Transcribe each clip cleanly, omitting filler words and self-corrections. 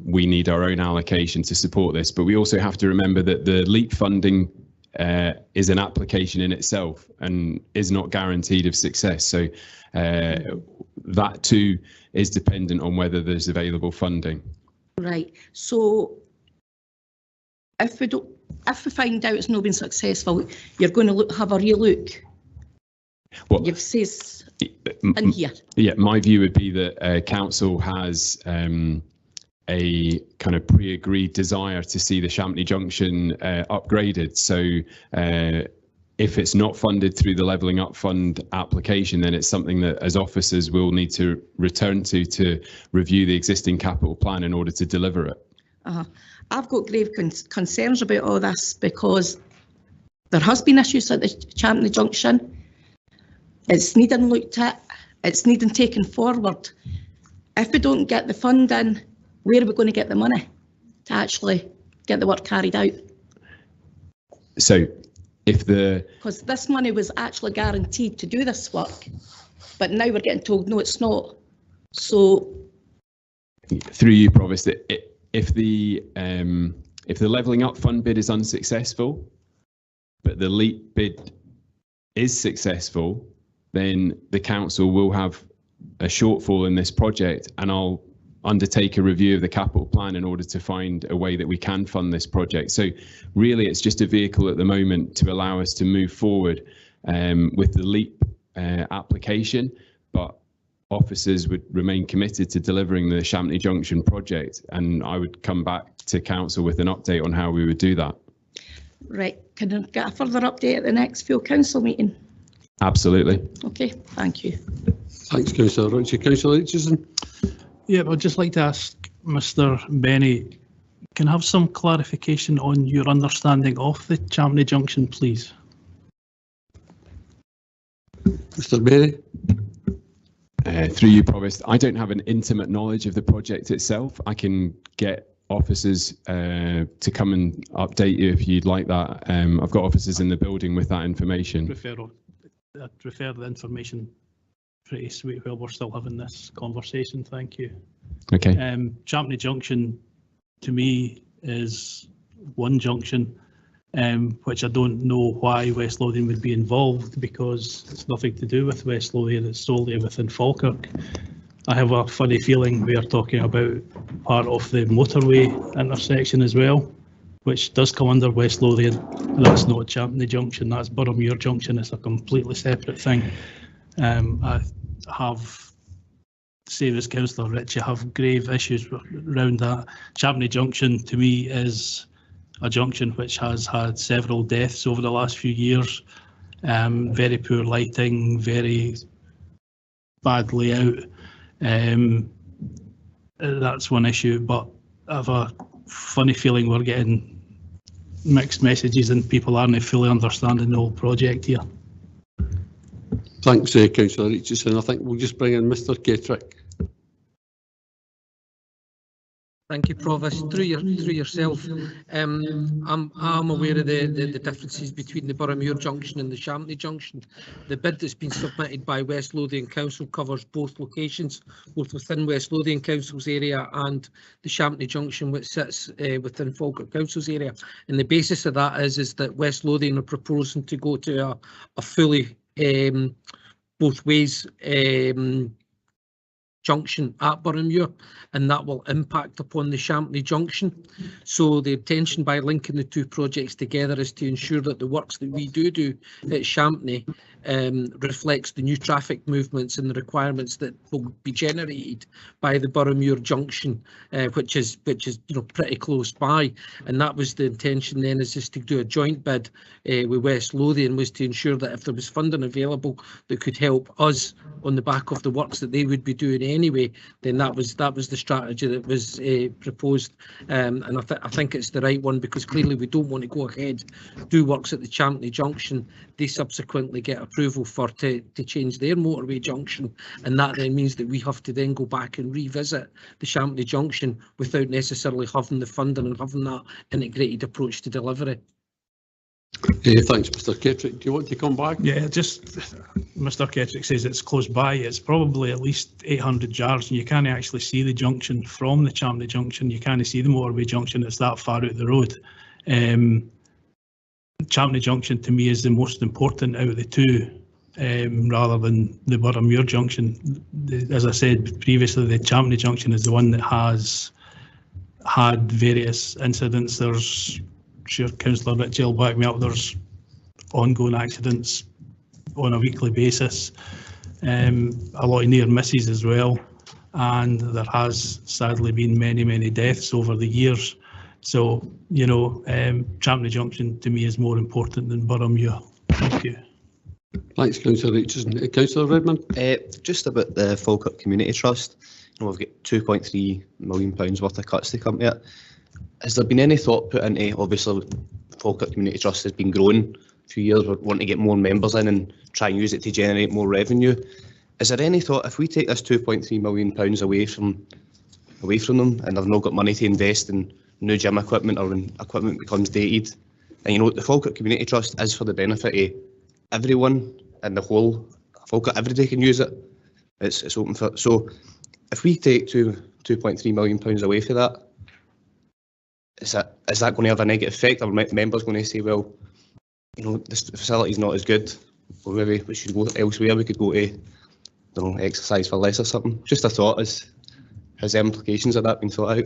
we need our own allocation to support this. But we also have to remember that the LEAP funding is an application in itself and is not guaranteed of success. So that too is dependent on whether there's available funding. Right. So if we find out it's not been successful, you're going to have a relook. Well, you've says in here. Yeah, my view would be that council has a kind of pre-agreed desire to see the Champney Junction upgraded. So if it's not funded through the Levelling Up Fund application, then it's something that as officers will need to return to review the existing capital plan in order to deliver it. I've got grave concerns about all this because there has been issues at the Champney Junction. It's needing looked at, it's needing taken forward. If we don't get the funding, where are we going to get the money to actually get the work carried out? So because this money was actually guaranteed to do this work, but now we're getting told no, it's not. So through you, Provost, if the Levelling Up Fund bid is unsuccessful, but the LEAP bid is successful, then the council will have a shortfall in this project, and I'll undertake a review of the capital plan in order to find a way that we can fund this project. So really it's just a vehicle at the moment to allow us to move forward with the LEAP application, but officers would remain committed to delivering the Champney Junction project, and I would come back to council with an update on how we would do that. Right, can I get a further update at the next full council meeting? Absolutely. Okay, thank you. Thanks, Councillor Ritchie. Councillor Aitchison. Yeah, I'd just like to ask Mr. Benny, can I have some clarification on your understanding of the Champney Junction, please? Mr. Benny. Through you, Provost, I don't have an intimate knowledge of the project itself. I can get officers to come and update you if you'd like that. I've got officers in the building with that information. I'd refer the information pretty sweet while we're still having this conversation. Thank you. Okay. Champney Junction to me is one junction, which I don't know why West Lothian would be involved, because it's nothing to do with West Lothian, it's solely within Falkirk. I have a funny feeling we are talking about part of the motorway intersection as well, which does come under West Lothian. That's not Champney Junction, that's Boroughmuir Junction. It's a completely separate thing. I have, same as Councillor Ritchie, have grave issues around that. Champney Junction to me is a junction which has had several deaths over the last few years. Very poor lighting, very bad layout. That's one issue, but I have a funny feeling we're getting mixed messages and people aren't fully understanding the whole project here. Thanks, Councillor Aitchison. I think we'll just bring in Mr. Gatrick. Thank you, Provost. Through yourself, I'm aware of the differences between the Boroughmuir Junction and the Champney Junction. The bid that's been submitted by West Lothian Council covers both locations, both within West Lothian Council's area and the Champney Junction, which sits within Falkirk Council's area. And the basis of that is that West Lothian are proposing to go to a fully both ways junction at Boroughmuir, and that will impact upon the Champney Junction. So the intention by linking the two projects together is to ensure that the works that we do at Champney reflects the new traffic movements and the requirements that will be generated by the Boroughmuir Junction, which is pretty close by. And that was the intention then, is just to do a joint bid with West Lothian, was to ensure that if there was funding available that could help us on the back of the works that they would be doing anyway, then that was the strategy that was proposed, and I think it's the right one, because clearly we don't want to go ahead, do works at the Champney Junction, they subsequently get approval to change their motorway junction, and that then means that we have to then go back and revisit the Champney Junction without necessarily having the funding and having that integrated approach to delivery. Thanks, Mr. Kettrick. Do you want to come back? Yeah, just Mr. Kettrick says it's close by. It's probably at least 800 yards, and you can't actually see the junction from the Champney Junction. You can't see the motorway junction. It's that far out the road. Champney Junction to me is the most important out of the two, rather than the Buttermuir Junction. As I said previously, the Champney Junction is the one that has had various incidents. There's, sure, Councillor Ritchie will back me up, there's ongoing accidents on a weekly basis, a lot of near misses as well, and there has sadly been many deaths over the years. So, you know, Champney Junction to me is more important than Buttermuir. Thank you. Thanks, Councillor Richardson. Councillor Redmond? Just about the Falkirk Community Trust, you know, we've got £2.3 million worth of cuts to come to it. Has there been any thought put into, obviously, Falkirk Community Trust has been growing a few years, we want to get more members in and try and use it to generate more revenue. Is there any thought, if we take this £2.3 million away from them and they've not got money to invest in new gym equipment or when equipment becomes dated, and you know, the Falkirk Community Trust is for the benefit of everyone in the whole Falkirk, everybody can use it. It's open for, so if we take £2.3 million away for that, is that going to have a negative effect? Are members going to say, well, you know, this facility's not as good, or maybe we should go elsewhere, we could go to, I don't know, exercise for less or something? Just a thought, has implications of that been thought out?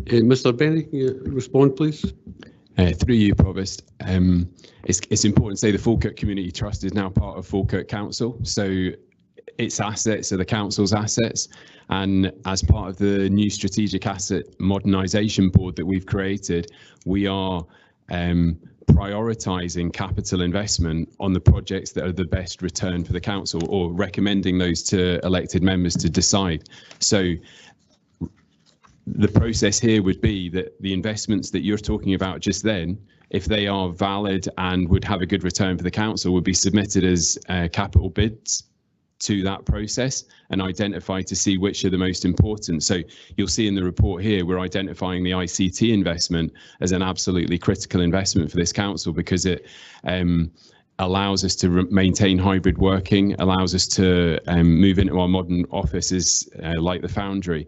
Mr. Benny, can you respond, please? Through you, Provost. It's important to say the Falkirk Community Trust is now part of Falkirk Council, so its assets are the council's assets, and as part of the new Strategic Asset Modernisation Board that we've created, we are prioritising capital investment on the projects that are the best return for the council, or recommending those to elected members to decide. So the process here would be that the investments that you're talking about just then, if they are valid and would have a good return for the council, would be submitted as capital bids to that process and identified to see which are the most important. So you'll see in the report here, we're identifying the ICT investment as an absolutely critical investment for this council, because it allows us to maintain hybrid working, allows us to move into our modern offices like the Foundry.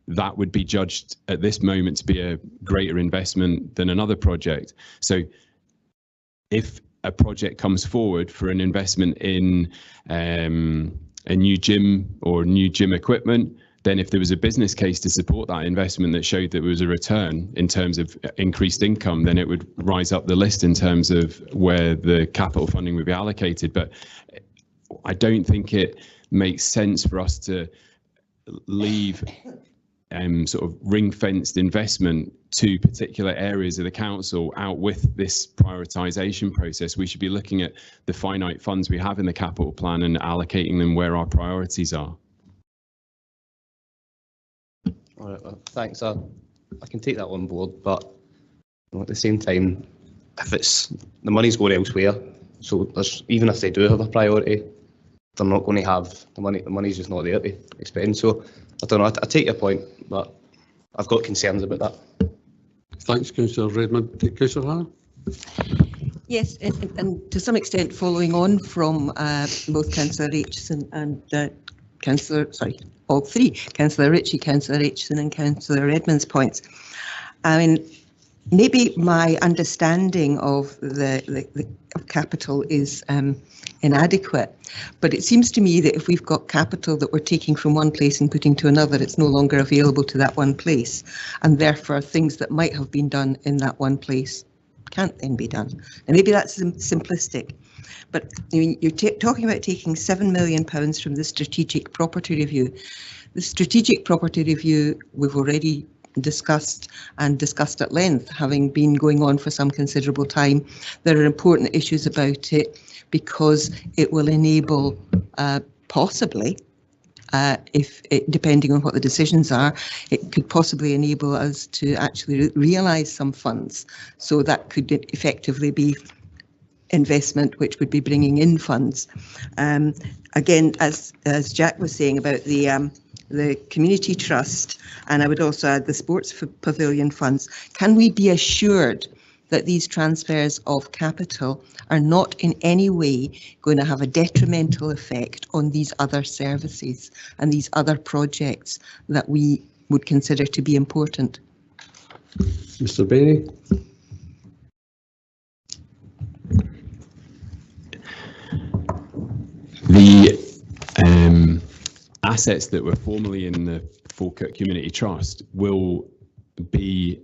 That would be judged at this moment to be a greater investment than another project. So if a project comes forward for an investment in a new gym or new gym equipment, then if there was a business case to support that investment that showed that there was a return in terms of increased income, then it would rise up the list in terms of where the capital funding would be allocated. But I don't think it makes sense for us to leave sort of ring-fenced investment to particular areas of the council out with this prioritisation process. We should be looking at the finite funds we have in the capital plan and allocating them where our priorities are. All right, well, thanks. I can take that on board, but you know, at the same time, if it's the money's going elsewhere, so even if they do have a priority, they're not going to have the money. The money's just not there to spend. So I don't know. I take your point, but I've got concerns about that. Thanks, Councillor Redmond. Councillor Hannah? Yes, and to some extent following on from both Councillor Aitchison and all three, Councillor Ritchie, Councillor Aitchison and Councillor Redmond's points. I mean, maybe my understanding of the capital is inadequate, but it seems to me that if we've got capital that we're taking from one place and putting to another, it's no longer available to that one place, and therefore things that might have been done in that one place can't then be done. And maybe that's simplistic, but I mean, you're talking about taking £7 million from the strategic property review. The strategic property review we've already discussed at length, having been going on for some considerable time. There are important issues about it because it will enable possibly, depending on what the decisions are, it could possibly enable us to actually realise some funds. So that could effectively be investment which would be bringing in funds. Again, as Jack was saying about the community trust, and I would also add the sports pavilion funds, can we be assured that these transfers of capital are not in any way going to have a detrimental effect on these other services and these other projects that we would consider to be important? Mr. Benny? The assets that were formerly in the Falkirk Community Trust will be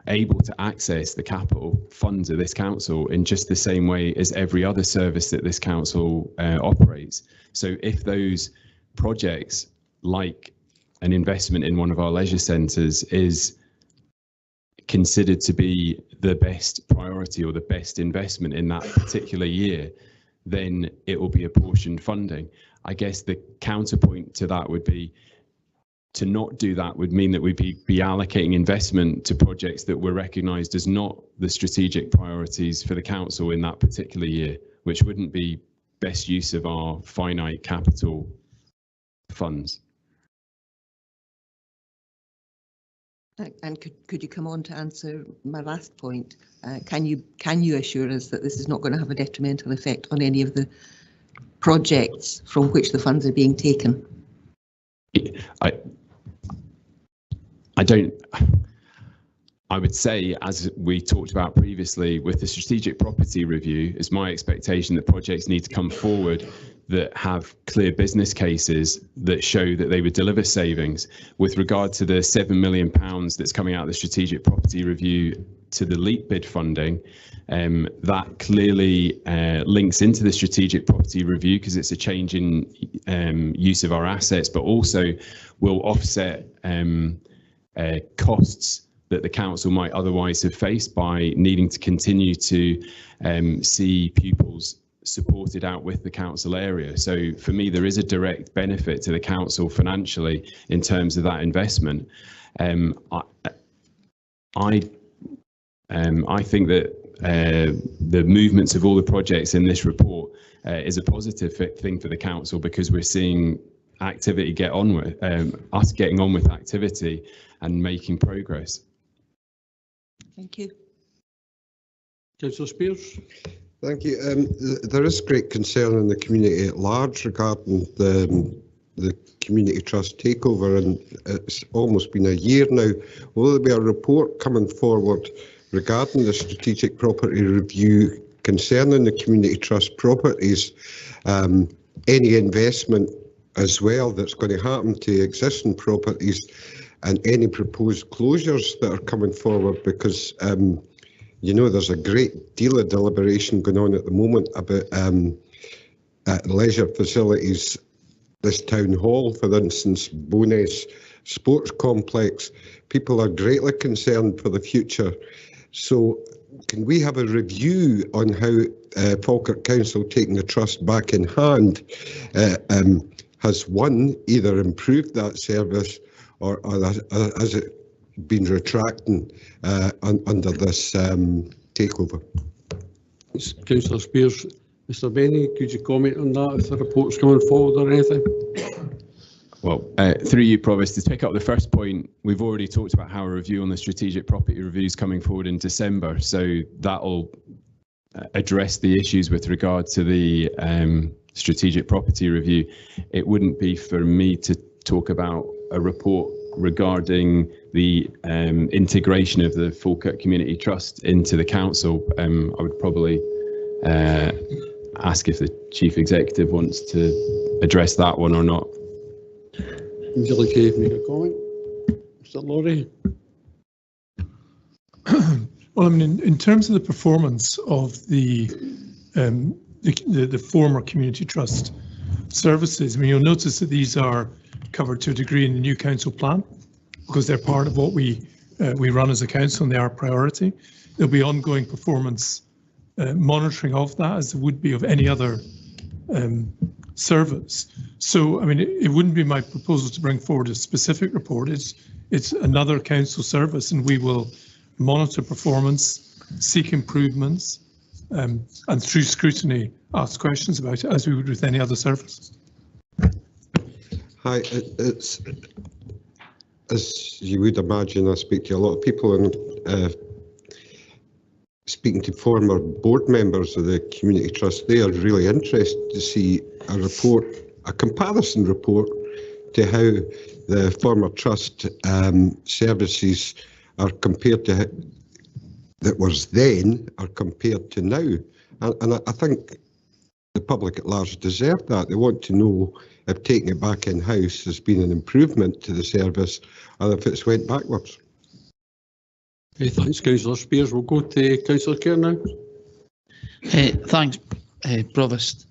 able to access the capital funds of this council in just the same way as every other service that this council operates. So if those projects, like an investment in one of our leisure centres, is considered to be the best priority or the best investment in that particular year, then it will be apportioned funding. I guess the counterpoint to that would be to not do that would mean that we'd be allocating investment to projects that were recognised as not the strategic priorities for the council in that particular year, which wouldn't be best use of our finite capital funds. And could you come on to answer my last point? Can you assure us that this is not going to have a detrimental effect on any of the projects from which the funds are being taken? I would say, as we talked about previously, with the strategic property review, it's my expectation that projects need to come forward that have clear business cases that show that they would deliver savings. With regard to the £7 million that's coming out of the strategic property review to the LEAP bid funding, that clearly links into the strategic property review because it's a change in use of our assets, but also will offset costs that the council might otherwise have faced by needing to continue to see pupils supported out with the council area. So for me, there is a direct benefit to the council financially in terms of that investment. I think that the movements of all the projects in this report is a positive thing for the council because we're seeing activity get on with us getting on with activity and making progress. Thank you. Councillor Spears? Thank you. There is great concern in the community at large regarding the community trust takeover, and it's almost been a year now. Will there be a report coming forward regarding the strategic property review concerning the community trust properties, any investment as well that's going to happen to existing properties, and any proposed closures that are coming forward? Because you know, there's a great deal of deliberation going on at the moment about leisure facilities. This town hall, for instance, Bowness Sports Complex, people are greatly concerned for the future. So can we have a review on how Falkirk Council, taking the trust back in hand, has one, either improved that service or has it been retracting under this takeover? Councillor Spears. Mr. Benny, could you comment on that, if the report's coming forward or anything? Well, through you, Provost, to pick up the first point, we've already talked about how a review on the strategic property review is coming forward in December, so that'll address the issues with regard to the strategic property review. It wouldn't be for me to talk about a report regarding the integration of the Falkirk Community Trust into the council. I would probably ask if the Chief Executive wants to address that one or not. Would you like to make a comment, Mr. Laurie? Well, I mean, in terms of the performance of the former community trust services, I mean, you'll notice that these are covered to a degree in the new council plan because they're part of what we run as a council and they are a priority. There'll be ongoing performance monitoring of that, as there would be of any other service. So, I mean, it wouldn't be my proposal to bring forward a specific report. It's another council service, and we will monitor performance, seek improvements, and through scrutiny, ask questions about it, as we would with any other service. Hi, it's as you would imagine, I speak to a lot of people, and speaking to former board members of the Community Trust, they are really interested to see a report, a comparison report to how the former trust services are compared to that was then are compared to now. And I think the public at large deserve that. They want to know if taking it back in-house has been an improvement to the service or if it's went backwards. Okay, thanks, Councillor Spears. We'll go to Councillor Kerr now. Thanks, Provost.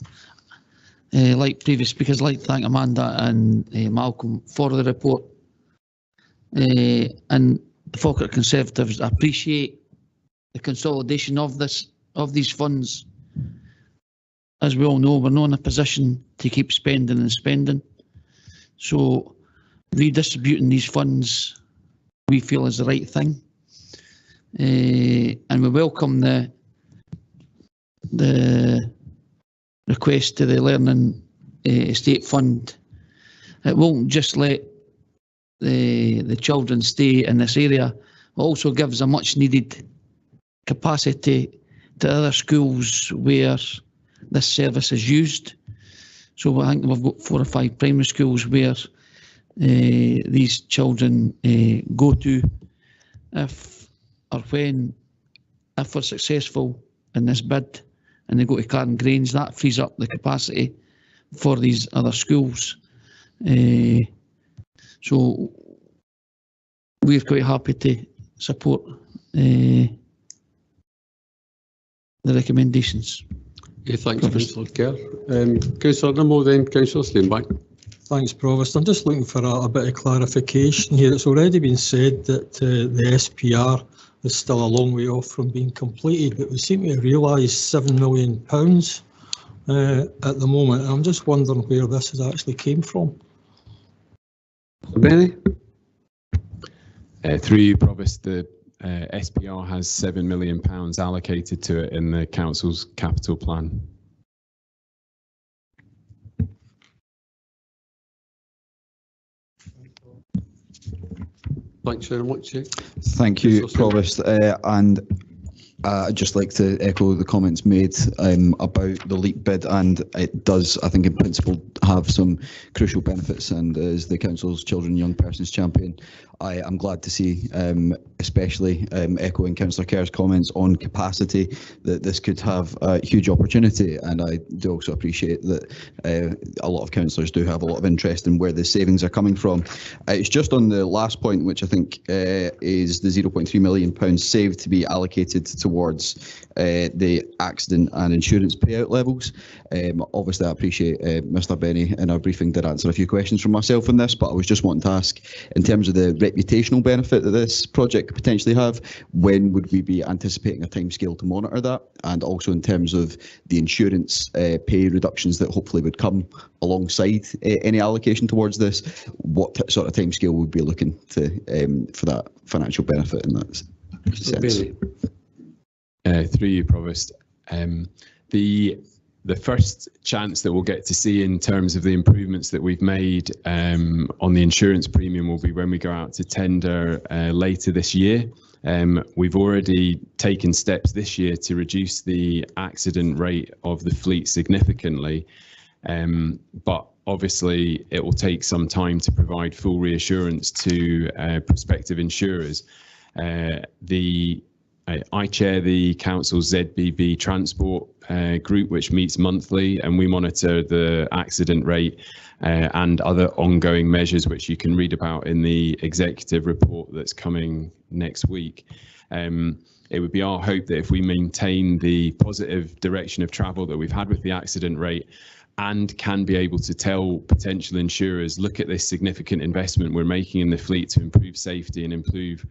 Like previous speakers, I'd like to thank Amanda and Malcolm for the report. And the Falkirk Conservatives appreciate the consolidation of these funds. As we all know, we're not in a position to keep spending and spending. So redistributing these funds, we feel, is the right thing. And we welcome the request to the Learning Estate Fund. It won't just let the children stay in this area, it also gives a much needed capacity to other schools where this service is used. So I think we've got 4 or 5 primary schools where these children go to. If we're successful in this bid and they go to Carn Grange, that frees up the capacity for these other schools. So we're quite happy to support the recommendations. Yeah, thanks, Councillor Kerr. Councillor Nimmo, then Councillor Steenback. Thanks, Provost. I'm just looking for a bit of clarification here. It's already been said that the SPR is still a long way off from being completed, but we seem to realise £7 million at the moment. I'm just wondering where this has actually came from. Benny? Through you, Provost, the SPR has £7 million allocated to it in the council's capital plan. Thanks very much. Thank you, Provost. And I'd just like to echo the comments made about the LEAP bid, and it does, I think, in principle, have some crucial benefits. And as the Council's Children and Young Persons Champion, I am glad to see, especially echoing Councillor Kerr's comments on capacity, that this could have a huge opportunity. And I do also appreciate that a lot of councillors do have a lot of interest in where the savings are coming from. It's just on the last point, which I think is the £0.3 million saved to be allocated towards the accident and insurance payout levels. Obviously, I appreciate Mr. Benny in our briefing did answer a few questions from myself on this, but I was just wanting to ask, in terms of the reputational benefit that this project could potentially have, when would we be anticipating a timescale to monitor that? And also in terms of the insurance pay reductions that hopefully would come alongside any allocation towards this, what sort of timescale would we be looking to for that financial benefit in that sense? Through you, Provost. The first chance that we'll get to see in terms of the improvements that we've made on the insurance premium will be when we go out to tender later this year. We've already taken steps this year to reduce the accident rate of the fleet significantly, but obviously it will take some time to provide full reassurance to prospective insurers. I chair the council's ZBB transport group, which meets monthly, and we monitor the accident rate and other ongoing measures, which you can read about in the executive report that's coming next week. It would be our hope that if we maintain the positive direction of travel that we've had with the accident rate, and can be able to tell potential insurers, look at this significant investment we're making in the fleet to improve safety and improve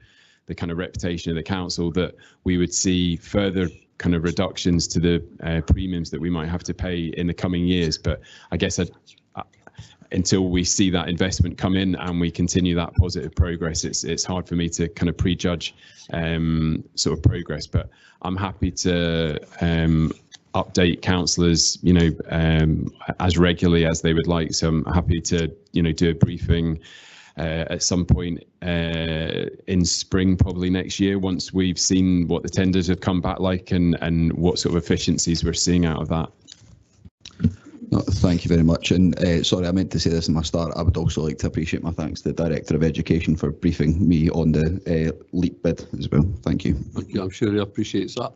the kind of reputation of the council, that we would see further kind of reductions to the premiums that we might have to pay in the coming years. But I guess until we see that investment come in and we continue that positive progress, it's hard for me to kind of prejudge sort of progress. But I'm happy to update councillors, as regularly as they would like. So I'm happy to, do a briefing at some point in spring, probably next year, once we've seen what the tenders have come back like and what sort of efficiencies we're seeing out of that. No, thank you very much. And sorry, I meant to say this in my start. I would also like to appreciate my thanks to the Director of Education for briefing me on the LEAP bid as well. Thank you. Thank you. I'm sure he appreciates that.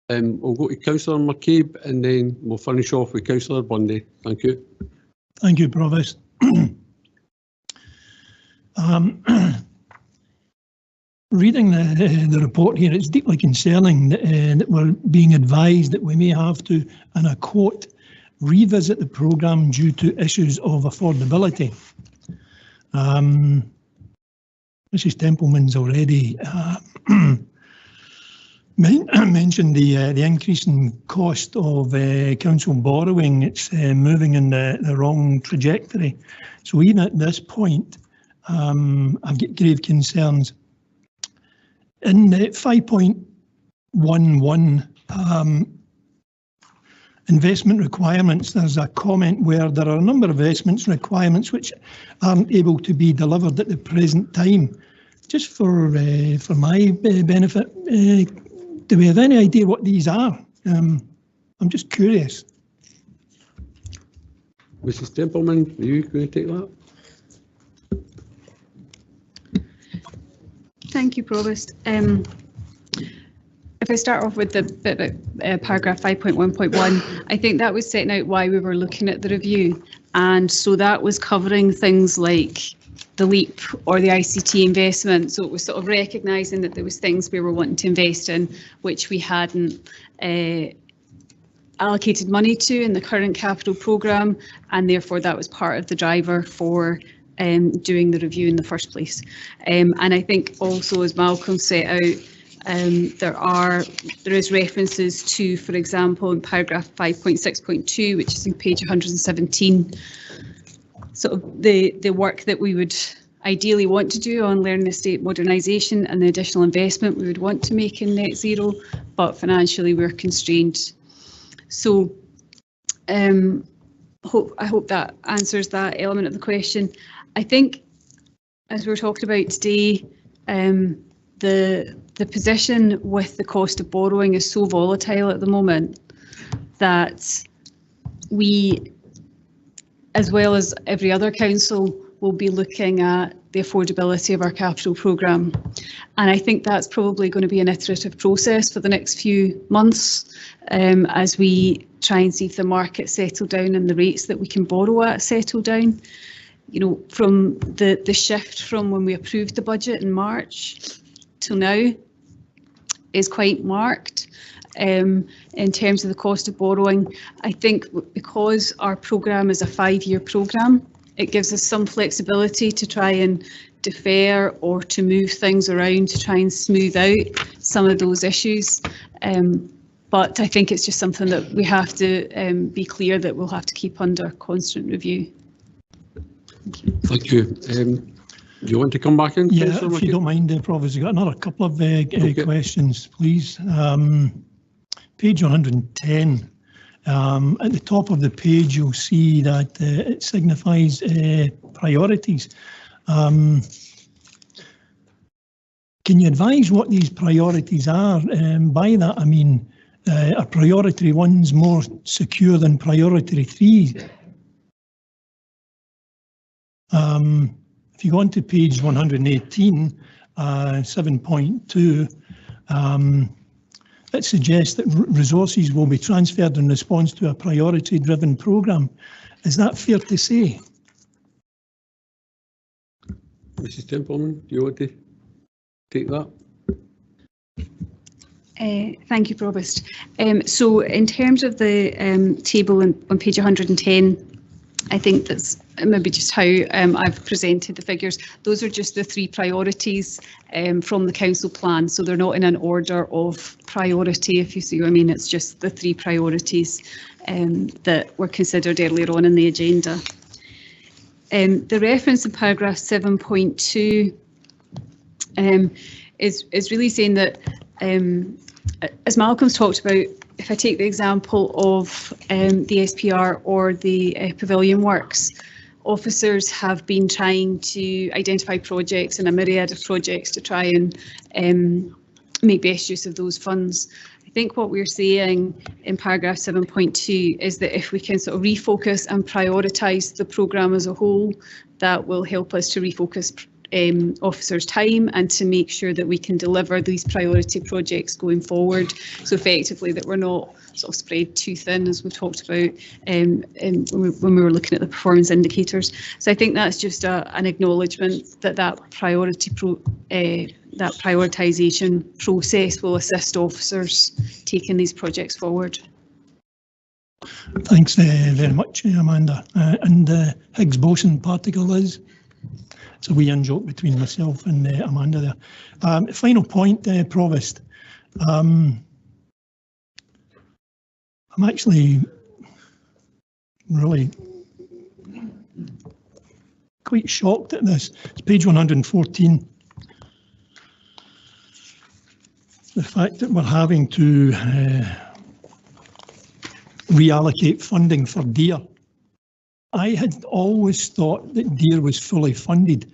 We'll go to Councillor McCabe and then we'll finish off with Councillor Bundy. Thank you. Thank you, Provost. Reading the report here, it's deeply concerning that we're being advised that we may have to, and I quote, revisit the programme due to issues of affordability. Mrs. Templeman's already mentioned the increase in cost of council borrowing. It's moving in the wrong trajectory. So even at this point, I've got grave concerns. In the 5.11 investment requirements, there's a comment where there are a number of investments requirements which aren't able to be delivered at the present time. Just for my benefit, do we have any idea what these are? I'm just curious. Mrs. Templeman, are you going to take that? Thank you, Provost. If I start off with the bit about paragraph 5.1.1, I think that was setting out why we were looking at the review. And so that was covering things like the LEAP or the ICT investment. So it was sort of recognising that there was things we were wanting to invest in which we hadn't allocated money to in the current capital programme, and therefore that was part of the driver for doing the review in the first place. And I think also, as Malcolm set out, there is references to, for example, in paragraph 5.6.2, which is in page 117, sort of the work that we would ideally want to do on learning estate modernisation and the additional investment we would want to make in net zero, but financially we're constrained. So I hope that answers that element of the question. I think, as we were talking about today, the position with the cost of borrowing is so volatile at the moment that we, as well as every other council, will be looking at the affordability of our capital programme. And I think that's probably going to be an iterative process for the next few months as we try and see if the market settle down and the rates that we can borrow at settle down. You know, from the shift from when we approved the budget in March till now is quite marked in terms of the cost of borrowing. I think because our programme is a 5-year programme, it gives us some flexibility to try and defer or to move things around to try and smooth out some of those issues. But I think it's just something that we have to be clear that we'll have to keep under constant review. Thank you. Do you want to come back in? Yeah, if you don't mind, Provost, you've got another couple of questions, please. Page 110. At the top of the page, you'll see that it signifies priorities. Can you advise what these priorities are? By that, I mean, are priority ones more secure than priority three? If you go on to page 118, 7.2, it suggests that resources will be transferred in response to a priority-driven programme. Is that fair to say? Mrs. Templeman, do you want to take that? Thank you, Provost. So in terms of the table on page 110, I think that's maybe just how I've presented the figures. Those are just the 3 priorities from the council plan, so they're not in an order of priority, if you see what I mean. It's just the 3 priorities that were considered earlier on in the agenda. The reference in paragraph 7.2 is really saying that, as Malcolm's talked about, if I take the example of the SPR or the pavilion works, officers have been trying to identify projects and a myriad of projects to try and make best use of those funds. I think what we're saying in paragraph 7.2 is that if we can sort of refocus and prioritise the programme as a whole, that will help us to refocus officers' time and to make sure that we can deliver these priority projects going forward. So effectively that we're not sort of spread too thin, as we talked about when we were looking at the performance indicators. So I think that's just an acknowledgement that that prioritisation process will assist officers taking these projects forward. Thanks very much, Amanda. And Higgs boson particle is. It's a wee in-joke between myself and Amanda there. Final point, Provost. I'm actually really quite shocked at this. It's page 114. The fact that we're having to reallocate funding for DEAR. I had always thought that DEAR was fully funded.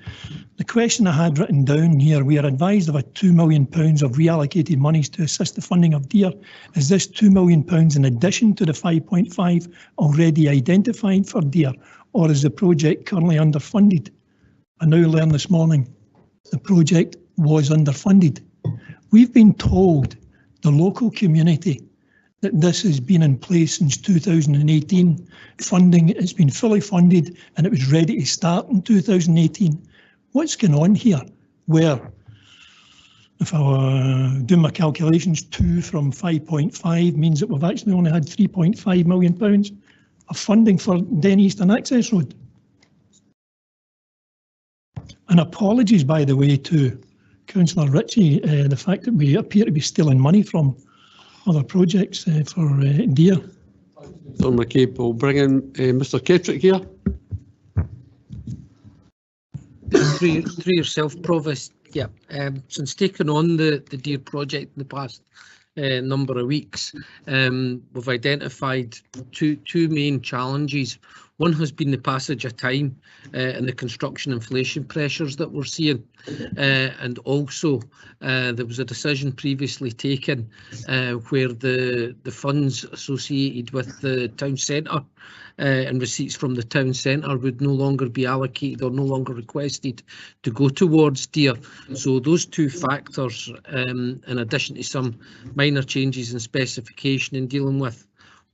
The question I had written down here, we are advised of a £2 million of reallocated monies to assist the funding of DEAR. Is this £2 million in addition to the 5.5 already identified for DEAR, or is the project currently underfunded? I now learned this morning the project was underfunded. We've been told, the local community, that this has been in place since 2018. Funding, it's been fully funded and it was ready to start in 2018. What's going on here? Where, if I were doing my calculations, 2 from 5.5 means that we've actually only had £3.5 million of funding for Den Eastern Access Road. And apologies, by the way, to Councillor Ritchie, the fact that we appear to be stealing money from other projects for DEAR. Mr McCabe, we'll bring in Mr Kettrick here. Through yourself, Provost. Yeah, since taking on the DEAR project in the past number of weeks, we've identified two main challenges. One has been the passage of time and the construction inflation pressures that we're seeing, and also there was a decision previously taken where the funds associated with the town centre and receipts from the town centre would no longer be allocated or no longer requested to go towards DEAR. So those two factors, in addition to some minor changes in specification in dealing with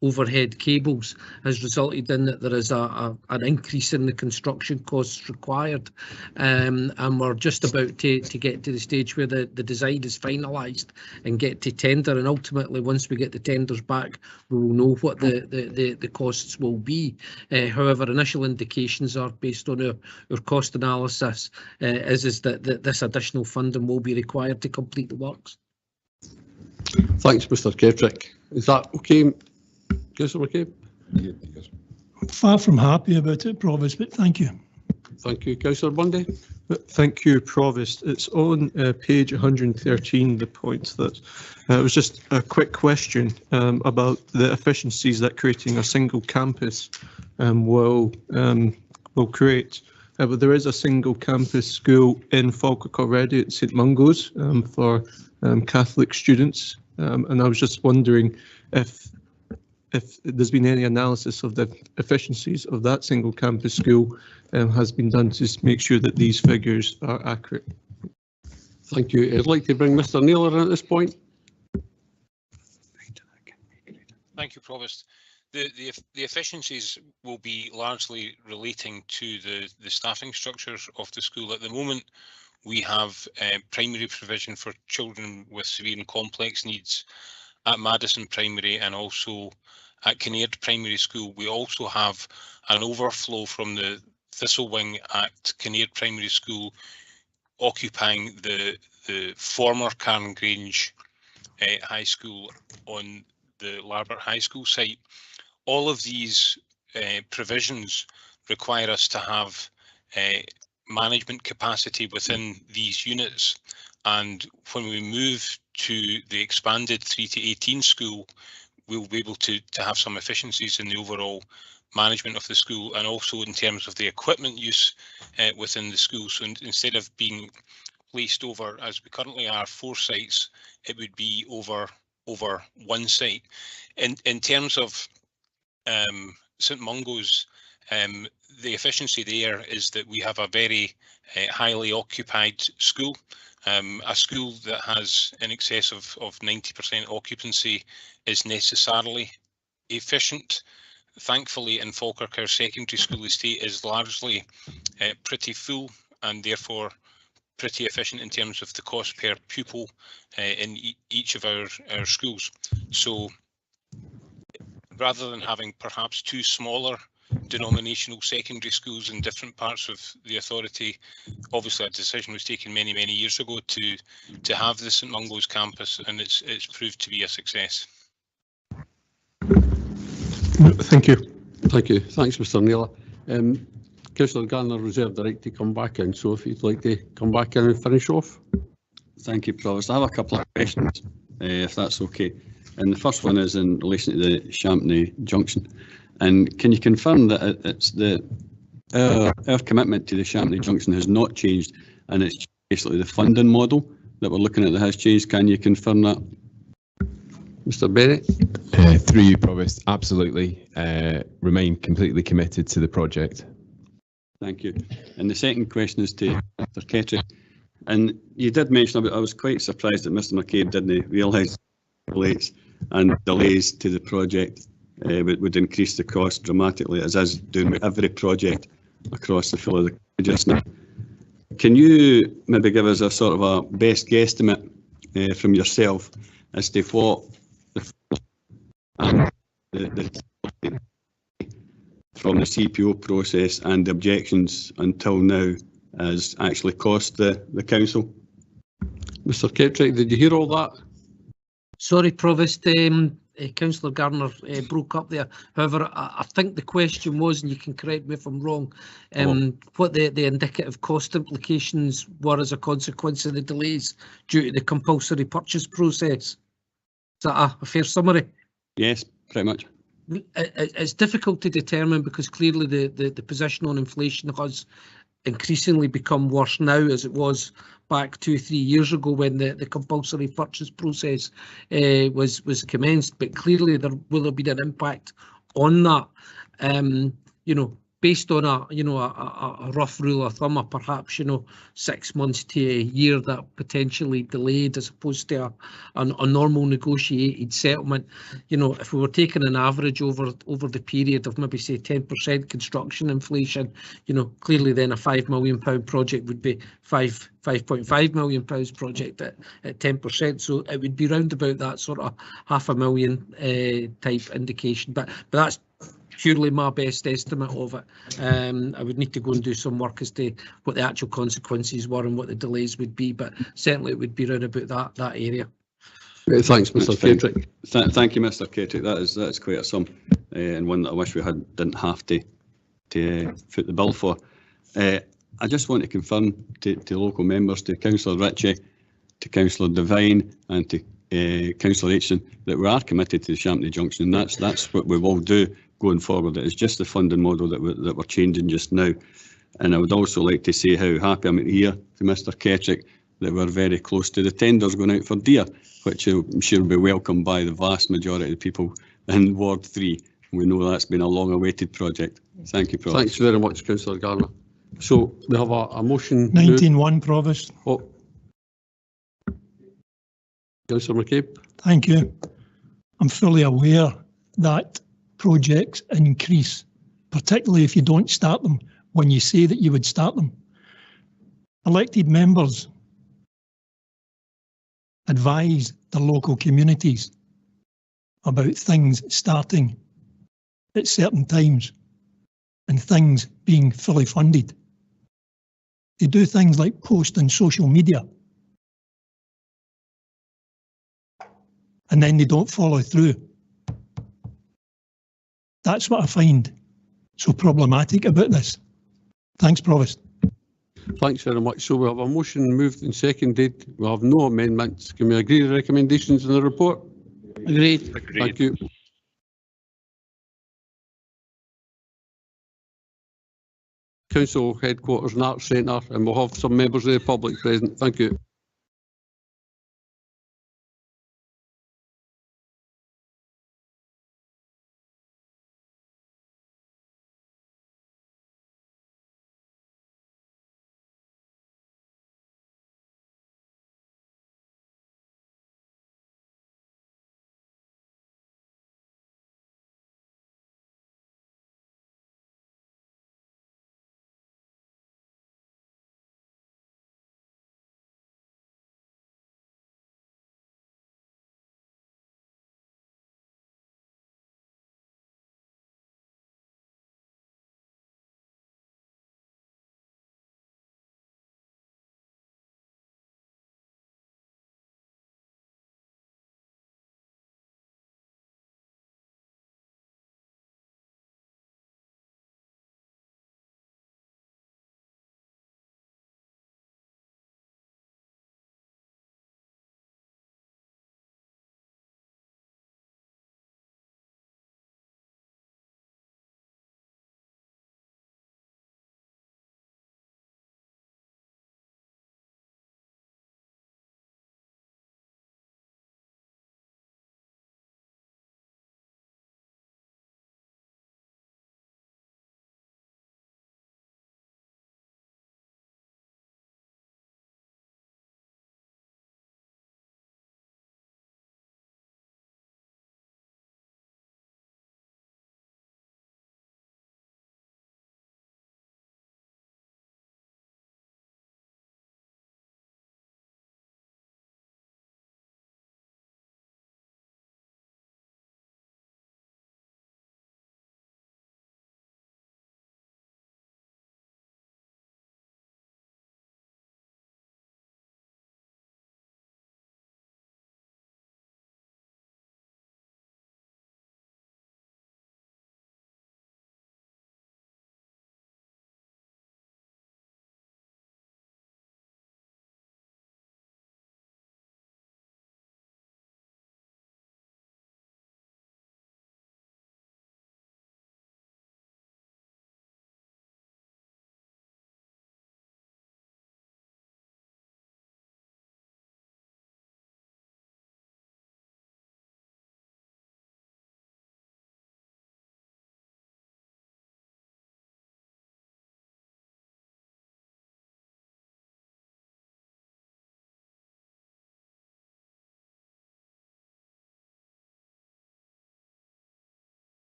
overhead cables, has resulted in that there is an increase in the construction costs required, and we're just about to get to the stage where the design is finalised and get to tender, and ultimately once we get the tenders back we will know what the costs will be. However, initial indications are based on our cost analysis is that this additional funding will be required to complete the works. Thanks, Mr Kettrick. Is that okay, Councillor McCabe? Far from happy about it, Provost, but thank you. Thank you. Councillor Bundy? Thank you, Provost. It's on page 113, the point that it was just a quick question about the efficiencies that creating a single campus will create. But there is a single campus school in Falkirk already at St Mungo's for Catholic students, and I was just wondering if there's been any analysis of the efficiencies of that single campus school has been done to make sure that these figures are accurate. Thank you. I'd like to bring Mr Naylor in at this point. Thank you, Provost. The efficiencies will be largely relating to the staffing structures of the school. At the moment, we have primary provision for children with severe and complex needs at Madison Primary and also at Kinnaird Primary School. We also have an overflow from the Thistle Wing at Kinnaird Primary School occupying the former Carn Grange High School on the Larbert High School site. All of these provisions require us to have management capacity within these units, and when we move to the expanded 3 to 18 school, we'll be able to have some efficiencies in the overall management of the school, and also in terms of the equipment use within the school. So instead of being placed over, as we currently are, 4 sites, it would be over 1 site. In terms of St Mungo's, the efficiency there is that we have a very highly occupied school. A school that has in excess of 90% occupancy is necessarily efficient. Thankfully, in Falkirk, our secondary school estate is largely pretty full, and therefore pretty efficient in terms of the cost per pupil in each of our schools. So rather than having perhaps 2 smaller denominational secondary schools in different parts of the authority, obviously a decision was taken many years ago to have the St Mungo's campus, and it's proved to be a success. Thank you. Thank you. Thanks, Mr Naylor. Councillor Garner reserved the right to come back in, so if you'd like to come back in and finish off. Thank you, Provost. I have a couple of questions, if that's okay. And the first one is in relation to the Champney Junction. And can you confirm that it's our commitment to the Champney Junction has not changed, and it's basically the funding model that we're looking at that has changed? Can you confirm that? Mr Bennett? Through you, Provost, absolutely. Remain completely committed to the project. Thank you. And the second question is to Mr Kettrick. And you did mention, I was quite surprised that Mr McCabe didn't realise delays and delays to the project would increase the cost dramatically, as is doing with every project across the full of the country just now. Can you maybe give us a sort of a best guesstimate from yourself as to what the from the CPO process and the objections until now has actually cost the council? Mr Kettrick, did you hear all that? Sorry, Provost, Councillor Garner broke up there. However, I think the question was, and you can correct me if I'm wrong, what the indicative cost implications were as a consequence of the delays due to the compulsory purchase process. Is that a fair summary? Yes, pretty much. It's difficult to determine because clearly the position on inflation has increasingly become worse now as it was back 2-3 years ago when the compulsory purchase process was commenced. But clearly there will have been an impact on that. You know, based on a rough rule of thumb, or perhaps 6 months to a year that potentially delayed as opposed to a normal negotiated settlement. If we were taking an average over the period of maybe say 10% construction inflation, clearly then a £5 million project would be £5.5 million project at 10%. So it would be round about that sort of £500,000 type indication. But that's purely my best estimate of it. I would need to go and do some work as to what the actual consequences were and what the delays would be, but certainly it would be round about that area. Thanks, Mr Kettrick. Thank you, Mr Kettrick. That is quite a sum, and one that I wish we didn't have to foot the bill for. I just want to confirm to local members, to Councillor Ritchie, to Councillor Devine, and to Councillor Aitchison that we are committed to the Champney Junction, and that's what we will do going forward. It is just the funding model that we're changing just now. And I would also like to say how happy I'm to hear to Mr Kettrick that we're very close to the tenders going out for Deer, which I'm sure will be welcomed by the vast majority of the people in Ward 3. We know that's been a long-awaited project. Thank you, Provost. Thanks very much, Councillor Garner. So we have a motion. 19-1, Provost. Oh. Councillor McCabe. Thank you. I'm fully aware that projects increase, particularly if you don't start them when you say that you would start them. Elected members advise the local communities about things starting at certain times and things being fully funded. They do things like post on social media and then they don't follow through. That's what I find so problematic about this. Thanks, Provost. Thanks very much. So we have a motion moved and seconded. We have no amendments. Can we agree to the recommendations in the report? Agreed. Thank you. Council Headquarters and Arts Centre, and we'll have some members of the public present. Thank you.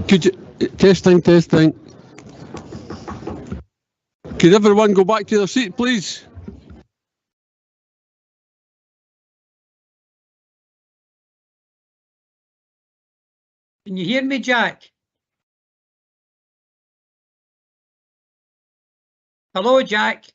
Could you, testing. Could everyone go back to their seat, please? Can you hear me, Jack? Hello, Jack.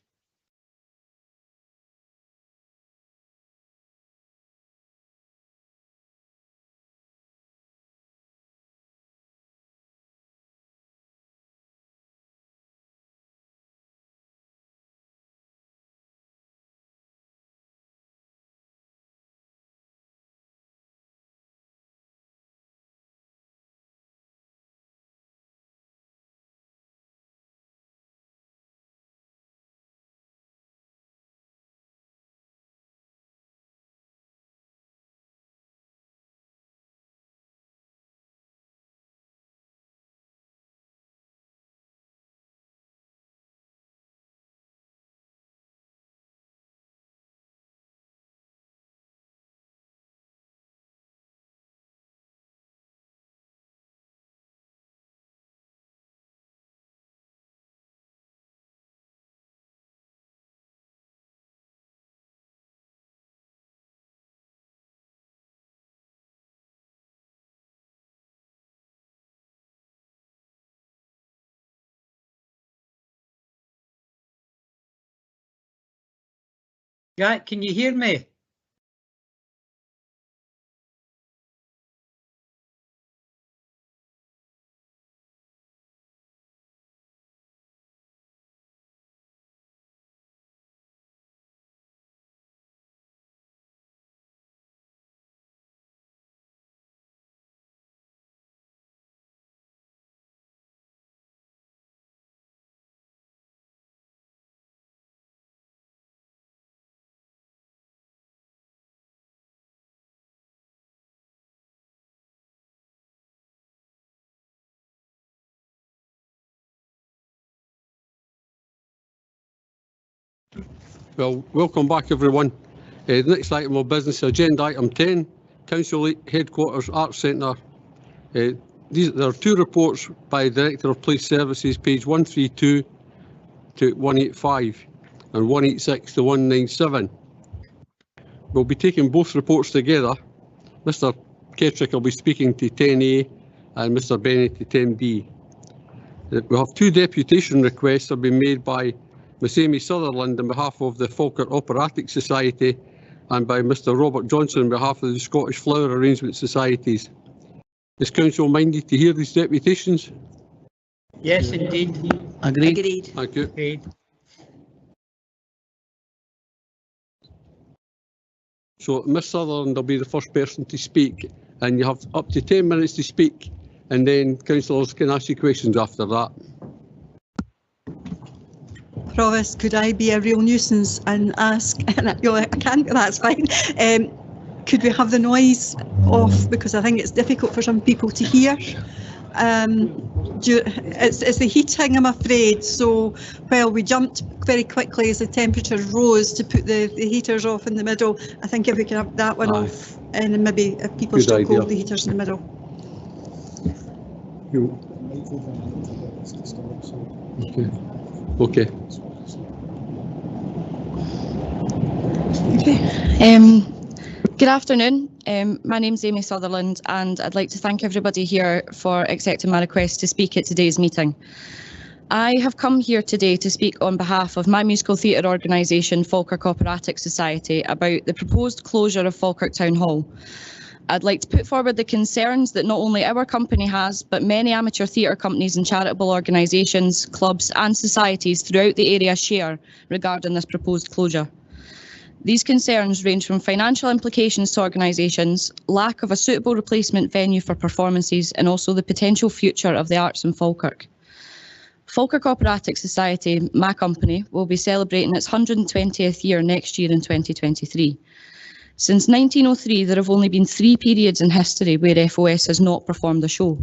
Jack, can you hear me? Well, welcome back, everyone. The next item of business, agenda item 10, Council Headquarters Arts Centre. There are two reports by Director of Police Services, page 132 to 185 and 186 to 197. We'll be taking both reports together. Mr. Kettrick will be speaking to 10A and Mr. Bennett to 10B. We have two deputation requests have been made by Miss Amy Sutherland on behalf of the Falkirk Operatic Society and by Mr. Robert Johnson on behalf of the Scottish Flower Arrangement Societies. Is Council minded to hear these deputations? Yes, indeed. Agreed. Thank you. Agreed. So Miss Sutherland will be the first person to speak, and you have up to 10 minutes to speak, and then councillors can ask you questions after that. Provost, could I be a real nuisance and ask, and I can't, that's fine, could we have the noise off, because I think it's difficult for some people to hear. It's the heating, I'm afraid, so while we jumped very quickly as the temperatures rose to put the heaters off in the middle, I think if we can have that one off, and then maybe if people Good still idea. cold, the heaters in the middle. Okay. Good afternoon. My name's Amy Sutherland, and I'd like to thank everybody here for accepting my request to speak at today's meeting. I have come here today to speak on behalf of my musical theatre organisation, Falkirk Operatic Society, about the proposed closure of Falkirk Town Hall. I'd like to put forward the concerns that not only our company has, but many amateur theatre companies and charitable organisations, clubs and societies throughout the area share regarding this proposed closure. These concerns range from financial implications to organisations, lack of a suitable replacement venue for performances, and also the potential future of the arts in Falkirk. Falkirk Operatic Society, my company, will be celebrating its 120th year next year in 2023. Since 1903, there have only been 3 periods in history where FOS has not performed a show.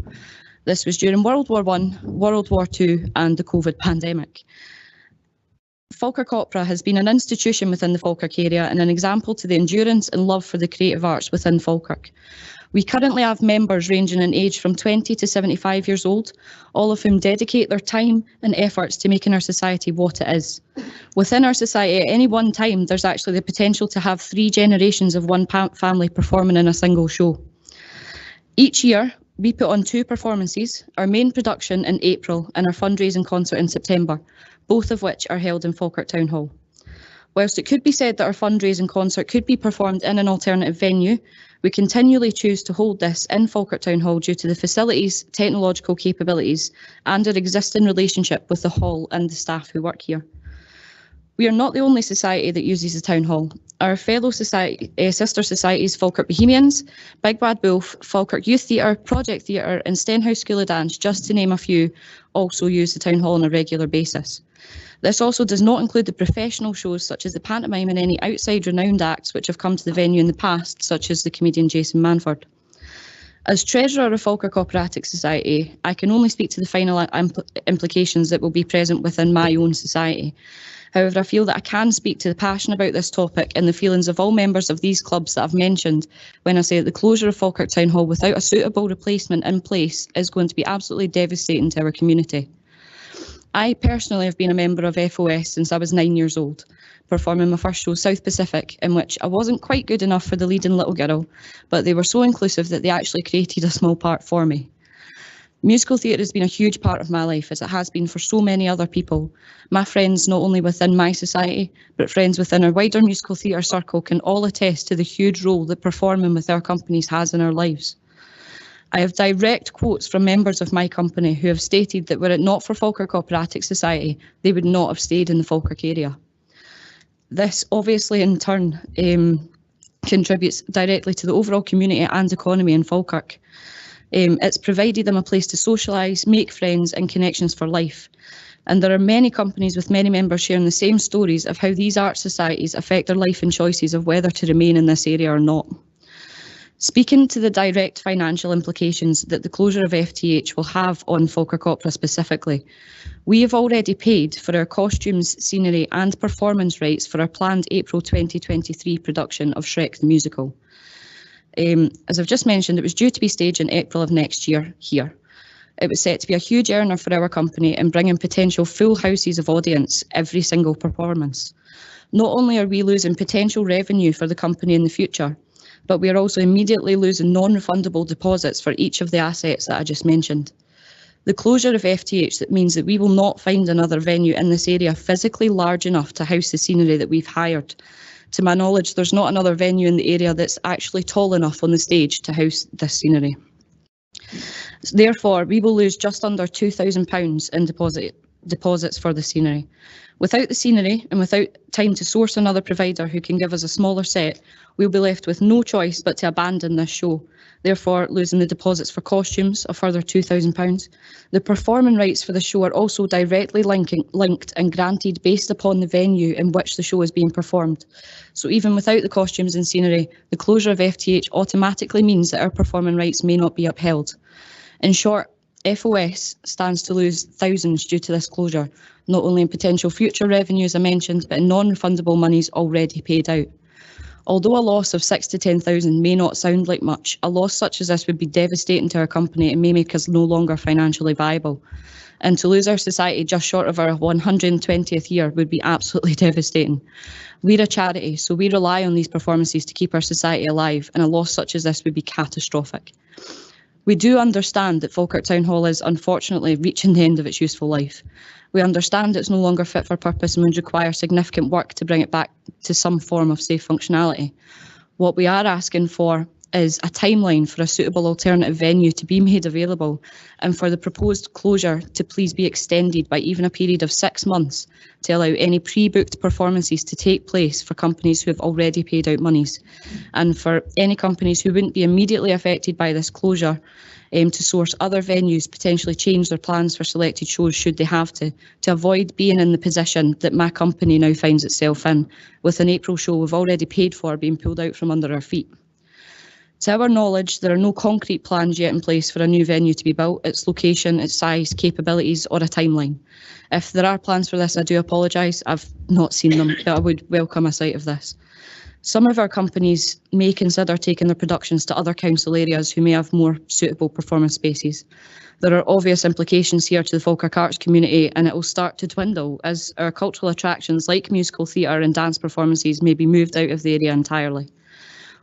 This was during World War I, World War II and the COVID pandemic. Falkirk Opera has been an institution within the Falkirk area and an example to the endurance and love for the creative arts within Falkirk. We currently have members ranging in age from 20 to 75 years old, all of whom dedicate their time and efforts to making our society what it is. Within our society, at any one time, there's actually the potential to have 3 generations of one family performing in a single show. Each year, we put on 2 performances, our main production in April and our fundraising concert in September, both of which are held in Falkirk Town Hall. Whilst it could be said that our fundraising concert could be performed in an alternative venue, we continually choose to hold this in Falkirk Town Hall due to the facilities, technological capabilities and our existing relationship with the hall and the staff who work here. We are not the only society that uses the Town Hall. Our fellow sister societies, Falkirk Bohemians, Big Bad Wolf, Falkirk Youth Theatre, Project Theatre and Stenhouse School of Dance, just to name a few, also use the Town Hall on a regular basis. This also does not include the professional shows such as the pantomime and any outside renowned acts which have come to the venue in the past, such as the comedian Jason Manford. As Treasurer of Falkirk Operatic Society, I can only speak to the final implications that will be present within my own society. However, I feel that I can speak to the passion about this topic and the feelings of all members of these clubs that I've mentioned when I say that the closure of Falkirk Town Hall without a suitable replacement in place is going to be absolutely devastating to our community. I personally have been a member of FOS since I was 9 years old, performing my first show, South Pacific, in which I wasn't quite good enough for the leading little girl, but they were so inclusive that they actually created a small part for me. Musical theatre has been a huge part of my life, as it has been for so many other people. My friends, not only within my society, but friends within our wider musical theatre circle can all attest to the huge role that performing with our companies has in our lives. I have direct quotes from members of my company who have stated that were it not for Falkirk Operatic Society, they would not have stayed in the Falkirk area. This obviously in turn contributes directly to the overall community and economy in Falkirk. It's provided them a place to socialise, make friends and connections for life. And there are many companies with many members sharing the same stories of how these art societies affect their life and choices of whether to remain in this area or not. Speaking to the direct financial implications that the closure of FTH will have on Falkirk Opera specifically, we have already paid for our costumes, scenery and performance rights for our planned April 2023 production of Shrek the Musical. As I've just mentioned, it was due to be staged in April of next year here. It was set to be a huge earner for our company and bring in potential full houses of audience every single performance. Not only are we losing potential revenue for the company in the future, but we are also immediately losing non-refundable deposits for each of the assets that I just mentioned. The closure of FTH that means that we will not find another venue in this area physically large enough to house the scenery that we've hired. To my knowledge, there's not another venue in the area that's actually tall enough on the stage to house this scenery. Therefore, we will lose just under £2,000 in deposits for the scenery. Without the scenery and without time to source another provider who can give us a smaller set, we'll be left with no choice but to abandon this show, therefore losing the deposits for costumes, a further £2,000. The performing rights for the show are also directly linked and granted based upon the venue in which the show is being performed. So even without the costumes and scenery, the closure of FTH automatically means that our performing rights may not be upheld. In short, FOS stands to lose thousands due to this closure, not only in potential future revenue as I mentioned, but in non-refundable monies already paid out. Although a loss of 6 to 10,000 may not sound like much, a loss such as this would be devastating to our company and may make us no longer financially viable. And to lose our society just short of our 120th year would be absolutely devastating. We're a charity, so we rely on these performances to keep our society alive, and a loss such as this would be catastrophic. We do understand that Falkirk Town Hall is unfortunately reaching the end of its useful life. We understand it's no longer fit for purpose and would require significant work to bring it back to some form of safe functionality. What we are asking for is a timeline for a suitable alternative venue to be made available and for the proposed closure to please be extended by even a period of 6 months to allow any pre-booked performances to take place for companies who have already paid out monies, and for any companies who wouldn't be immediately affected by this closure to source other venues, potentially change their plans for selected shows should they have to avoid being in the position that my company now finds itself in, with an April show we've already paid for being pulled out from under our feet. To our knowledge, there are no concrete plans yet in place for a new venue to be built, its location, its size, capabilities or a timeline. If there are plans for this, I do apologise, I've not seen them, but I would welcome a sight of this. Some of our companies may consider taking their productions to other council areas who may have more suitable performance spaces. There are obvious implications here to the Falkirk arts community, and it will start to dwindle as our cultural attractions like musical theatre and dance performances may be moved out of the area entirely.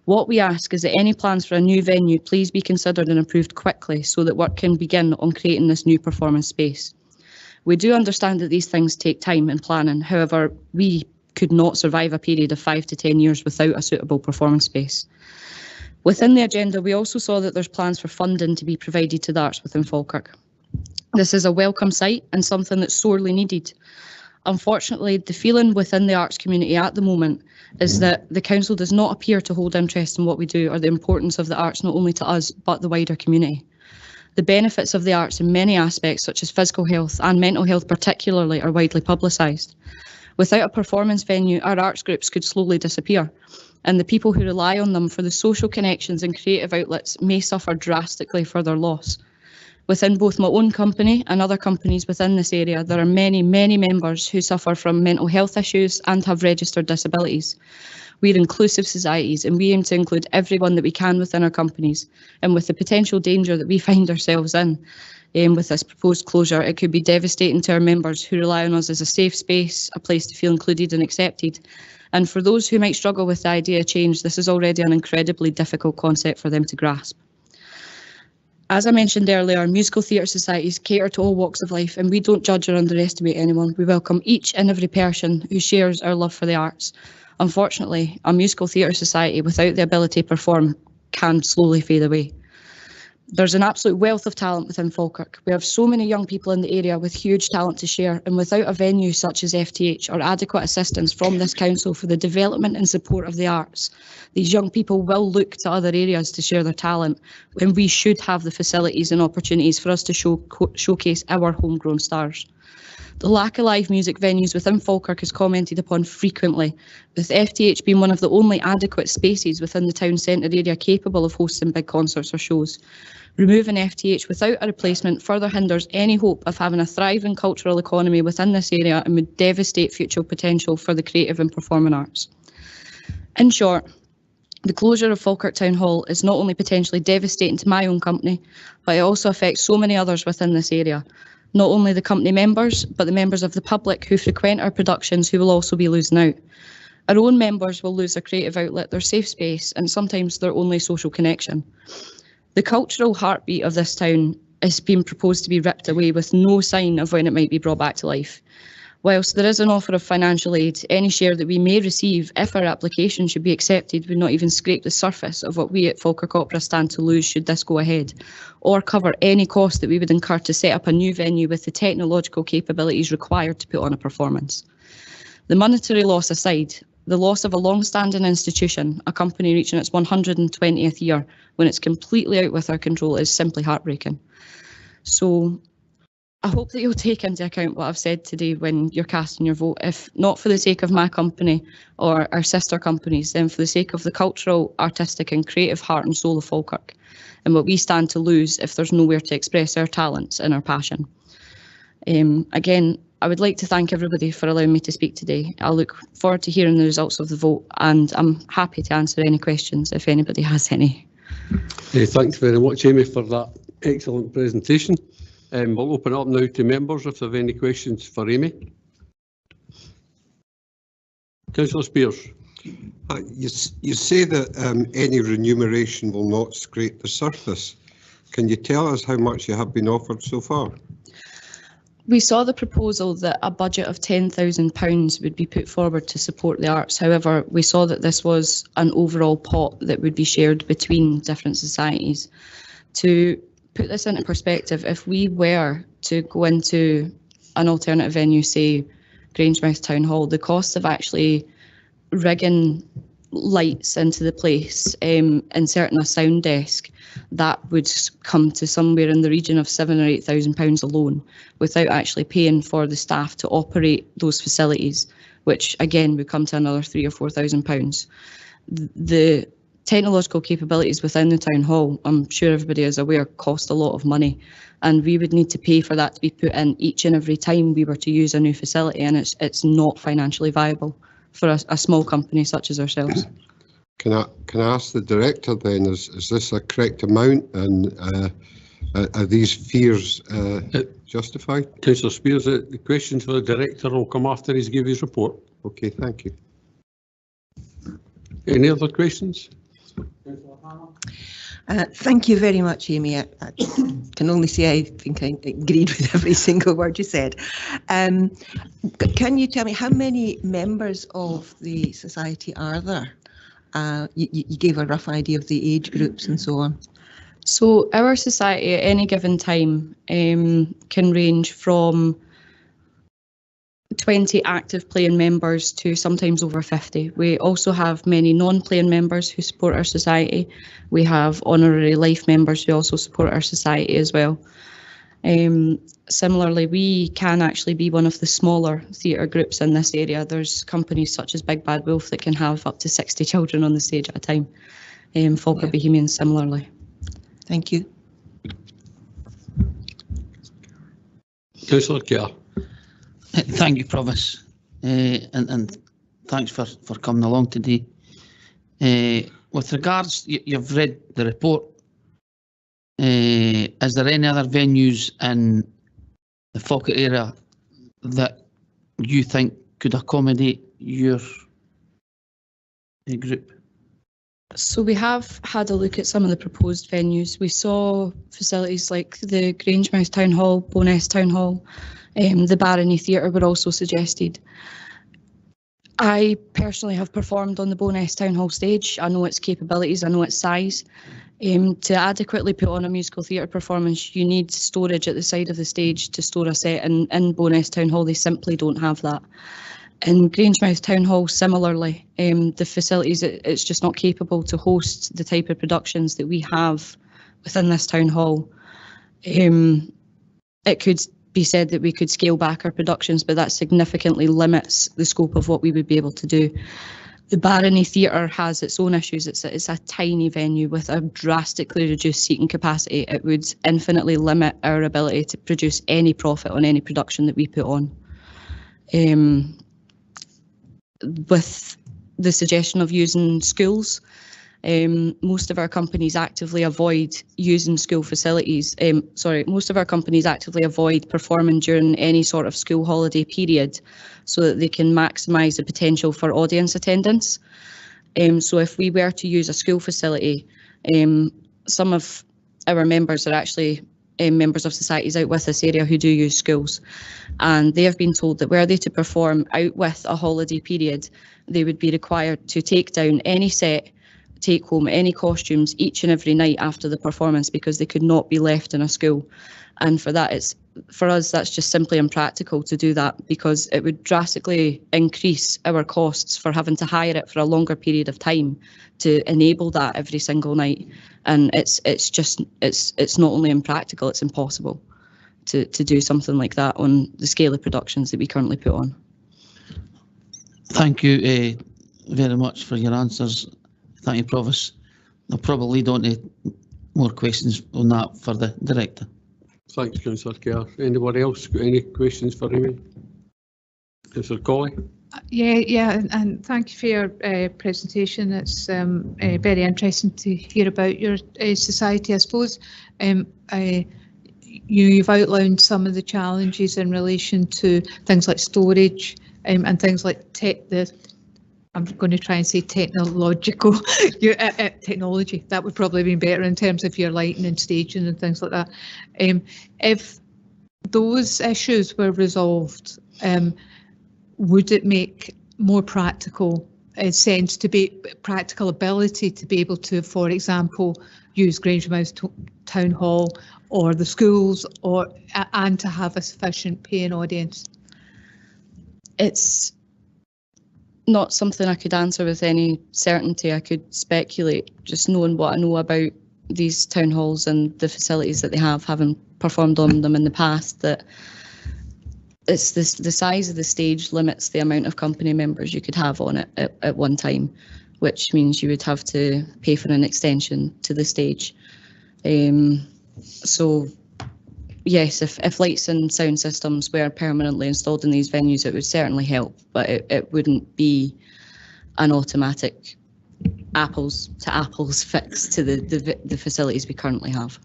What we ask is that any plans for a new venue please be considered and approved quickly so that work can begin on creating this new performance space. We do understand that these things take time and planning, however, we could not survive a period of 5 to 10 years without a suitable performance space. Within the agenda, we also saw that there's plans for funding to be provided to the arts within Falkirk. This is a welcome sight and something that's sorely needed. Unfortunately, the feeling within the arts community at the moment is that the council does not appear to hold interest in what we do or the importance of the arts not only to us but the wider community. The benefits of the arts in many aspects, such as physical health and mental health particularly, are widely publicised. Without a performance venue, our arts groups could slowly disappear, and the people who rely on them for the social connections and creative outlets may suffer drastically for their loss. Within both my own company and other companies within this area, there are many, many members who suffer from mental health issues and have registered disabilities. We're inclusive societies and we aim to include everyone that we can within our companies, and with the potential danger that we find ourselves in, with this proposed closure, it could be devastating to our members who rely on us as a safe space, a place to feel included and accepted. And for those who might struggle with the idea of change, this is already an incredibly difficult concept for them to grasp. As I mentioned earlier, musical theatre societies cater to all walks of life, and we don't judge or underestimate anyone. We welcome each and every person who shares our love for the arts. Unfortunately, a musical theatre society without the ability to perform can slowly fade away. There's an absolute wealth of talent within Falkirk. We have so many young people in the area with huge talent to share, and without a venue such as FTH or adequate assistance from this council for the development and support of the arts, these young people will look to other areas to share their talent, when we should have the facilities and opportunities for us to showcase our homegrown stars. The lack of live music venues within Falkirk is commented upon frequently, with FTH being one of the only adequate spaces within the town centre area capable of hosting big concerts or shows. Removing FTH without a replacement further hinders any hope of having a thriving cultural economy within this area and would devastate future potential for the creative and performing arts. In short, the closure of Falkirk Town Hall is not only potentially devastating to my own company, but it also affects so many others within this area. Not only the company members, but the members of the public who frequent our productions who will also be losing out. Our own members will lose their creative outlet, their safe space, and sometimes their only social connection. The cultural heartbeat of this town is being proposed to be ripped away with no sign of when it might be brought back to life. Whilst there is an offer of financial aid, any share that we may receive, if our application should be accepted, would not even scrape the surface of what we at Falkirk Opera stand to lose should this go ahead, or cover any cost that we would incur to set up a new venue with the technological capabilities required to put on a performance. The monetary loss aside, the loss of a long-standing institution, a company reaching its 120th year, when it's completely out with our control, is simply heartbreaking. So I hope that you'll take into account what I've said today when you're casting your vote, if not for the sake of my company or our sister companies, then for the sake of the cultural, artistic and creative heart and soul of Falkirk, and what we stand to lose if there's nowhere to express our talents and our passion. Again, I would like to thank everybody for allowing me to speak today. I look forward to hearing the results of the vote, and I'm happy to answer any questions if anybody has any. Thanks very much, Amy, for that excellent presentation. We'll open up now to members if they have any questions for Amy. Councillor Spears. You say that any remuneration will not scrape the surface. Can you tell us how much you have been offered so far? We saw the proposal that a budget of £10,000 would be put forward to support the arts. However, we saw that this was an overall pot that would be shared between different societies. To put this into perspective, if we were to go into an alternative venue, say Grangemouth Town Hall, the cost of actually rigging lights into the place, inserting a sound desk, that would come to somewhere in the region of £7,000 or £8,000 alone, without actually paying for the staff to operate those facilities, which again would come to another £3,000 or £4,000. The technological capabilities within the town hall, I'm sure everybody is aware, cost a lot of money, and we would need to pay for that to be put in each and every time we were to use a new facility, and it's not financially viable for a small company such as ourselves. Can I ask the director then, is this a correct amount, and are these fears justified? Councillor Spears, the questions for the director will come after he's given his report. Okay, thank you. Any other questions? Thank you very much, Amy. I can only say I think I agreed with every single word you said. Can you tell me how many members of the society are there? You gave a rough idea of the age groups and so on. So our society at any given time can range from 20 active playing members to sometimes over 50. We also have many non-playing members who support our society. We have honorary life members who also support our society as well. Similarly, we can actually be one of the smaller theatre groups in this area. There's companies such as Big Bad Wolf that can have up to 60 children on the stage at a time. Falkirk Bohemians similarly. Thank you. Councillor Kerr. Thank you, Provost, and thanks for coming along today. With regards, you've read the report. Is there any other venues in the Falkirk area that you think could accommodate your group? So we have had a look at some of the proposed venues. We saw facilities like the Grangemouth Town Hall, Bowness Town Hall, the Barony Theatre were also suggested. I personally have performed on the Bowness Town Hall stage. I know its capabilities, I know its size. To adequately put on a musical theatre performance, you need storage at the side of the stage to store a set, and in Bowness Town Hall they simply don't have that. In Grangemouth Town Hall, similarly, the facilities, it's just not capable to host the type of productions that we have within this town hall. It could be said that we could scale back our productions, but that significantly limits the scope of what we would be able to do. The Barony Theatre has its own issues. It's a tiny venue with a drastically reduced seating capacity. It would infinitely limit our ability to produce any profit on any production that we put on. With the suggestion of using schools, most of our companies actively avoid using school facilities. Most of our companies actively avoid performing during any sort of school holiday period so that they can maximise the potential for audience attendance. So if we were to use a school facility, some of our members are actually members of societies out with this area who do use schools, and they have been told that were they to perform out with a holiday period, they would be required to take down any set, take home any costumes each and every night after the performance, because they could not be left in a school. And for that, for us, that's just simply impractical to do that, because it would drastically increase our costs for having to hire it for a longer period of time to enable that every single night. And it's not only impractical, it's impossible to do something like that on the scale of productions that we currently put on. Thank you very much for your answers. Thank you, Provost. I'll probably lead on to more questions on that for the director. Thanks, Councillor Kerr. Anybody else got any questions for Amy? Councillor Colley? Yeah, and thank you for your presentation. It's very interesting to hear about your society, I suppose. You've outlined some of the challenges in relation to things like storage and things like I'm going to try and say technological technology. That would probably be better in terms of your lighting and staging and things like that. If those issues were resolved, would it make more practical sense to be practical ability to be able to, for example, use Grangemouth Town Hall or the schools, and to have a sufficient paying audience? It's not something I could answer with any certainty. I could speculate, just knowing what I know about these town halls and the facilities that they have, having performed on them in the past, that it's the size of the stage limits the amount of company members you could have on it at one time, which means you would have to pay for an extension to the stage. So yes, if lights and sound systems were permanently installed in these venues, it would certainly help, but it wouldn't be an automatic apples to apples fix to the facilities we currently have.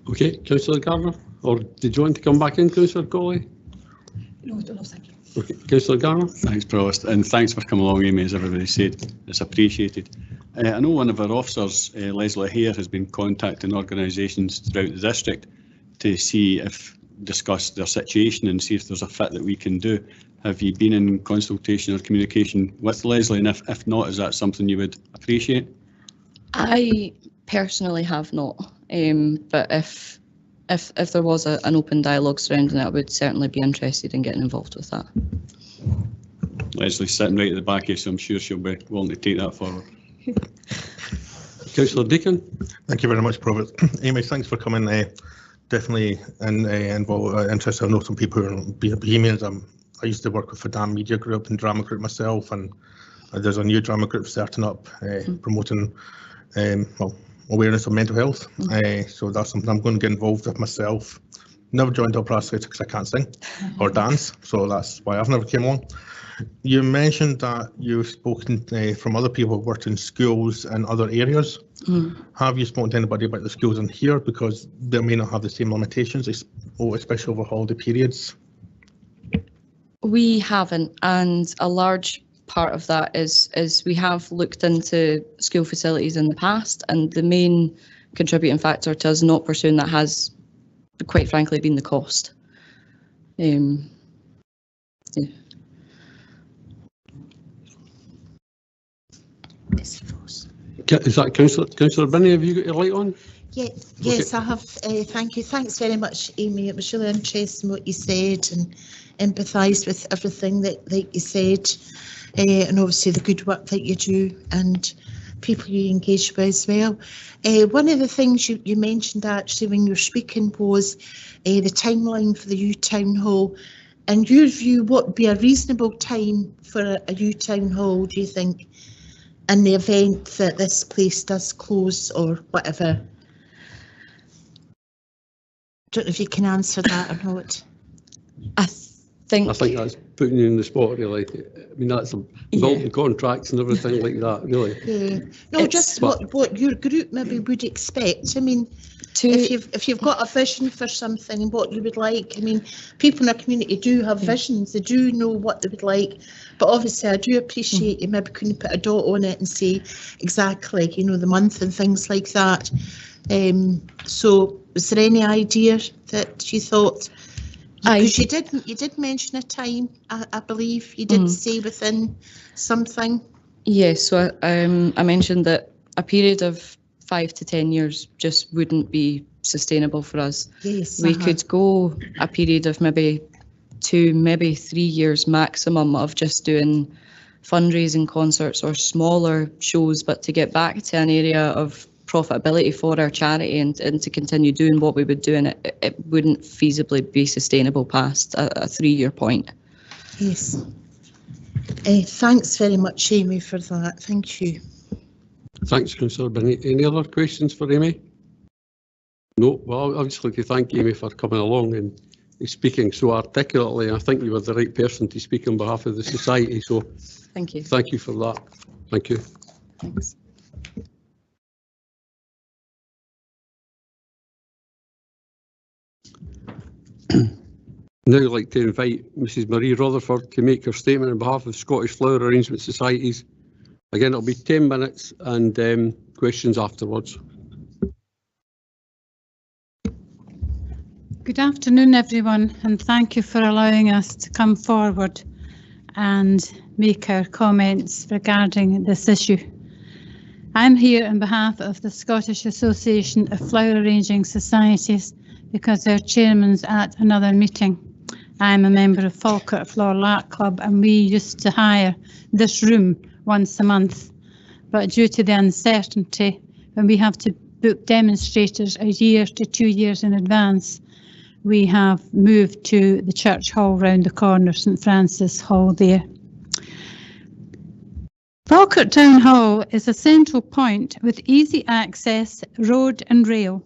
Okay, Councillor Garner, or did you want to come back in, Councillor Colley? No, I don't know, thank you. Okay, Councillor Garner. Thanks, Provost, and thanks for coming along, Amy, as everybody said. It's appreciated. I know one of our officers, Leslie Hare, has been contacting organisations throughout the district to discuss their situation and see if there's a fit that we can do. Have you been in consultation or communication with Leslie, and if not, is that something you would appreciate? I personally have not, but if there was an open dialogue surrounding it, I would certainly be interested in getting involved with that. Leslie's sitting right at the back here, so I'm sure she'll be willing to take that forward. Councillor Deacon. Thank you very much, Provost. Amy, thanks for coming. Definitely interested. I know some people who are Bohemians. I used to work with the DAM Media Group and Drama Group myself, and there's a new drama group starting up promoting awareness of mental health. So that's something I'm going to get involved with myself. Never joined Opera because I can't sing or dance, so that's why I've never came along. You mentioned that you've spoken from other people who've worked in schools and other areas. Have you spoken to anybody about the schools in here, because they may not have the same limitations, especially over holiday periods? We haven't, and a large part of that is we have looked into school facilities in the past, and the main contributing factor to us not pursuing that has, quite frankly, been the cost. Yeah. Is that Councillor Binney? Have you got your light on? Yeah, yes, Okay. I have. Thank you. Thanks very much, Amy. It was really interesting what you said, and empathise with everything that you said, and obviously the good work that you do and people you engage with as well. One of the things you mentioned actually when you were speaking was the timeline for the U Town Hall. In your view, what would be a reasonable time for a U Town Hall, do you think, in the event that this place does close or whatever? Don't know if you can answer that or not. I think that's putting you in the spot, really. I mean, that's building contracts and everything like that, really. Yeah. No, just what your group maybe would expect. I mean, if you've got a vision for something, what you would like. I mean, people in our community do have visions. They do know what they would like. But obviously, I do appreciate you maybe couldn't put a dot on it and say exactly, the month and things like that. So, was there any idea that you thought? Because you did mention a time, I believe you did say within something. Yes, so I mentioned that a period of 5 to 10 years just wouldn't be sustainable for us. Yes, we could go a period of maybe 2, maybe 3 years maximum of just doing fundraising concerts or smaller shows, but to get back to an area of profitability for our charity and to continue doing what we would do, and it wouldn't feasibly be sustainable past a 3-year point. Yes. Thanks very much, Amy, for that. Thank you. Thanks, Councillor Binney. Any other questions for Amy? No. Well, I'd just like to thank Amy for coming along and speaking so articulately. I think you were the right person to speak on behalf of the society. So thank you. Thank you for that. Thank you. Thanks. Now I'd like to invite Mrs Marie Rutherford to make her statement on behalf of Scottish Flower Arrangement Societies. Again, it'll be 10 minutes and questions afterwards. Good afternoon, everyone, and thank you for allowing us to come forward and make our comments regarding this issue. I'm here on behalf of the Scottish Association of Flower Arranging Societies because their chairman's at another meeting. I'm a member of Falkirk Floral Art Club, and we used to hire this room once a month. But due to the uncertainty, when we have to book demonstrators a year to 2 years in advance, we have moved to the church hall round the corner, St Francis Hall there. Falkirk Town Hall is a central point with easy access, road and rail,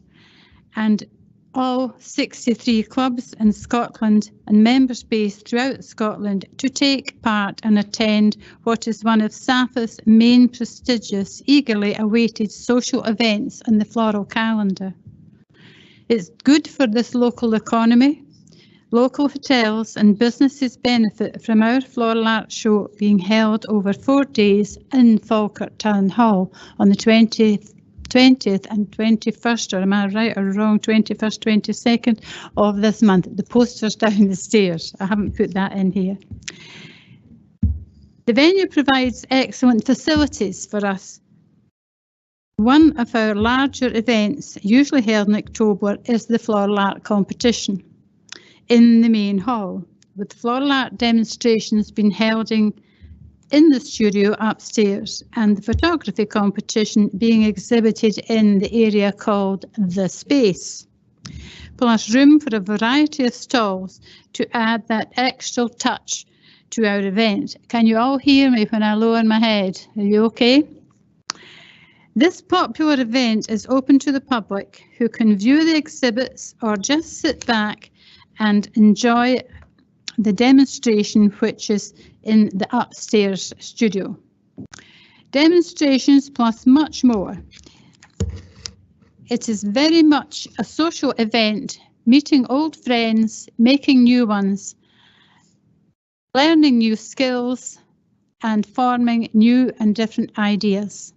and all 63 clubs in Scotland and members based throughout Scotland to take part and attend what is one of SAFA's main prestigious, eagerly awaited social events on the floral calendar. It's good for this local economy. Local hotels and businesses benefit from our floral art show being held over 4 days in Falkirk Town Hall on the 20th and 21st, or am I right or wrong, 21st, 22nd of this month. The poster's down the stairs. I haven't put that in here. The venue provides excellent facilities for us. One of our larger events, usually held in October, is the floral art competition in the main hall, with floral art demonstrations being held in the studio upstairs and the photography competition being exhibited in the area called The Space, plus room for a variety of stalls to add that extra touch to our event. Can you all hear me when I lower my head? Are you okay? This popular event is open to the public who can view the exhibits or just sit back and enjoy the demonstration, which is in the upstairs studio. Demonstrations plus much more. It is very much a social event, meeting old friends, making new ones, learning new skills, and forming new and different ideas.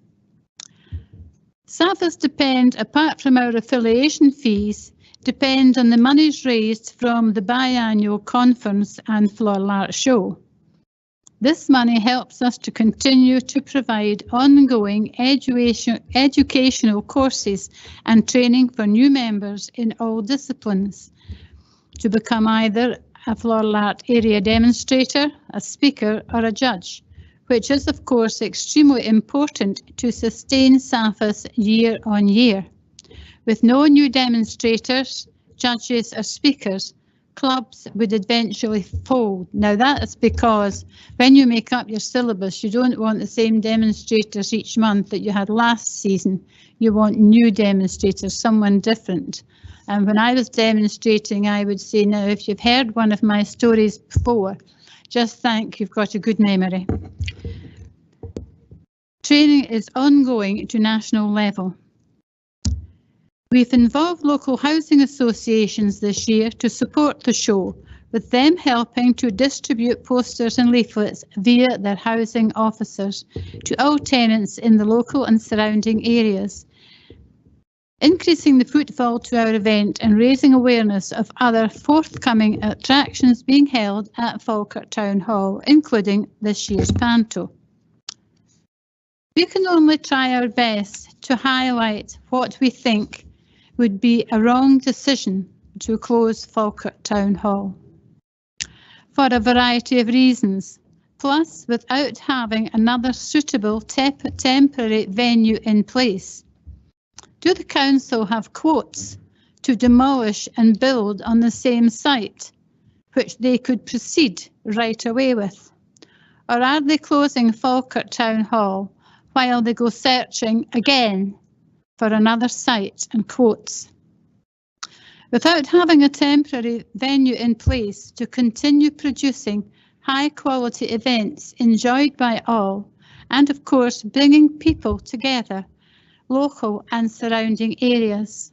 SAFAs depend, apart from our affiliation fees, depend on the monies raised from the biannual conference and floral art show. This money helps us to continue to provide ongoing educational courses and training for new members in all disciplines to become either a floral art area demonstrator, a speaker or a judge, which is of course extremely important to sustain SAFAs year on year. With no new demonstrators, judges or speakers, clubs would eventually fold. Now that is because when you make up your syllabus, you don't want the same demonstrators each month that you had last season. You want new demonstrators, someone different. And when I was demonstrating, I would say, now if you've heard one of my stories before, just think you've got a good memory. Training is ongoing to national level. We've involved local housing associations this year to support the show, with them helping to distribute posters and leaflets via their housing officers to all tenants in the local and surrounding areas, increasing the footfall to our event and raising awareness of other forthcoming attractions being held at Falkirk Town Hall, including this year's Panto. We can only try our best to highlight what we think would be a wrong decision to close Falkirk Town Hall for a variety of reasons, plus without having another suitable temporary venue in place. Do the council have quotes to demolish and build on the same site, which they could proceed right away with? Or are they closing Falkirk Town Hall while they go searching again for another site and quotes? Without having a temporary venue in place to continue producing high quality events enjoyed by all, and of course bringing people together, local and surrounding areas.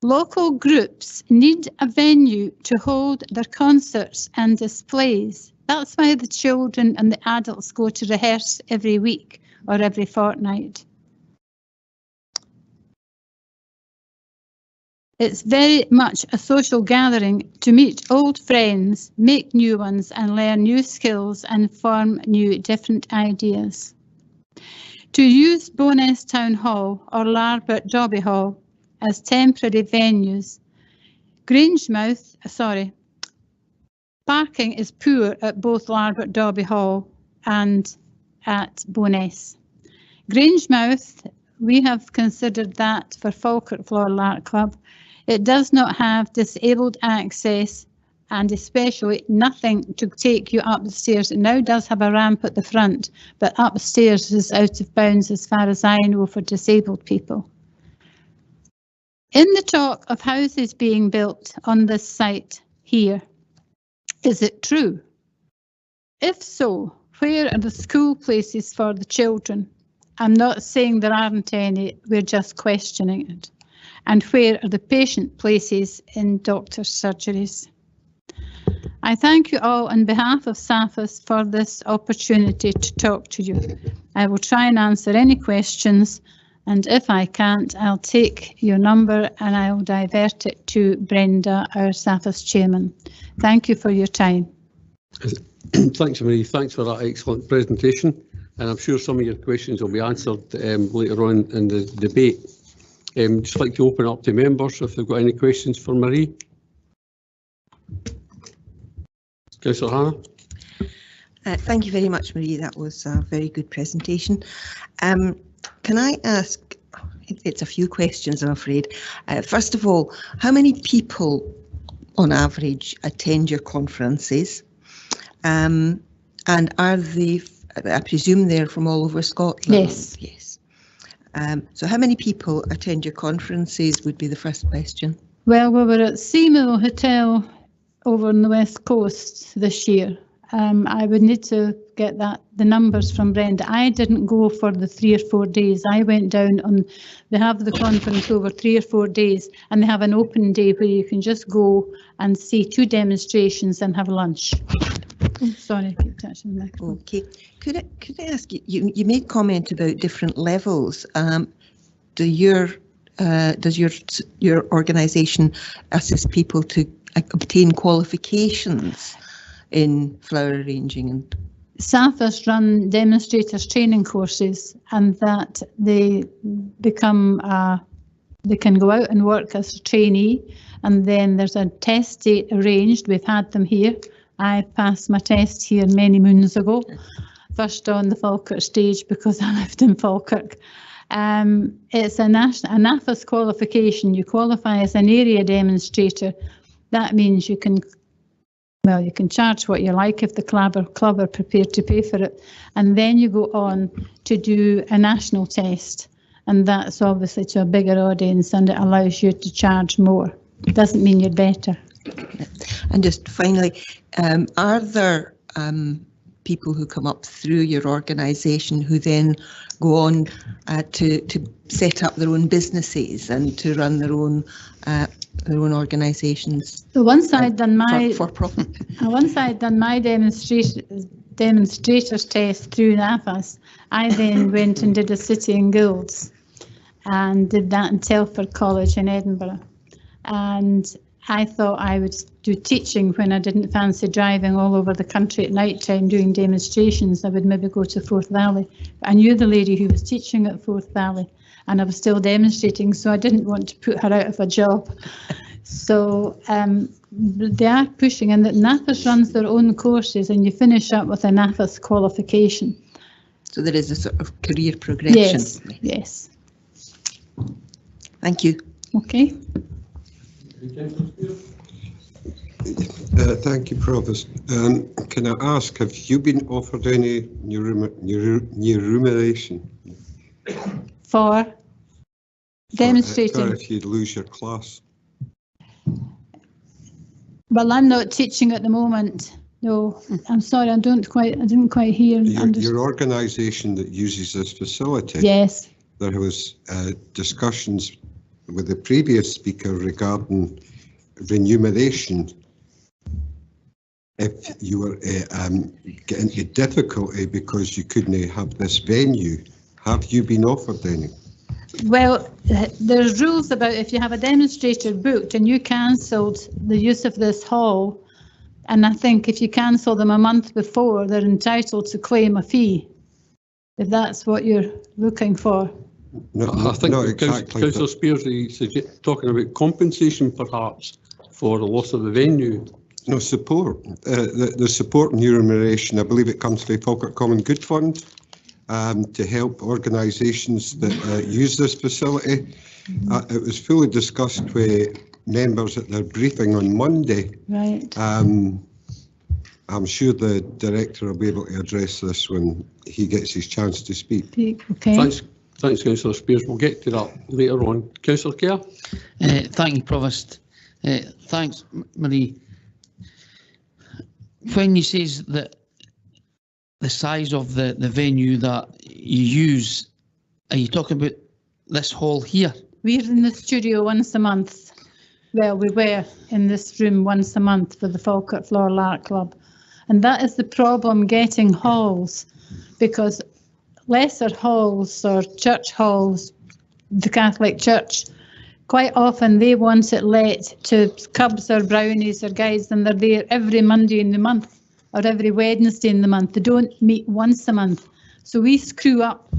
Local groups need a venue to hold their concerts and displays. That's why the children and the adults go to rehearse every week or every fortnight. It's very much a social gathering to meet old friends, make new ones and learn new skills and form new different ideas. To use Bowness Town Hall or Larbert Dobby Hall as temporary venues, parking is poor at both Larbert Dobby Hall and at Bowness. Grangemouth, we have considered that for Falkirk Floral Art Club. It does not have disabled access and especially nothing to take you up the stairs. It now does have a ramp at the front, but upstairs is out of bounds as far as I know for disabled people. In the talk of houses being built on this site here, is it true? If so, where are the school places for the children? I'm not saying there aren't any, we're just questioning it. And where are the patient places in doctors' surgeries? I thank you all on behalf of SAFAS for this opportunity to talk to you. I will try and answer any questions, and if I can't, I'll take your number and I'll divert it to Brenda, our SAFAS chairman. Thank you for your time. Thanks, Marie. Thanks for that excellent presentation. And I'm sure some of your questions will be answered later on in the debate. Just like to open up to members if they've got any questions for Marie. Councillor Hannah. Thank you very much, Marie. That was a very good presentation. Can I ask, it's a few questions, I'm afraid. First of all, how many people on average attend your conferences? And are they, I presume they're from all over Scotland? Yes. Yes. So how many people attend your conferences would be the first question. Well, we were at Seamill Hotel over on the West Coast this year. I would need to get the numbers from Brenda. I didn't go for the 3 or 4 days. I went down on, they have the conference over 3 or 4 days, and they have an open day where you can just go and see 2 demonstrations and have lunch. Oh, sorry, I keep touching the microphone. Okay. Could I ask you, you made comment about different levels. Does your organisation assist people to obtain qualifications in flower arranging? And SAFAS run demonstrators training courses, and that they become they can go out and work as a trainee, and then there's a test date arranged. We've had them here. I passed my test here many moons ago, first on the Falkirk stage because I lived in Falkirk. It's a NAFAS qualification. You qualify as an area demonstrator. That means you can, well, you can charge what you like if the club are prepared to pay for it. And then you go on to do a national test. And that's obviously to a bigger audience, and it allows you to charge more. It doesn't mean you're better. And just finally, are there people who come up through your organisation who then go on to set up their own businesses and to run their own organisations? So once I'd done my for profit. Once I'd done my demonstrators test through NAFAS, I then went and did a City and Guilds and did that in Telford College in Edinburgh. And I thought I would do teaching when I didn't fancy driving all over the country at night time doing demonstrations. I would maybe go to Forth Valley. But I knew the lady who was teaching at Forth Valley, and I was still demonstrating, so I didn't want to put her out of a job. So they are pushing, and that NAFAS runs their own courses, and you finish up with a NAFAS qualification. So there is a sort of career progression. Yes, yes. Thank you. Okay. Thank you, Provost. Can I ask, have you been offered any new remuneration? For demonstrating? For if you lose your class. Well, I'm not teaching at the moment. No, I'm sorry, I didn't quite hear. Your organisation that uses this facility. Yes. There was discussions with the previous speaker regarding remuneration if you were getting into difficulty because you couldn't have this venue. Have you been offered any? Well, there's rules about if you have a demonstrator booked and you cancelled the use of this hall, and I think if you cancel them a month before, they're entitled to claim a fee, if that's what you're looking for. No, I think not exactly, Councillor Spears is talking about compensation perhaps for the loss of the venue. No, support. The support and remuneration, I believe it comes from the Falkirk Common Good Fund to help organisations that use this facility. It was fully discussed with members at their briefing on Monday. Right. I'm sure the director will be able to address this when he gets his chance to speak. Okay. Thanks, Councillor Spears. We'll get to that later on. Councillor Kerr. Thank you, Provost. Thanks, Marie. When you says that the size of the venue that you use, are you talking about this hall here? We're in the studio once a month. Well, we were in this room once a month for the Falkirk Floral Art Club. And that is the problem, getting halls, because lesser halls or church halls, the Catholic Church, quite often they want it let to cubs or brownies or guys, and they're there every Monday in the month or every Wednesday in the month. They don't meet once a month. So we screw up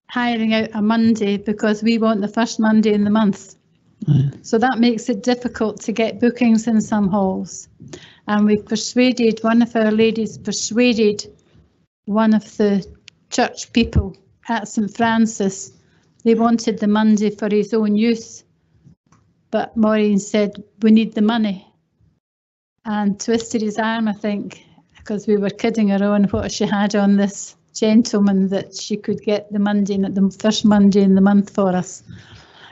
hiring out a Monday because we want the first Monday in the month. So that makes it difficult to get bookings in some halls. And we've persuaded, one of our ladies persuaded one of the church people at St Francis. They wanted the Monday for his own use, but Maureen said, we need the money, and twisted his arm, I think, because we were kidding her on what she had on this gentleman, that she could get the Monday, the first Monday in the month for us.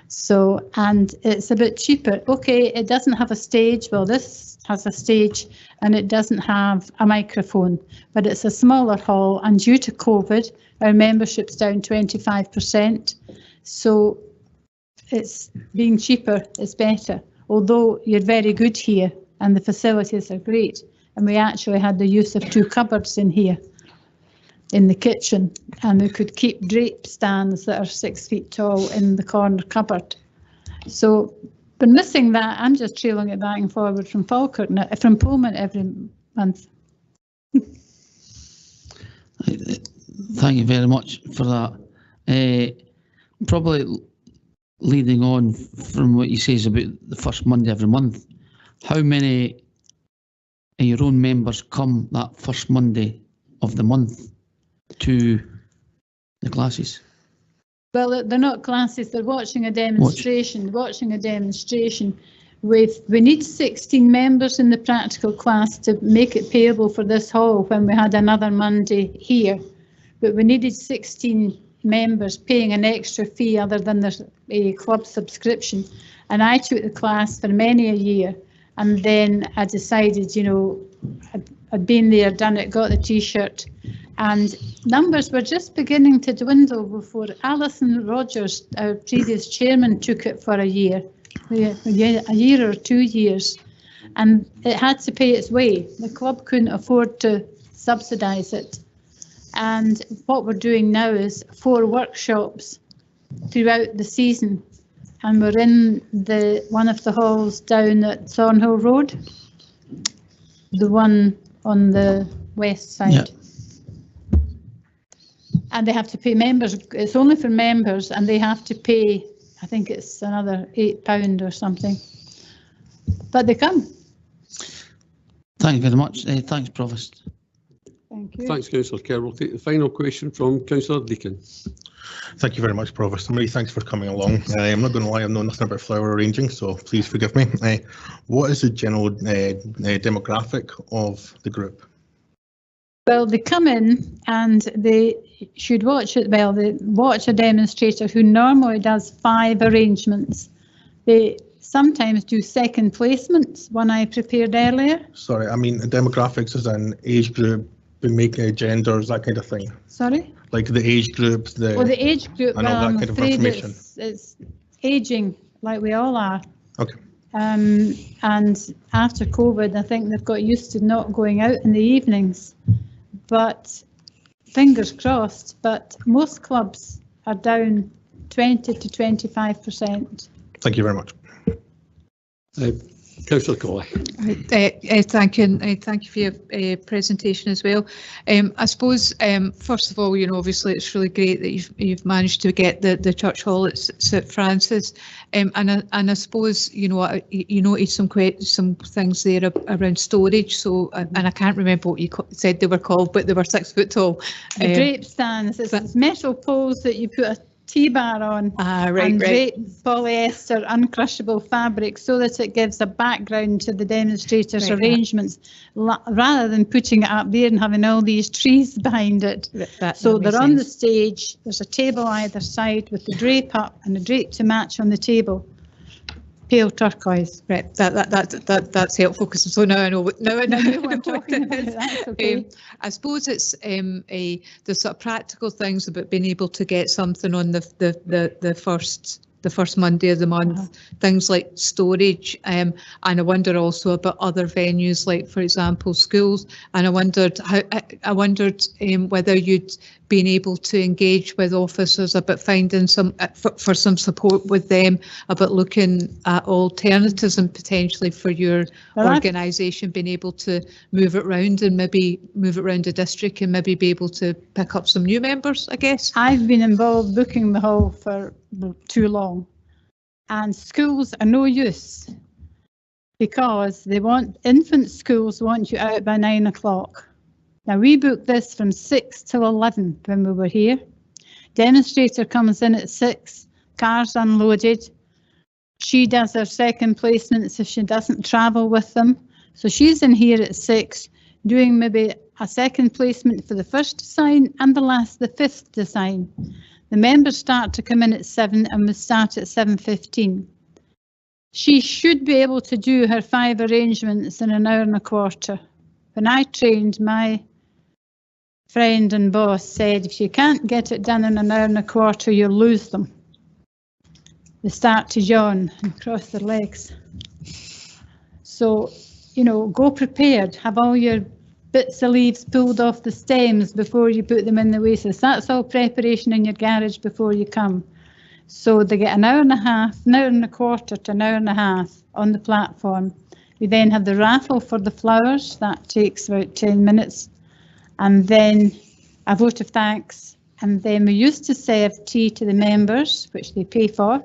So, and it's a bit cheaper. Okay, it doesn't have a stage. Well, this has a stage and it doesn't have a microphone, but it's a smaller hall, and due to COVID, our membership's down 25%. So it's being cheaper is better, although you're very good here and the facilities are great. And we actually had the use of 2 cupboards in here in the kitchen, and we could keep drape stands that are 6 feet tall in the corner cupboard. So, but missing that, I'm just trailing it back and forward from Falkirk, from Pullman every month. Thank you very much for that. Probably leading on from what you say about the first Monday every month, how many of your own members come that first Monday of the month to the classes? Well, they're not classes, they're watching a demonstration. We need 16 members in the practical class to make it payable for this hall when we had another Monday here. But we needed 16 members paying an extra fee other than their club subscription. And I took the class for many a year. And then I decided, you know, I'd been there, done it, got the T-shirt. And numbers were just beginning to dwindle before Alison Rogers, our previous chairman, took it for a year or 2 years. And it had to pay its way. The club couldn't afford to subsidise it. And what we're doing now is 4 workshops throughout the season. And we're in one of the halls down at Thornhill Road, the one on the west side. Yeah. And they have to pay members. It's only for members, and they have to pay, I think it's another £8 or something. But they come. Thank you very much. Thanks, Provost. Thank you. Thanks, Councillor Kerr. We'll take the final question from Councillor Deacon. Thank you very much, Provost. Many thanks for coming along. I'm not going to lie, I know nothing about flower arranging, so please forgive me. What is the general demographic of the group? Well, they come in and they should watch it. Well, they watch a demonstrator who normally does 5 arrangements. They sometimes do second placements, one I prepared earlier. Sorry, I mean demographics as an age group, genders, that kind of thing. Sorry? Like the age group, the age group, and all that kind of information. It's aging, like we all are. Okay. And after COVID, I think they've got used to not going out in the evenings. But fingers crossed, but most clubs are down 20 to 25%. Thank you very much. Councillor Colley. Thank you, and thank you for your presentation as well. I suppose, first of all, you know, obviously it's really great that you've managed to get the church hall at St Francis, and I suppose, you know, you noted some things there around storage. So, and I can't remember what you said they were called, but they were 6 foot tall. The drape stands. It's metal poles that you put a T-bar on and drape polyester uncrushable fabric so that it gives a background to the demonstrators' arrangements rather than putting it up there and having all these trees behind it. So they're on the stage, there's a table either side with the drape up and the drape to match on the table. Pale turquoise. Right, that's helpful because so now I know what what it is. That's okay. I suppose it's the sort of practical things about being able to get something on the first Monday of the month, things like storage, and I wonder also about other venues like, for example, schools. And I wondered whether you'd been able to engage with officers about finding some for some support with them about looking at alternatives and potentially for your organisation being able to move it round and maybe move it around the district and maybe be able to pick up some new members, I guess. I've been involved booking the hall for too long, and schools are no use because infant schools want you out by 9 o'clock. Now we booked this from 6 till 11 when we were here. Demonstrator comes in at 6, cars unloaded. She does her second placements if she doesn't travel with them. So she's in here at 6 doing maybe a second placement for the first design and the fifth design. The members start to come in at 7 and we start at 7:15. She should be able to do her 5 arrangements in an hour and a quarter. When I trained, my friend and boss said, if you can't get it done in an hour and a quarter, you'll lose them. They start to yawn and cross their legs. So, you know, go prepared, have all your bits of leaves pulled off the stems before you put them in the vases. That's all preparation in your garage before you come. So they get an hour and a half, an hour and a quarter to an hour and a half on the platform. We then have the raffle for the flowers. That takes about 10 minutes. And then a vote of thanks. And then we used to serve tea to the members, which they pay for.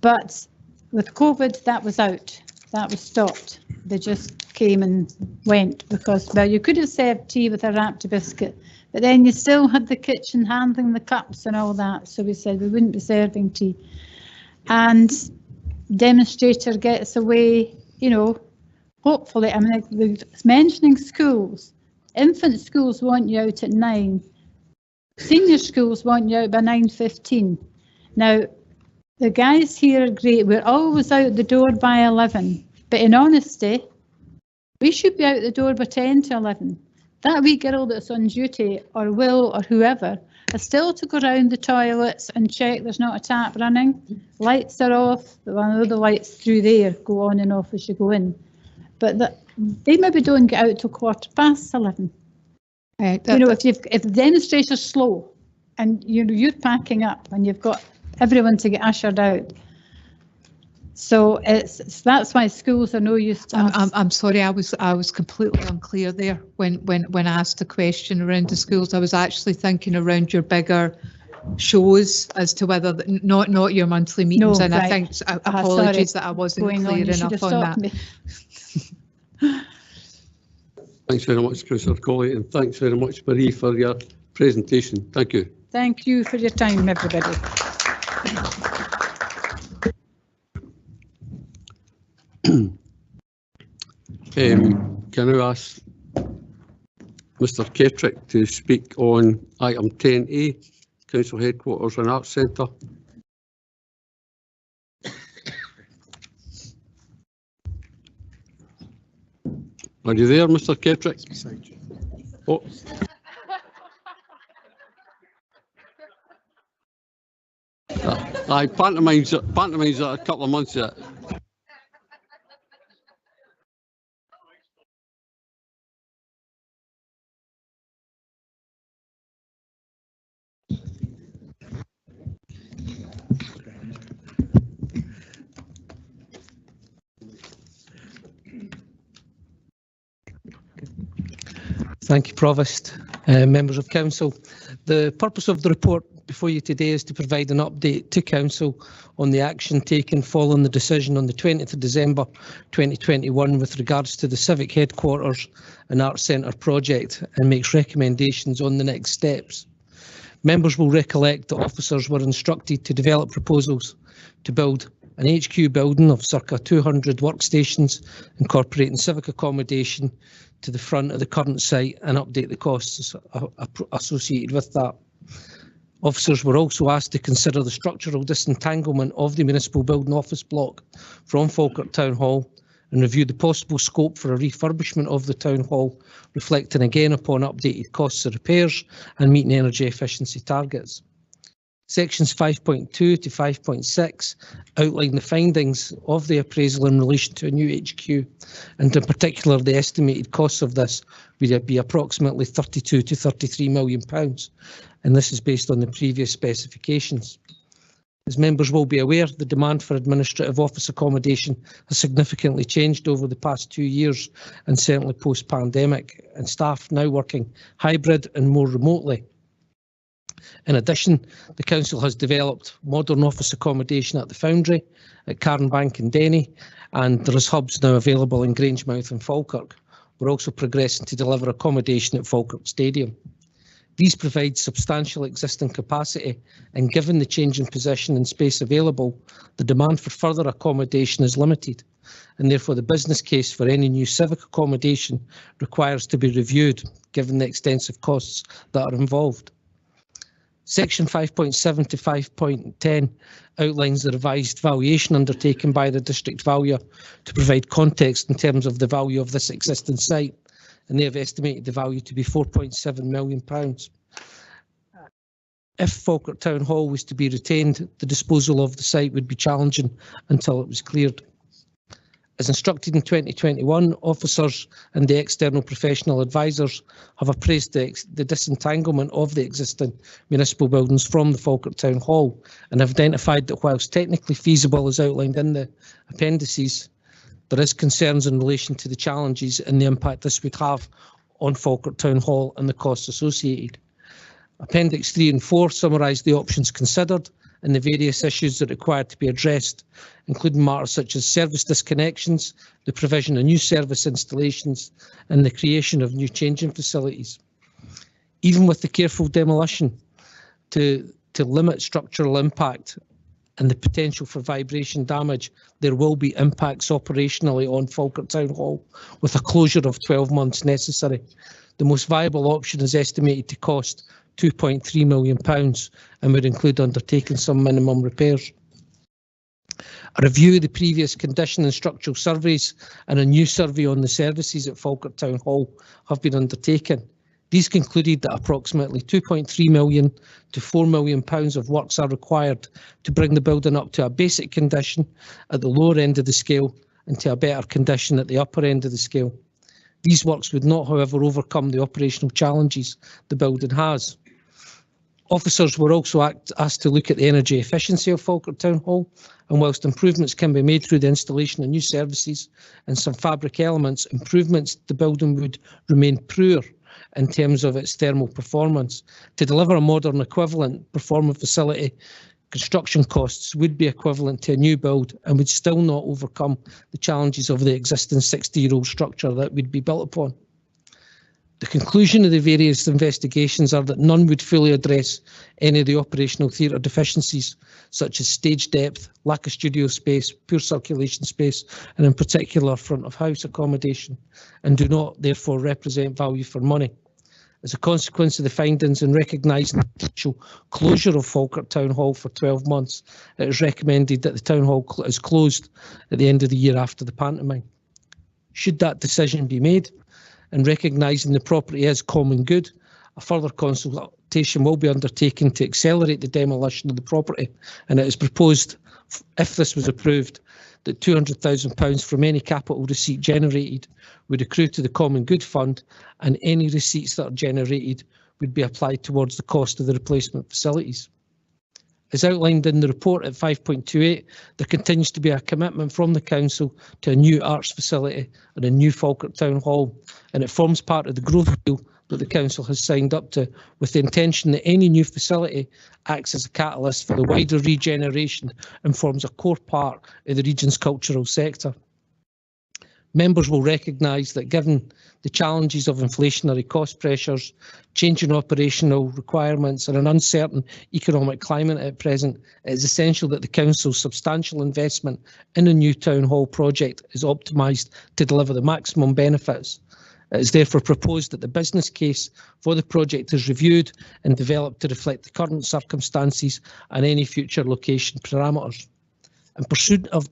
But with COVID, that was out. That was stopped. They just came and went because, well, you could have served tea with a wrapped biscuit, but then you still had the kitchen handling the cups and all that. So we said we wouldn't be serving tea. And demonstrator gets away, you know, hopefully. I mean, mentioning schools. Infant schools want you out at 9. Senior schools want you out by 9:15. Now, the guys here are great. We're always out the door by 11. But in honesty, we should be out the door by 10 to 11. That wee girl that's on duty, or Will, or whoever, has still to go round the toilets and check there's not a tap running. Lights are off. The lights through there go on and off as you go in. But they maybe don't get out till 11:15. You know, if the demonstrator's slow and you're packing up and you've got everyone to get ushered out. So that's why schools are no use to us. I'm sorry, I was completely unclear there when I asked the question around the schools. I was actually thinking around your bigger shows as to whether not your monthly meetings. No, and right. I think apologies that I wasn't clear enough on that. Thanks very much, Councillor Colley, and thanks very much, Marie, for your presentation. Thank you. Thank you for your time, everybody. Can I ask Mr. Kettrick to speak on item 10A, Council Headquarters and Arts Centre? Are you there, Mr. Kettrick? Oh. Aye, pantomime's a couple of months yet. Thank you, Provost, members of Council. The purpose of the report before you today is to provide an update to Council on the action taken following the decision on the 20th of December 2021 with regards to the Civic Headquarters and Arts Centre project and makes recommendations on the next steps. Members will recollect that officers were instructed to develop proposals to build an HQ building of circa 200 workstations, incorporating civic accommodation to the front of the current site and update the costs associated with that. Officers were also asked to consider the structural disentanglement of the municipal building office block from Falkirk Town Hall and review the possible scope for a refurbishment of the Town Hall, reflecting again upon updated costs of repairs and meeting energy efficiency targets. Sections 5.2 to 5.6 outline the findings of the appraisal in relation to a new HQ, and in particular the estimated costs of this would be approximately £32 to £33 million, and this is based on the previous specifications. As members will be aware, the demand for administrative office accommodation has significantly changed over the past 2 years, and certainly post-pandemic, and staff now working hybrid and more remotely. In addition, the Council has developed modern office accommodation at the Foundry, at Cairnbank and Denny, and there is hubs now available in Grangemouth and Falkirk. We're also progressing to deliver accommodation at Falkirk Stadium. These provide substantial existing capacity, and given the change in position and space available, the demand for further accommodation is limited, and therefore the business case for any new civic accommodation requires to be reviewed, given the extensive costs that are involved. Section 5.7 to 5.10 outlines the revised valuation undertaken by the district valuer to provide context in terms of the value of this existing site, and they have estimated the value to be £4.7 million. If Falkirk Town Hall was to be retained, the disposal of the site would be challenging until it was cleared. As instructed in 2021, officers and the external professional advisors have appraised the disentanglement of the existing municipal buildings from the Falkirk Town Hall and have identified that whilst technically feasible as outlined in the appendices, there is concerns in relation to the challenges and the impact this would have on Falkirk Town Hall and the costs associated. Appendix 3 and 4 summarise the options considered and the various issues that require to be addressed, including matters such as service disconnections, the provision of new service installations, and the creation of new changing facilities. Even with the careful demolition to limit structural impact and the potential for vibration damage, there will be impacts operationally on Falkirk Town Hall, with a closure of 12 months necessary. The most viable option is estimated to cost £2.3 million and would include undertaking some minimum repairs. A review of the previous condition and structural surveys and a new survey on the services at Falkirk Town Hall have been undertaken. These concluded that approximately £2.3 million to £4 million of works are required to bring the building up to a basic condition at the lower end of the scale and to a better condition at the upper end of the scale. These works would not, however, overcome the operational challenges the building has. Officers were also asked to look at the energy efficiency of Falkirk Town Hall, and whilst improvements can be made through the installation of new services and some fabric elements, improvements the building would remain poor in terms of its thermal performance. To deliver a modern equivalent performing facility, construction costs would be equivalent to a new build and would still not overcome the challenges of the existing 60-year-old structure that would be built upon. The conclusion of the various investigations are that none would fully address any of the operational theatre deficiencies, such as stage depth, lack of studio space, poor circulation space, and in particular front of house accommodation, and do not therefore represent value for money. As a consequence of the findings and recognising the potential closure of Falkirk Town Hall for 12 months, it is recommended that the Town Hall is closed at the end of the year after the pantomime. Should that decision be made, and recognising the property as common good, a further consultation will be undertaken to accelerate the demolition of the property, and it is proposed, if this was approved, that £200,000 from any capital receipt generated would accrue to the Common Good Fund, and any receipts that are generated would be applied towards the cost of the replacement facilities. As outlined in the report at 5.28, there continues to be a commitment from the Council to a new arts facility and a new Falkirk Town Hall, and it forms part of the growth deal that the Council has signed up to, with the intention that any new facility acts as a catalyst for the wider regeneration and forms a core part of the region's cultural sector. Members will recognise that given the challenges of inflationary cost pressures, changing operational requirements and an uncertain economic climate at present, it is essential that the Council's substantial investment in a new Town Hall project is optimised to deliver the maximum benefits. It is therefore proposed that the business case for the project is reviewed and developed to reflect the current circumstances and any future location parameters. In pursuit of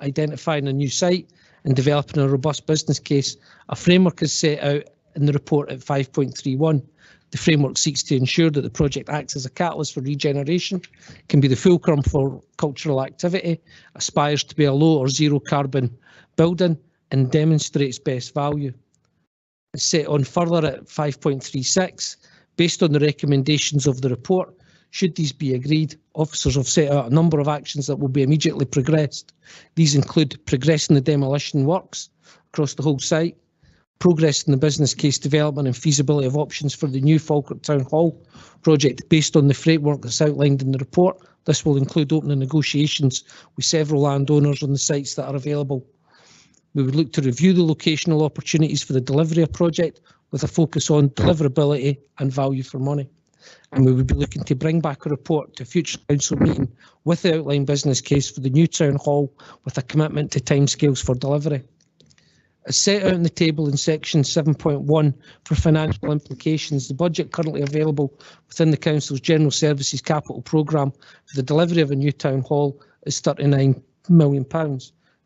identifying a new site and developing a robust business case, a framework is set out in the report at 5.31. The framework seeks to ensure that the project acts as a catalyst for regeneration, can be the fulcrum for cultural activity, aspires to be a low or zero carbon building, and demonstrates best value. It's set on further at 5.36. Based on the recommendations of the report, should these be agreed, officers have set out a number of actions that will be immediately progressed. These include progressing the demolition works across the whole site, progressing the business case development and feasibility of options for the new Falkirk Town Hall project based on the framework that's outlined in the report. This will include opening negotiations with several landowners on the sites that are available. We would look to review the locational opportunities for the delivery of project with a focus on deliverability and value for money. And we would be looking to bring back a report to a future council meeting with the outline business case for the new town hall with a commitment to timescales for delivery. As set out in the table in section 7.1 for financial implications, the budget currently available within the council's general services capital programme for the delivery of a new town hall is £39 million.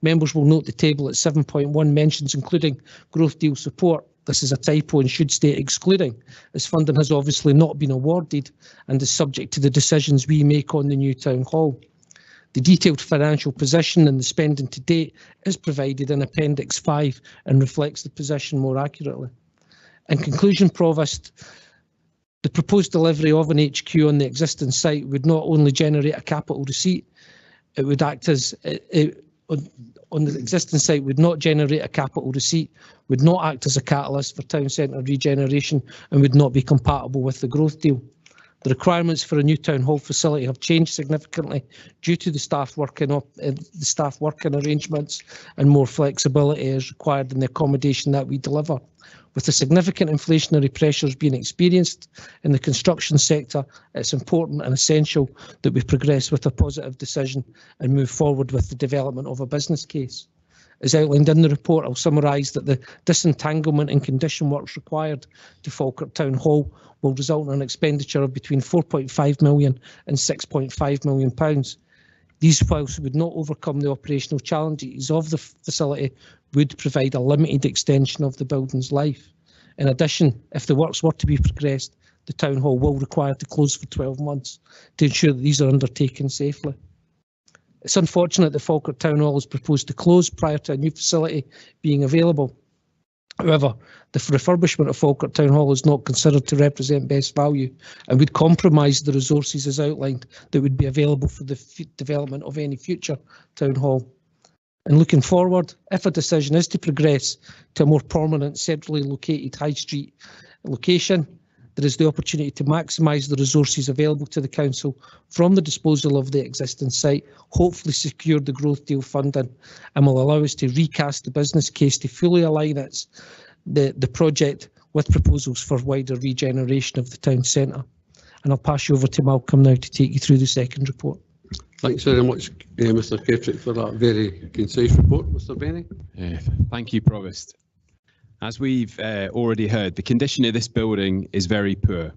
Members will note the table at 7.1 mentions including growth deal support. This is a typo and should state excluding, as funding has obviously not been awarded and is subject to the decisions we make on the new town hall. The detailed financial position and the spending to date is provided in Appendix 5 and reflects the position more accurately. In conclusion, Provost, the proposed delivery of an HQ on the existing site would not only generate a capital receipt, it would act as on the existing site would not generate a capital receipt, would not act as a catalyst for town centre regeneration and would not be compatible with the growth deal. The requirements for a new town hall facility have changed significantly due to the staff working arrangements, and more flexibility is required in the accommodation that we deliver. With the significant inflationary pressures being experienced in the construction sector, it's important and essential that we progress with a positive decision and move forward with the development of a business case. As outlined in the report, I'll summarise that the disentanglement and condition works required to Falkirk Town Hall will result in an expenditure of between £4.5 million and £6.5 million. These, whilst would not overcome the operational challenges of the facility, would provide a limited extension of the building's life. In addition, if the works were to be progressed, the Town Hall will require to close for 12 months to ensure that these are undertaken safely. It's unfortunate that Falkirk Town Hall is proposed to close prior to a new facility being available. However, the refurbishment of Falkirk Town Hall is not considered to represent best value and would compromise the resources as outlined that would be available for the development of any future Town Hall. And looking forward, if a decision is to progress to a more permanent, centrally located High Street location, there is the opportunity to maximise the resources available to the council from the disposal of the existing site, hopefully secure the growth deal funding, and will allow us to recast the business case to fully align the project with proposals for wider regeneration of the town centre. And I'll pass you over to Malcolm now to take you through the second report. Thanks very much, Mr. Ketrick, for that very concise report. Mr. Benny. Thank you, Provost. As we've already heard, the condition of this building is very poor.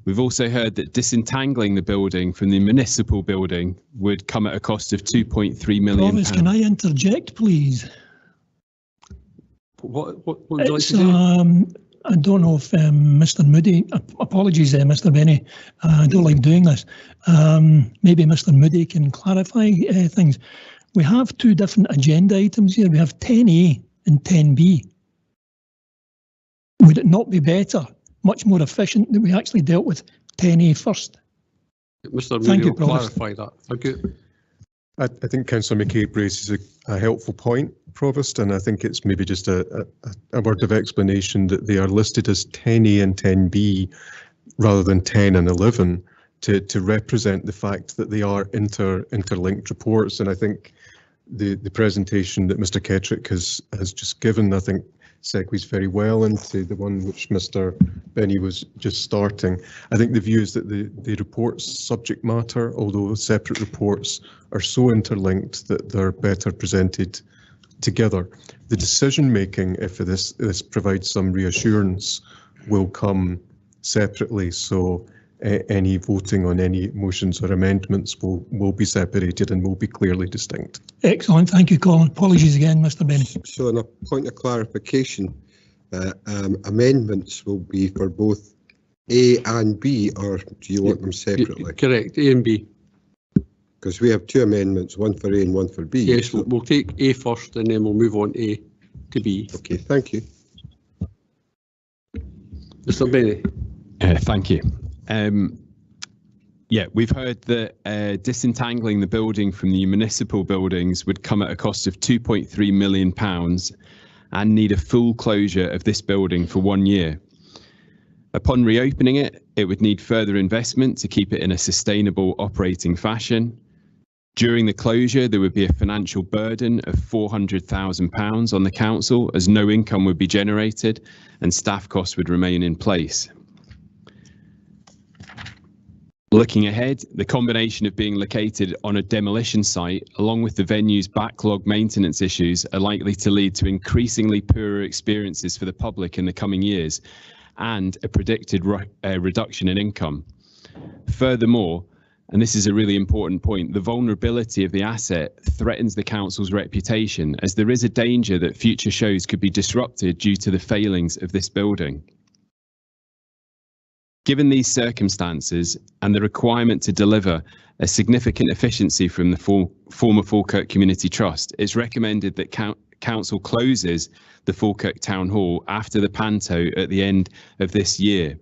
We've also heard that disentangling the building from the municipal building would come at a cost of £2.3 million. Provost, can I interject, please? What would you like to say? I don't know if Mr. Moody, apologies, Mr. Benny, I don't like doing this. Maybe Mr. Moody can clarify things. We have two different agenda items here. We have 10A and 10B. Would it not be better, much more efficient, that we actually dealt with 10A first? Mr. Moody will clarify that. Thank you. I think Councillor McCabe raises a helpful point, Provost, and I think it's maybe just a word of explanation that they are listed as 10A and 10B rather than 10 and 11 to represent the fact that they are interlinked reports. And I think the presentation that Mr. Kettrick has just given, I think, segues very well into the one which Mr. Benny was just starting. I think the view is that the report's subject matter, although separate reports, are so interlinked that they're better presented together. The decision making, if this provides some reassurance, will come separately. So any voting on any motions or amendments will be separated and will be clearly distinct. Excellent, thank you, Colin. Apologies again, Mr. Benny. So on a point of clarification, amendments will be for both A and B, or do you want them separately? Correct, A and B. Because we have two amendments, one for A and one for B. Yes, we'll take A first and then we'll move on A to B. Okay, thank you. Mr. Benny. Thank you. Yeah, we've heard that disentangling the building from the municipal buildings would come at a cost of £2.3 million and need a full closure of this building for 1 year. Upon reopening it, it would need further investment to keep it in a sustainable operating fashion. During the closure, there would be a financial burden of £400,000 on the council, as no income would be generated and staff costs would remain in place. Looking ahead, the combination of being located on a demolition site, along with the venue's backlog maintenance issues, are likely to lead to increasingly poorer experiences for the public in the coming years and a predicted reduction in income. Furthermore, and this is a really important point, the vulnerability of the asset threatens the council's reputation, as there is a danger that future shows could be disrupted due to the failings of this building. Given these circumstances and the requirement to deliver a significant efficiency from the former Falkirk Community Trust, it's recommended that Council closes the Falkirk Town Hall after the Panto at the end of this year.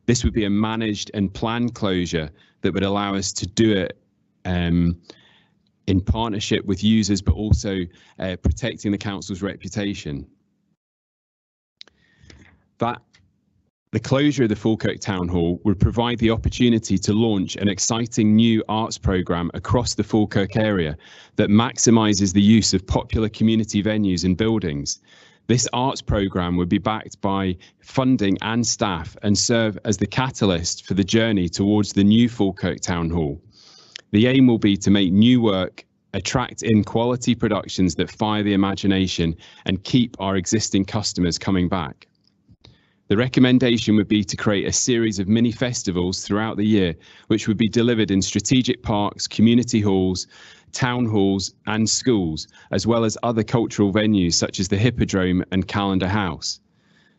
This would be a managed and planned closure that would allow us to do it in partnership with users, but also protecting the council's reputation. The closure of the Falkirk Town Hall would provide the opportunity to launch an exciting new arts programme across the Falkirk area that maximises the use of popular community venues and buildings. This arts programme would be backed by funding and staff and serve as the catalyst for the journey towards the new Falkirk Town Hall. The aim will be to make new work, attract in quality productions that fire the imagination and keep our existing customers coming back. The recommendation would be to create a series of mini festivals throughout the year, which would be delivered in strategic parks, community halls, town halls and schools, as well as other cultural venues such as the Hippodrome and Calendar House.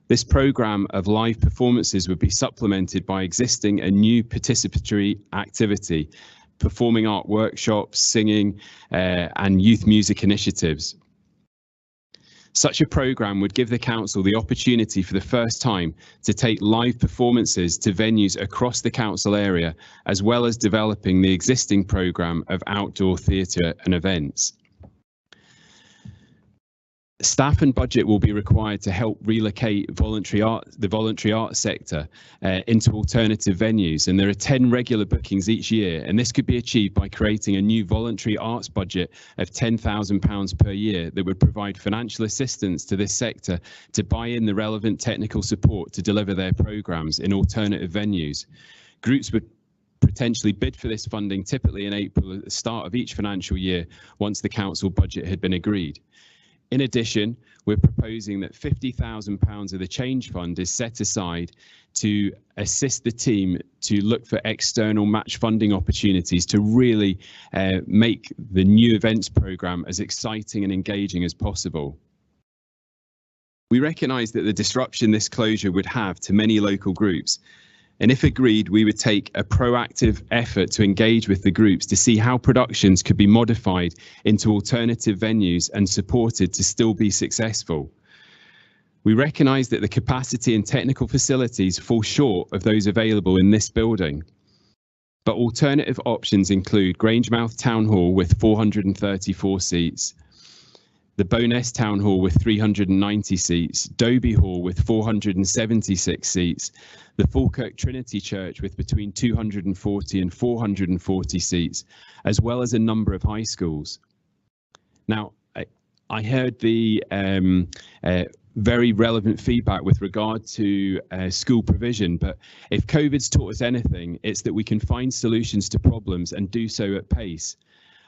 This programme of live performances would be supplemented by existing and new participatory activity, performing art workshops, singing and youth music initiatives. Such a programme would give the council the opportunity for the first time to take live performances to venues across the council area, as well as developing the existing programme of outdoor theatre and events. Staff and budget will be required to help relocate the voluntary art sector into alternative venues, and there are 10 regular bookings each year, and this could be achieved by creating a new voluntary arts budget of £10,000 per year that would provide financial assistance to this sector to buy in the relevant technical support to deliver their programmes in alternative venues. Groups would potentially bid for this funding typically in April at the start of each financial year once the council budget had been agreed. In addition, we're proposing that £50,000 of the Change Fund is set aside to assist the team to look for external match funding opportunities to really make the new events programme as exciting and engaging as possible. We recognise that the disruption this closure would have to many local groups, and if agreed, we would take a proactive effort to engage with the groups to see how productions could be modified into alternative venues and supported to still be successful. We recognise that the capacity and technical facilities fall short of those available in this building, but alternative options include Grangemouth Town Hall with 434 seats, the Bowness Town Hall with 390 seats, Doby Hall with 476 seats, the Falkirk Trinity Church with between 240 and 440 seats, as well as a number of high schools. Now, I heard the very relevant feedback with regard to school provision, but if COVID's taught us anything, it's that we can find solutions to problems and do so at pace.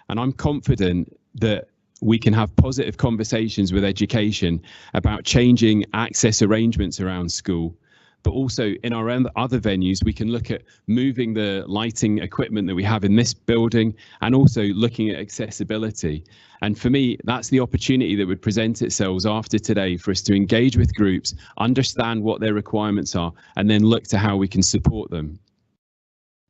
And I'm confident that we can have positive conversations with education about changing access arrangements around school. But also in our other venues, we can look at moving the lighting equipment that we have in this building and also looking at accessibility. And for me, that's the opportunity that would present itself after today for us to engage with groups, understand what their requirements are, and then look to how we can support them.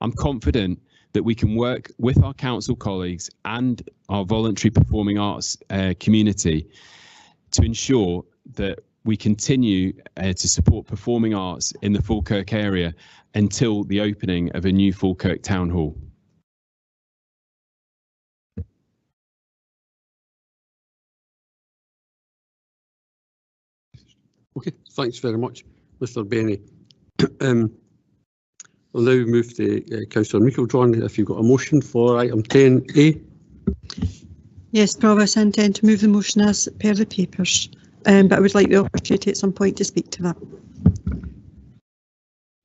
I'm confident that we can work with our council colleagues and our voluntary performing arts community to ensure that we continue to support performing arts in the Falkirk area until the opening of a new Falkirk Town Hall. Okay, thanks very much, Mr. Benny. We'll now move to Councillor Meikle-John. If you've got a motion for item 10A. Yes, Provost, I intend to move the motion as per the papers, but I would like the opportunity at some point to speak to that.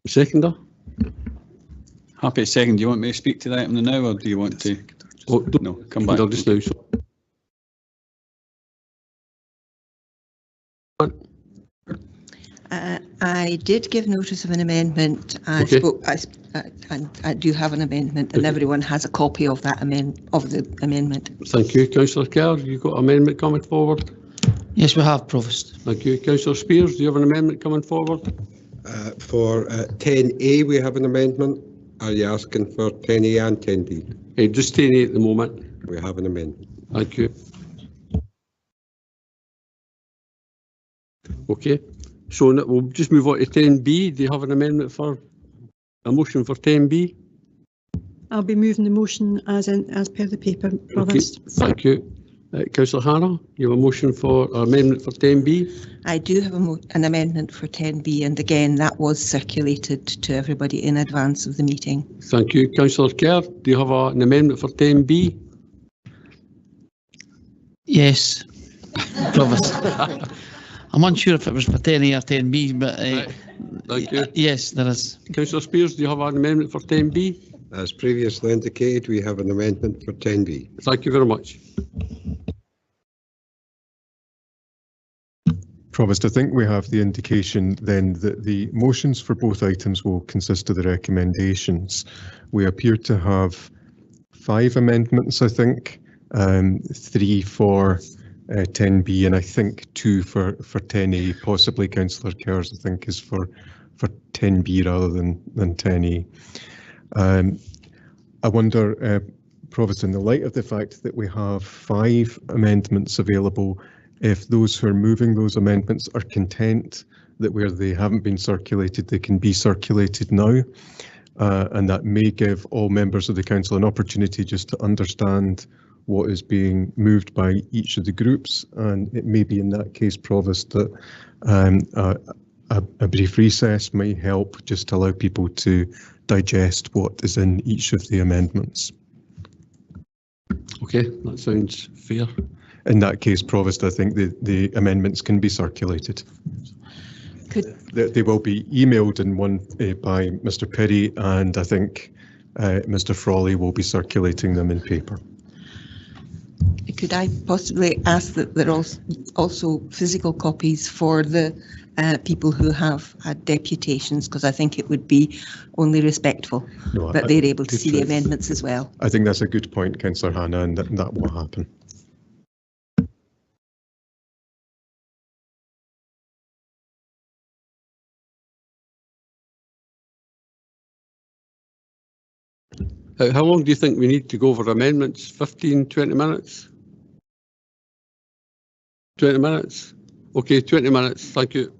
Seconder? Happy to second. Do you want me to speak to that item now, or do you want to? Oh, no, come back. Just now. So. I did give notice of an amendment. I do have an amendment, and everyone has a copy of that the amendment. Thank you, Councillor Kerr. You got an amendment coming forward? Yes, we have, Provost. Thank you, Councillor Spears. Do you have an amendment coming forward? For 10A, we have an amendment. Are you asking for 10A and 10B? Just 10A at the moment. We have an amendment. Thank you. Okay. So we'll just move on to 10B. Do you have an amendment for a motion for 10B? I'll be moving the motion as per the paper, Provost. Okay, thank you. Councillor Hannah, you have a motion for amendment for 10B? I do have an amendment for 10B, and again, that was circulated to everybody in advance of the meeting. Thank you. Councillor Kerr, do you have an amendment for 10B? Yes, Provost. I'm unsure if it was for 10A or 10B, but yes, there is. Councillor Spears, do you have an amendment for 10B? As previously indicated, we have an amendment for 10B. Thank you very much. Provost, I think we have the indication then that the motions for both items will consist of the recommendations. We appear to have 5 amendments, I think, 3 for 10B, and I think 2 for 10A. Possibly Councillor Kerr's, I think, is for 10B rather than 10A. I wonder, Provost, in the light of the fact that we have 5 amendments available, if those who are moving those amendments are content that where they haven't been circulated, they can be circulated now, and that may give all members of the council an opportunity just to understand what is being moved by each of the groups, and it may be in that case, Provost, that a brief recess may help just to allow people to digest what is in each of the amendments. Okay, that sounds fair. In that case, Provost, I think the amendments can be circulated. They will be emailed in one by Mr. Perry, and I think Mr. Frawley will be circulating them in paper. Could I possibly ask that there are also physical copies for the people who have had deputations, because I think it would be only respectful that they're able to see the amendments as well. I think that's a good point, Councillor Hannah, and that will happen. How long do you think we need to go over amendments? 15, 20 minutes? 20 minutes? Okay, 20 minutes. Thank you.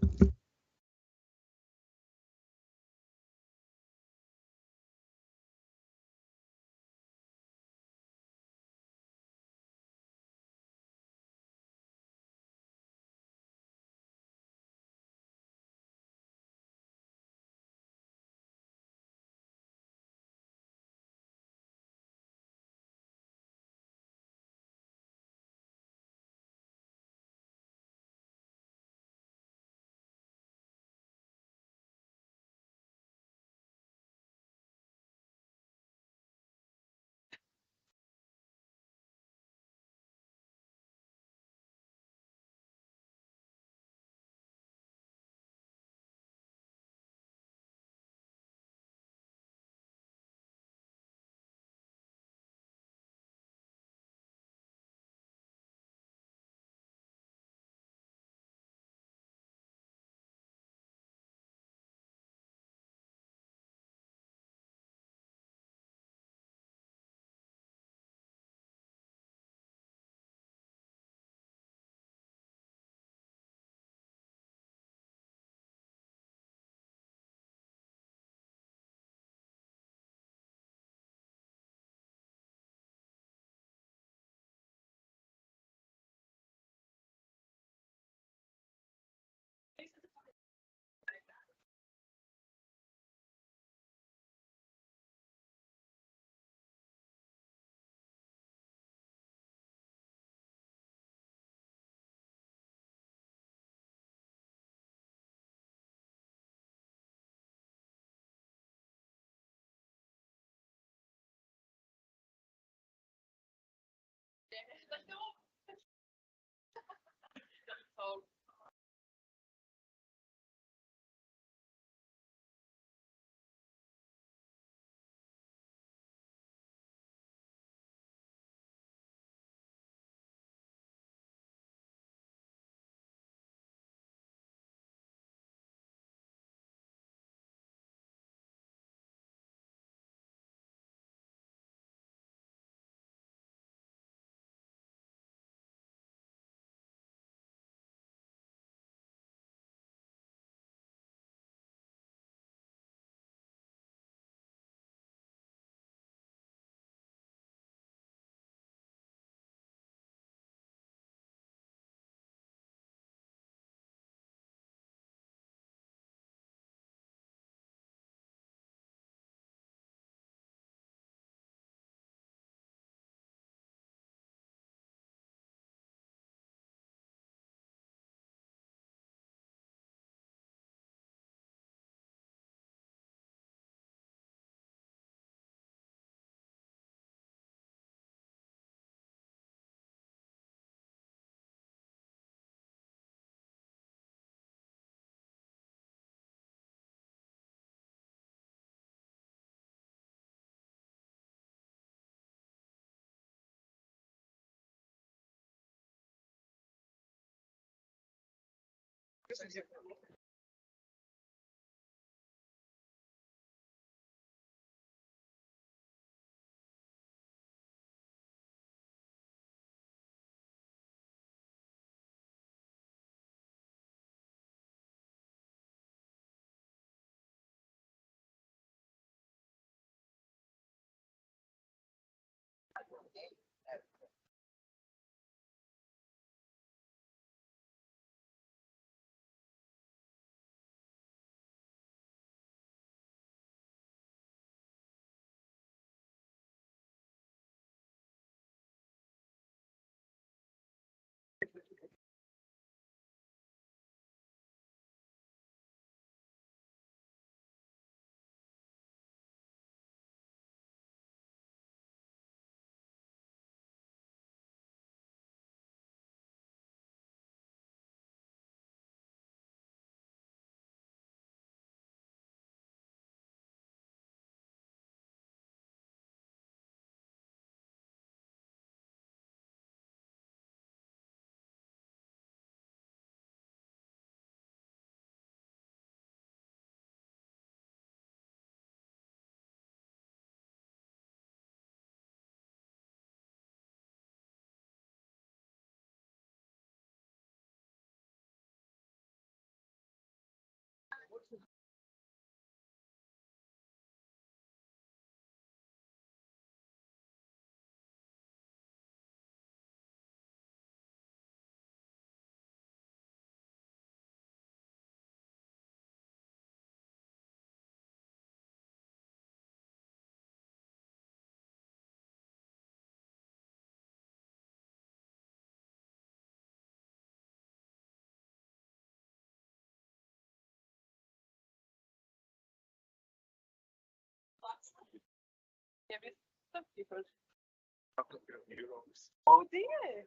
Oh dear.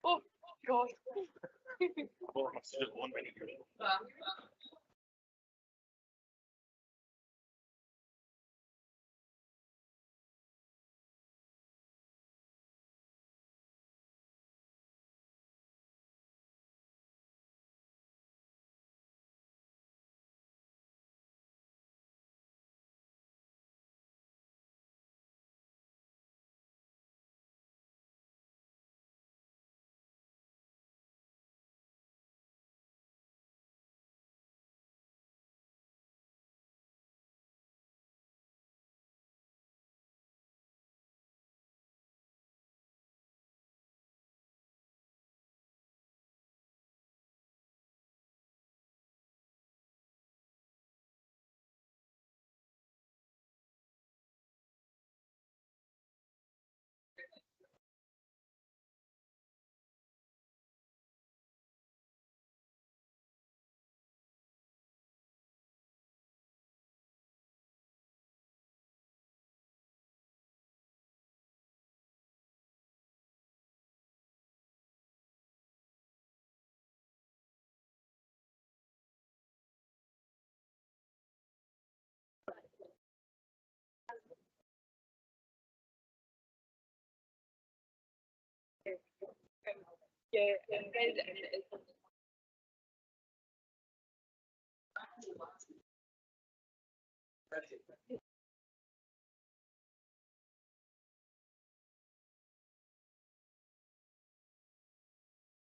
Oh God. Yeah.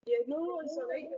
Yeah, no, it's all right.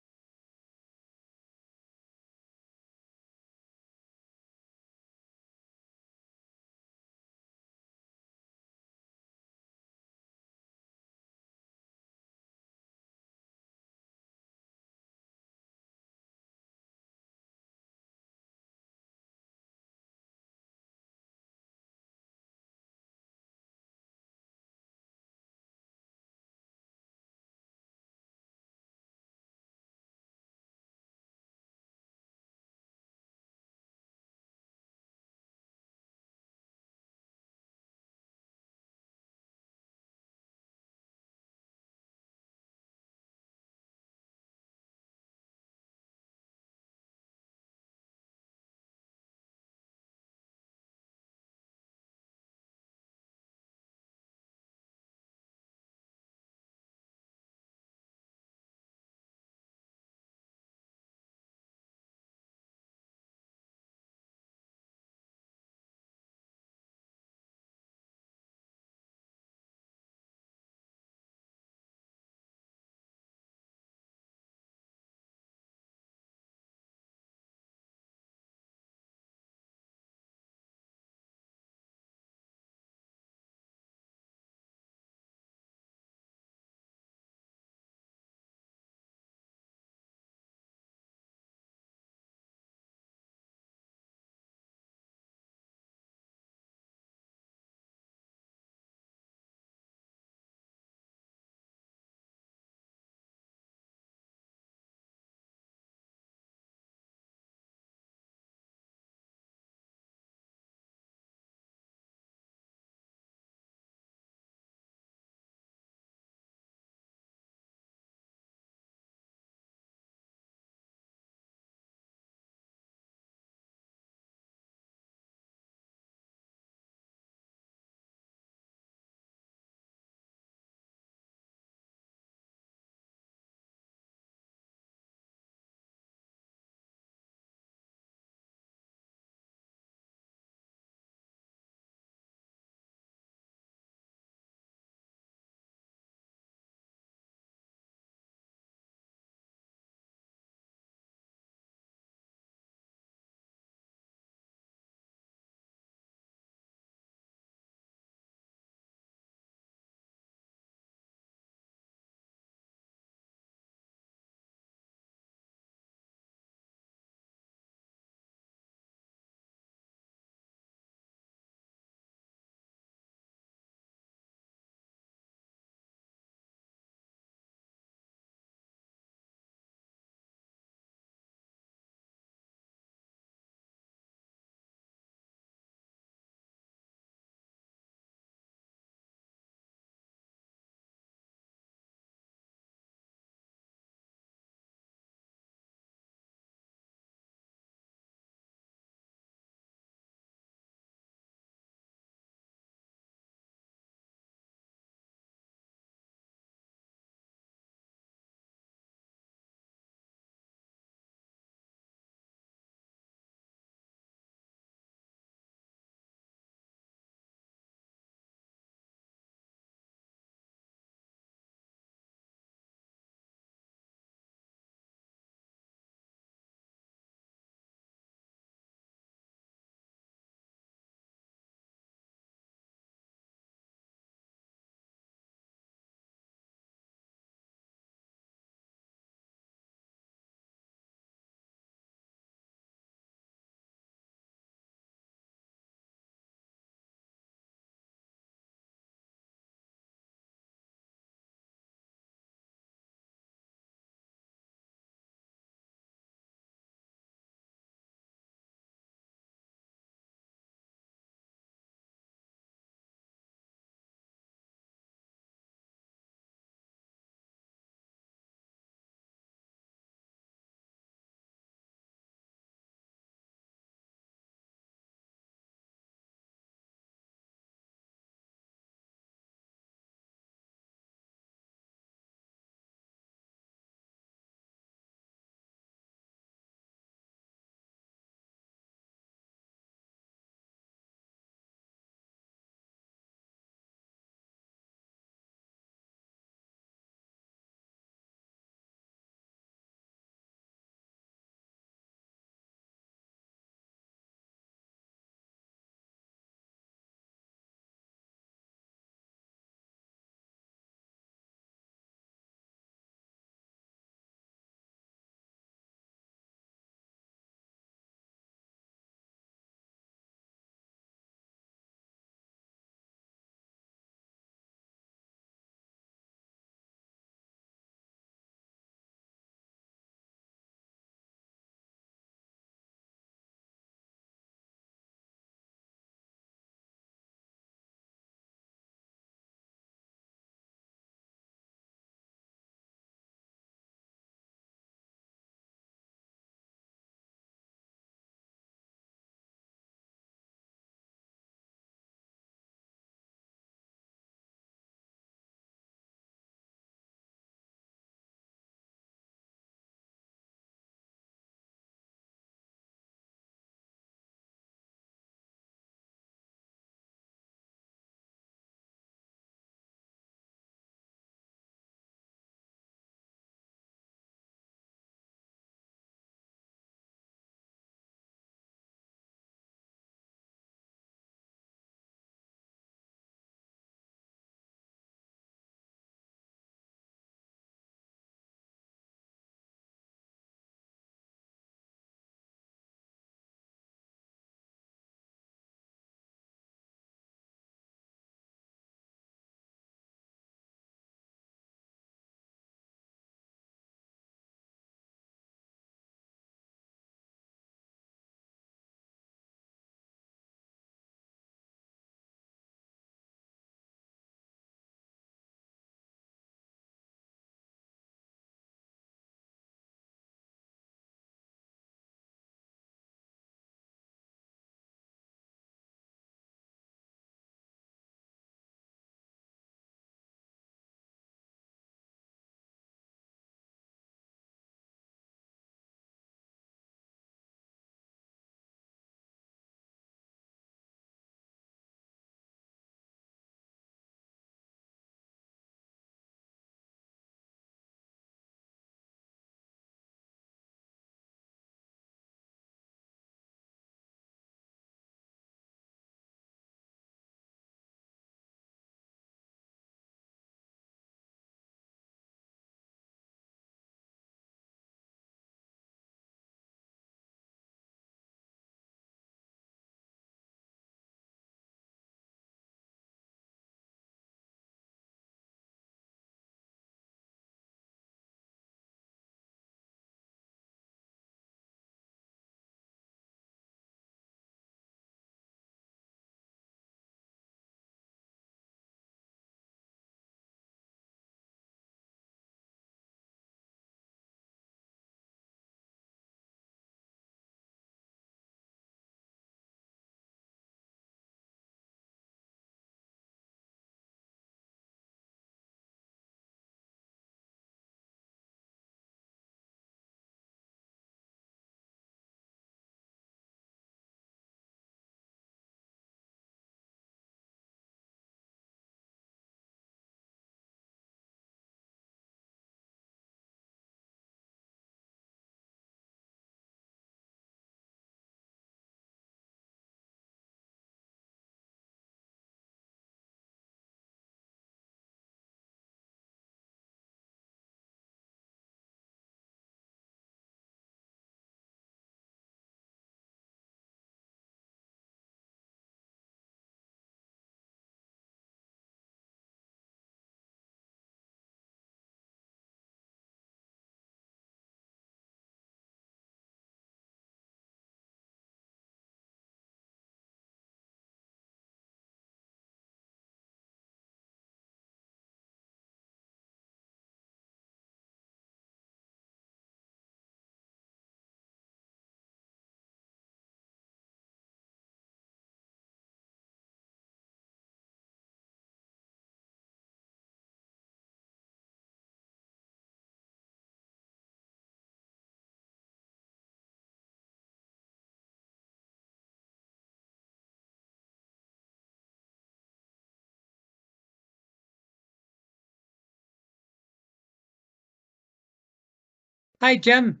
Hi, Jim.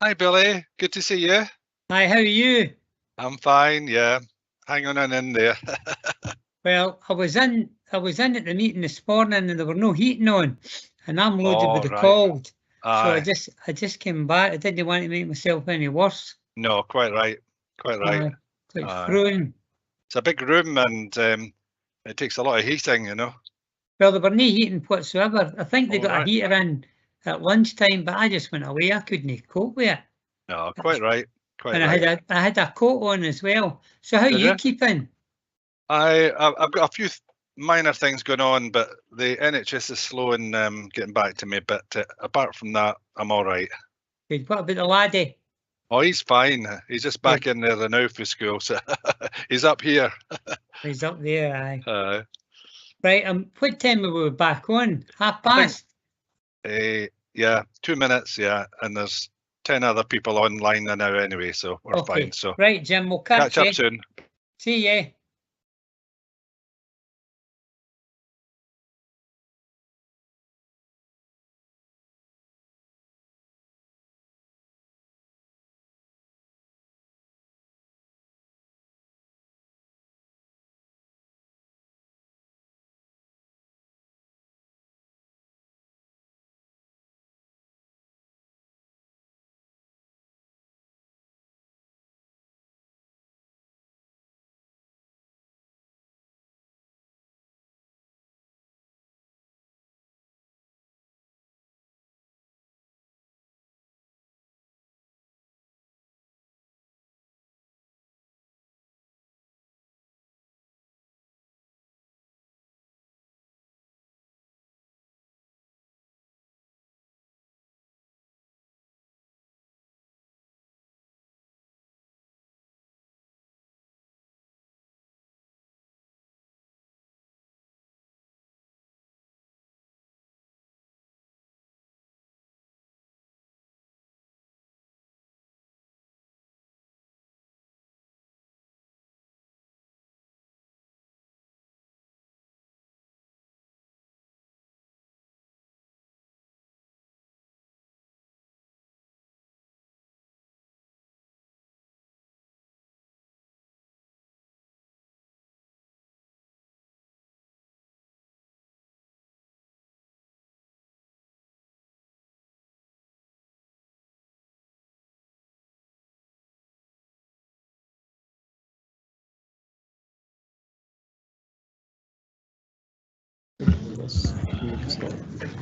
Hi, Billy. Good to see you. Hi, how are you? I'm fine. Yeah, hang on in there. Well, I was in at the meeting this morning and there were no heating on, and I'm loaded with the right. cold. So Aye. I just came back. I didn't want to make myself any worse. No, quite right. Quite right. It's Aye. frozen. It's a big room and it takes a lot of heating, you know. Well, there were no heating whatsoever. I think they All got right. a heater in at lunchtime, but I just went away. I couldn't cope with it. No, quite right. Quite And right. I had a coat on as well. So how Did you you? keeping? I've got a few minor things going on, but the NHS is slow in getting back to me. But apart from that, I'm all right. Good. What about the laddie? Oh, he's fine. He's just back in there now for school, so he's up here. He's up there, aye. Right, what time are we back on? past? Yeah, 2 minutes, yeah, and there's 10 other people online now anyway, so we're fine. So Right, Jim, we'll catch up you. soon. See ya.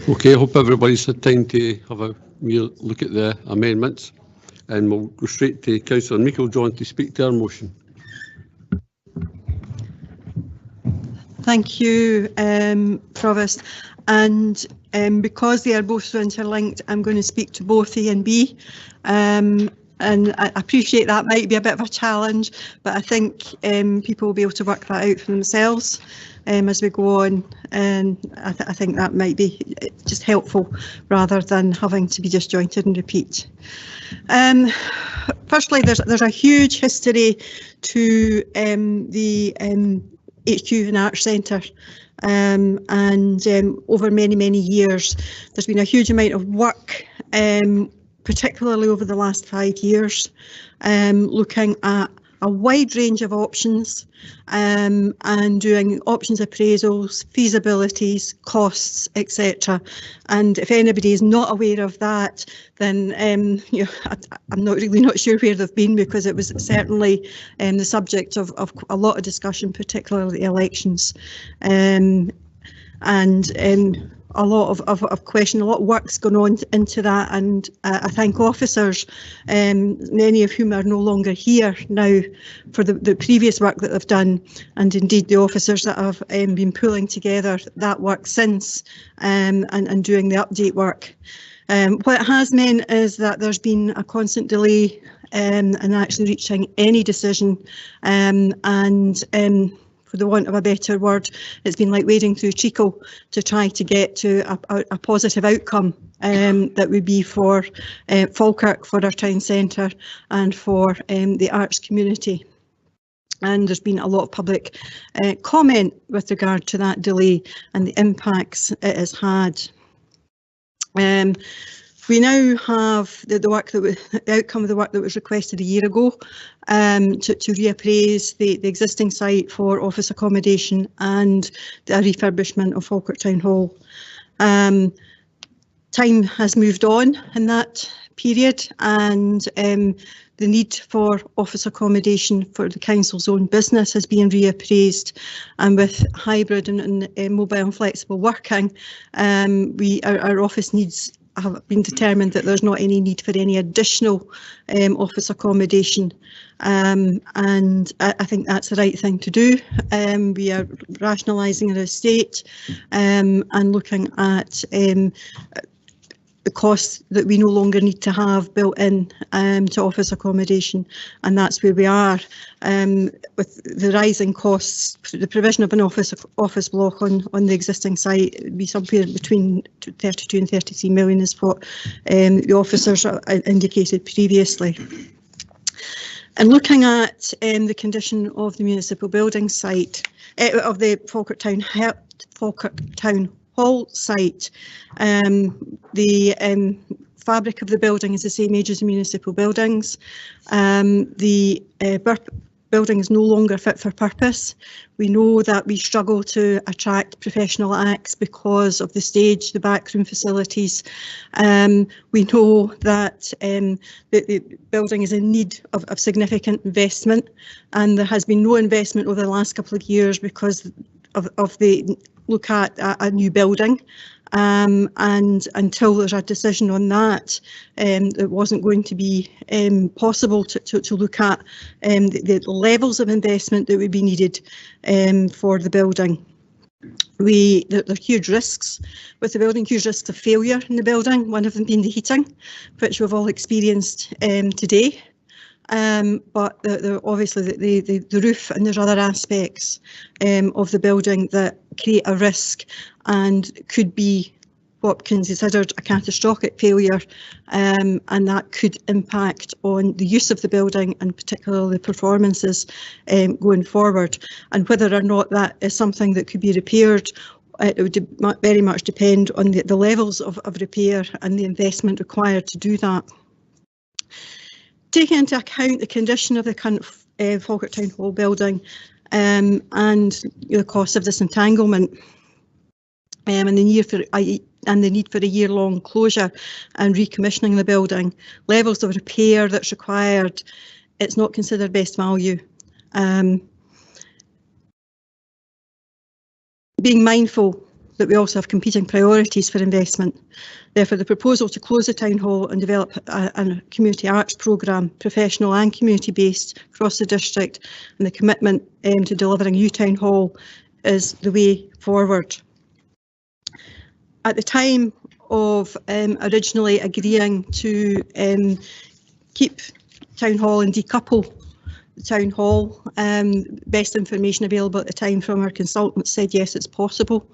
Okay, I hope everybody's had time to have a look at the amendments, and we'll go straight to Councillor Meikle-John to speak to our motion. Thank you, Provost. And because they are both so interlinked, I'm going to speak to both A and B. And I appreciate that might be a bit of a challenge, but I think people will be able to work that out for themselves as we go on. And I think that might be just helpful rather than having to be disjointed and repeat. Firstly, there's a huge history to the HQ and Arts Centre, and over many years there's been a huge amount of work, particularly over the last 5 years, looking at a wide range of options, and doing options appraisals, feasibilities, costs, etc. And if anybody is not aware of that, then I'm not sure where they've been, because it was certainly the subject of a lot of discussion, particularly elections, and a lot of question, a lot of work's gone on into that, and I thank officers, many of whom are no longer here now, for the previous work that they've done, and indeed the officers that have been pulling together that work since, and doing the update work. What it has meant is that there's been a constant delay in actually reaching any decision, and for the want of a better word, it's been like wading through treacle to try to get to a positive outcome that would be for Falkirk, for our town centre, and for the arts community. And there's been a lot of public comment with regard to that delay and the impacts it has had. We now have the outcome of the work that was requested a year ago to reappraise the existing site for office accommodation and the refurbishment of Falkirk Town Hall. Time has moved on in that period, and the need for office accommodation for the council's own business has been reappraised, and with hybrid and mobile and flexible working, our office needs have been determined that there's not any need for any additional office accommodation, and I think that's the right thing to do. We are rationalising our estate and looking at the costs that we no longer need to have built in to office accommodation, and that's where we are with the rising costs. The provision of an office block on the existing site would be somewhere between 32 and 33 million is what the officers indicated previously. And looking at the condition of the municipal building site, of the Falkirk Town Hall site, the fabric of the building is the same age as the municipal buildings. The building is no longer fit for purpose. We know that we struggle to attract professional acts because of the stage, the backroom facilities. We know that the building is in need of significant investment, and there has been no investment over the last couple of years because of the look at a new building, and until there's a decision on that, it wasn't going to be possible to look at the levels of investment that would be needed for the building. There are huge risks with the building, huge risks of failure in the building, one of them being the heating, which we've all experienced today. But obviously the roof, and there's other aspects of the building that create a risk and could be what can be considered a catastrophic failure, and that could impact on the use of the building and particularly the performances going forward. And whether or not that is something that could be repaired, it would very much depend on the levels of repair and the investment required to do that. Taking into account the condition of the current Falkirk Town Hall building and the cost of disentanglement and the need for a year-long closure and recommissioning the building, levels of repair that's required, it's not considered best value. Being mindful that we also have competing priorities for investment. Therefore, the proposal to close the Town Hall and develop a community arts programme, professional and community-based, across the district, and the commitment to delivering a new Town Hall is the way forward. At the time of originally agreeing to keep Town Hall and decouple the Town Hall, best information available at the time from our consultants said yes, it's possible,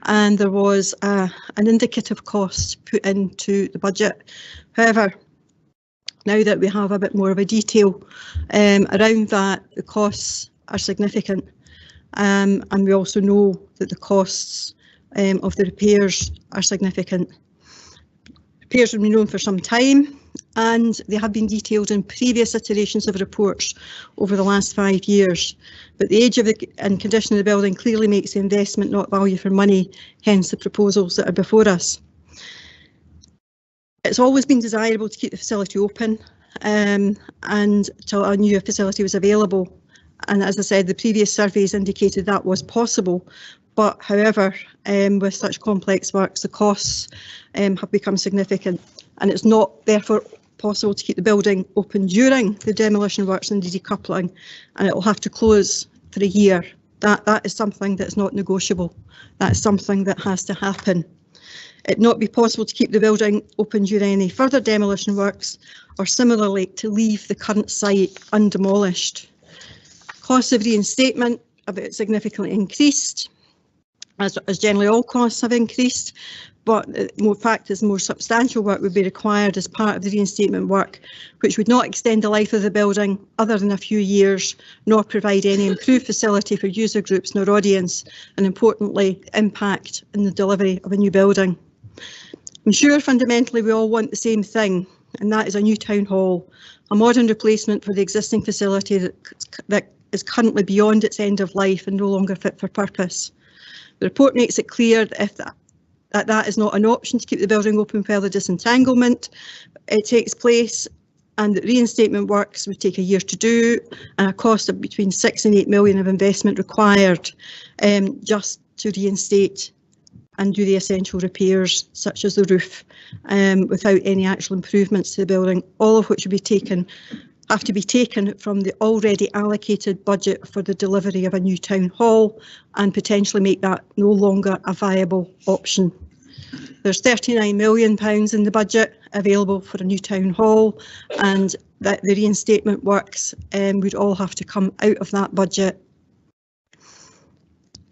and there was an indicative cost put into the budget. However, now that we have a bit more of a detail around that, the costs are significant, and we also know that the costs of the repairs are significant. Repairs have been known for some time, and they have been detailed in previous iterations of reports over the last 5 years. But the age of and condition of the building clearly makes the investment not value for money, hence the proposals that are before us. It's always been desirable to keep the facility open until a new facility was available. And as I said, the previous surveys indicated that was possible. But however, with such complex works, the costs have become significant, and it's not therefore possible to keep the building open during the demolition works and the decoupling, and it will have to close for a year. That is something that's not negotiable. That's something that has to happen. It not be possible to keep the building open during any further demolition works, or similarly to leave the current site undemolished. Costs of reinstatement have significantly increased, as generally all costs have increased, but more factors, more substantial work would be required as part of the reinstatement work, which would not extend the life of the building other than a few years, nor provide any improved facility for user groups nor audience, and importantly, impact in the delivery of a new building. I'm sure fundamentally we all want the same thing, and that is a new town hall, a modern replacement for the existing facility that is currently beyond its end of life and no longer fit for purpose. The report makes it clear that if that is not an option to keep the building open while the disentanglement takes place, and that reinstatement works would take a year to do, and a cost of between 6 and 8 million of investment required just to reinstate and do the essential repairs such as the roof without any actual improvements to the building, all of which would be have to be taken from the already allocated budget for the delivery of a new town hall and potentially make that no longer a viable option. There's £39 million in the budget available for a new town hall, and that the reinstatement works would all have to come out of that budget.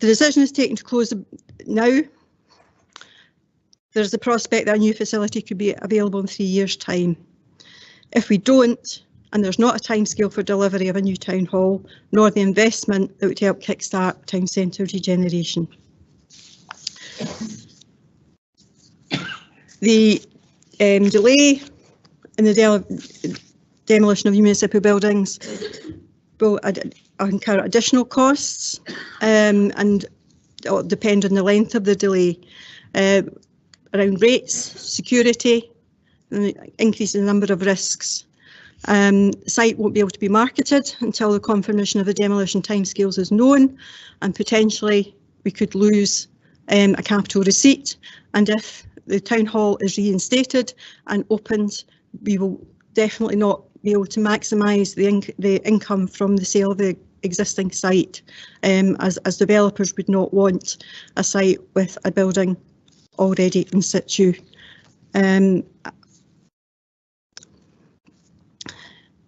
The decision is taken to close now. There's the prospect that a new facility could be available in 3 years' time. If we don't, and there's not a timescale for delivery of a new town hall, nor the investment that would help kickstart town centre regeneration. The delay in the demolition of municipal buildings will incur additional costs and it'll depend on the length of the delay. Around rates, security, and the increase in the number of risks. The site won't be able to be marketed until the confirmation of the demolition timescales is known, and potentially we could lose a capital receipt. And if the town hall is reinstated and opened, we will definitely not be able to maximise the income from the sale of the existing site, as developers would not want a site with a building already in situ.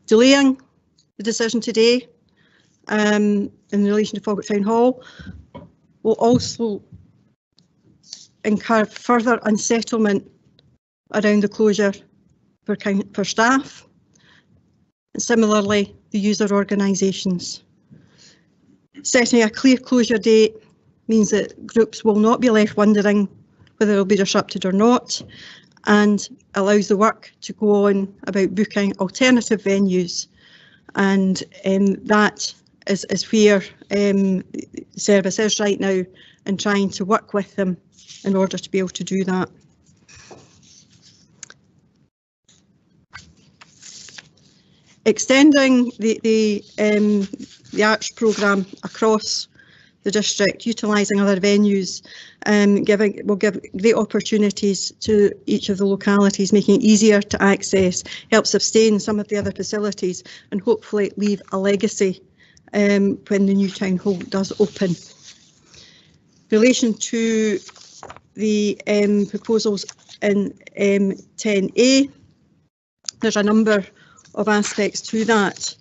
Delaying the decision today in relation to Falkirk Town Hall will also incur further unsettlement around the closure for staff, and similarly the user organisations. Setting a clear closure date means that groups will not be left wondering whether it will be disrupted or not, and allows the work to go on about booking alternative venues, and that is where the service is right now, and trying to work with them in order to be able to do that. Extending the arts programme across the district, utilising other venues, will give great opportunities to each of the localities, making it easier to access, help sustain some of the other facilities, and hopefully leave a legacy when the new town hall does open. In relation to the proposals in 10A, there's a number of aspects to that.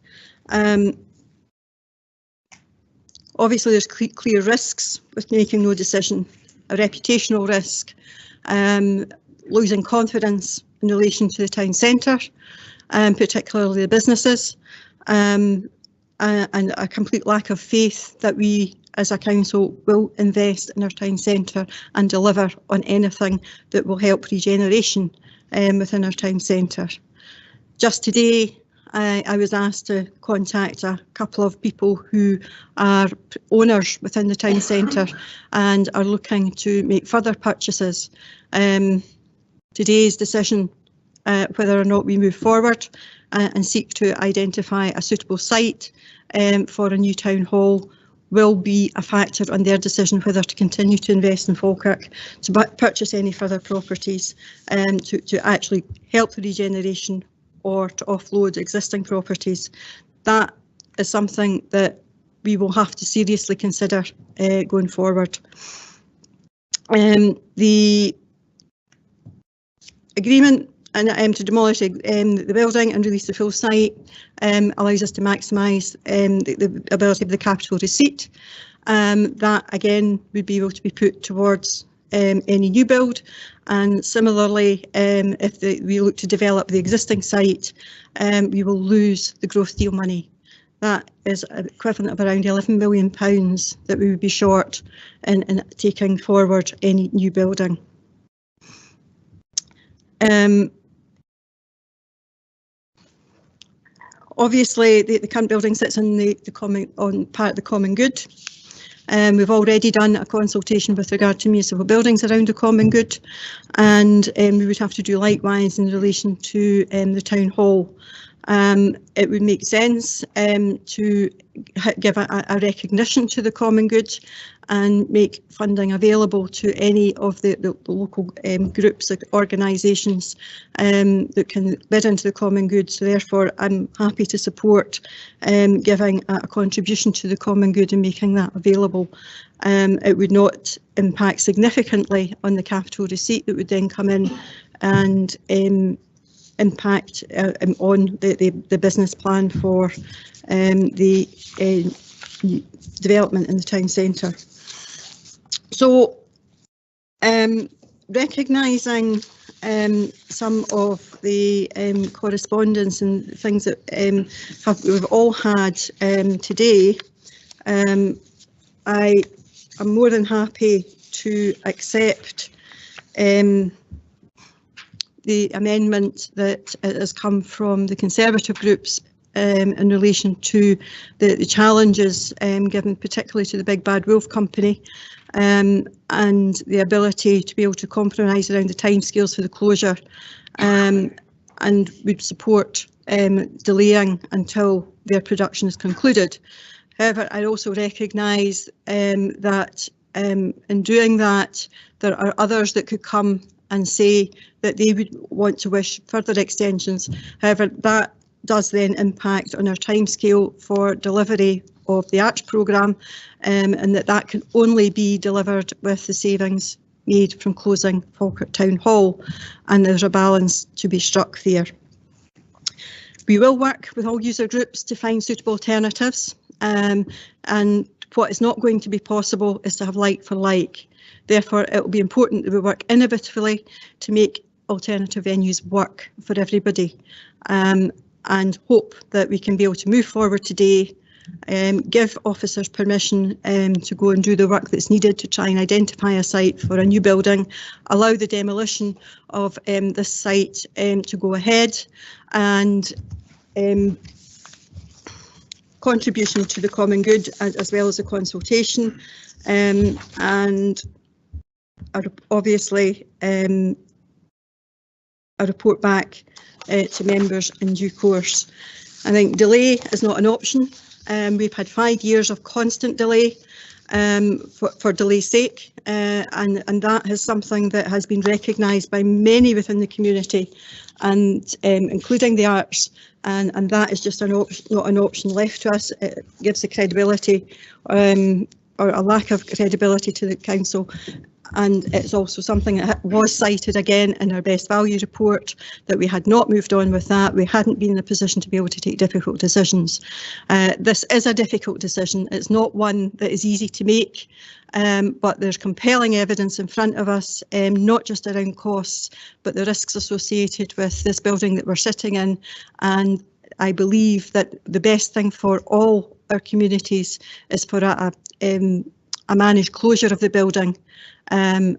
Obviously, there's clear risks with making no decision, a reputational risk, losing confidence in relation to the town centre, particularly the businesses, and a complete lack of faith that we as a council will invest in our town centre and deliver on anything that will help regeneration within our town centre. Just today, I was asked to contact a couple of people who are owners within the town centre and are looking to make further purchases. Today's decision whether or not we move forward and seek to identify a suitable site for a new town hall will be a factor on their decision whether to continue to invest in Falkirk, to purchase any further properties, to actually help the regeneration or to offload existing properties. That is something that we will have to seriously consider going forward. The agreement to demolish the building and release the full site allows us to maximise the ability of the capital receipt. That again would be able to be put towards any new build, and similarly if we look to develop the existing site, we will lose the growth deal money. That is equivalent of around £11 million that we would be short in taking forward any new building. Obviously, the current building sits on part of the common good. We've already done a consultation with regard to municipal buildings around the common good, and we would have to do likewise in relation to the town hall. It would make sense to give a recognition to the common good and make funding available to any of the local groups, organisations that can bid into the common good. So therefore, I'm happy to support giving a contribution to the common good and making that available. It would not impact significantly on the capital receipt that would then come in and impact on the business plan for the development in the town centre. So recognising some of the correspondence and things that we've all had today, I am more than happy to accept the amendment that has come from the Conservative groups in relation to the challenges given particularly to the Big Bad Wolf Company, and the ability to be able to compromise around the timescales for the closure, and would support delaying until their production is concluded. However, I also recognise that in doing that, there are others that could come and say that they would want to wish further extensions. However, that does then impact on our timescale for delivery of the ARCH programme, and that can only be delivered with the savings made from closing Falkirk Town Hall, and there's a balance to be struck there. We will work with all user groups to find suitable alternatives, and what is not going to be possible is to have like for like. Therefore, it will be important that we work innovatively to make alternative venues work for everybody, and hope that we can be able to move forward today, give officers permission to go and do the work that's needed to try and identify a site for a new building, allow the demolition of this site to go ahead, and contribution to the common good as well as the consultation, and obviously a report back to members in due course. I think delay is not an option. We've had 5 years of constant delay for delay's sake, and that is something that has been recognised by many within the community, and including the arts, and that is just not an option left to us. It gives the credibility or a lack of credibility to the council. And it's also something that was cited again in our best value report, that we had not moved on with that. We hadn't been in a position to be able to take difficult decisions. This is a difficult decision. It's not one that is easy to make, but there's compelling evidence in front of us, not just around costs, but the risks associated with this building that we're sitting in. And I believe that the best thing for all our communities is for a managed closure of the building, and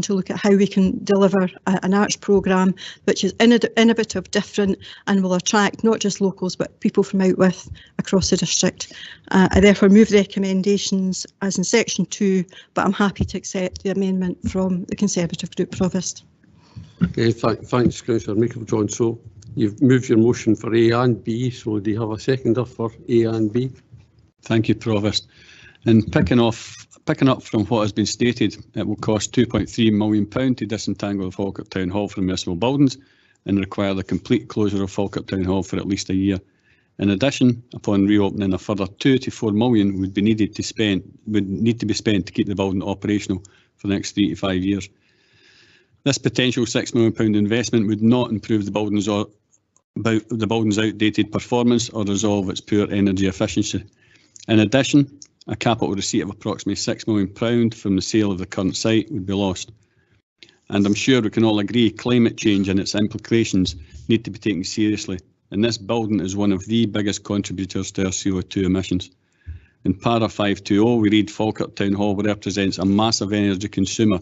to look at how we can deliver an arts programme which is innovative, different, and will attract not just locals but people from out with across the district. I therefore move the recommendations as in section 2, but I'm happy to accept the amendment from the Conservative group. Provost. Okay, thanks, Councillor Meikle-John. So you've moved your motion for A and B, so do you have a seconder for A and B? Thank you, Provost. And picking up from what has been stated, it will cost £2.3 million to disentangle the Falkirk Town Hall from municipal buildings and require the complete closure of Falkirk Town Hall for at least a year. In addition, upon reopening, a further £2 to £4 million would need to be spent to keep the building operational for the next 3 to 5 years. This potential £6 million investment would not improve the building's outdated performance or resolve its poor energy efficiency. In addition, a capital receipt of approximately £6 million from the sale of the current site would be lost. And I'm sure we can all agree climate change and its implications need to be taken seriously, and this building is one of the biggest contributors to our CO2 emissions. In para 520 we read Falkirk Town Hall represents a massive energy consumer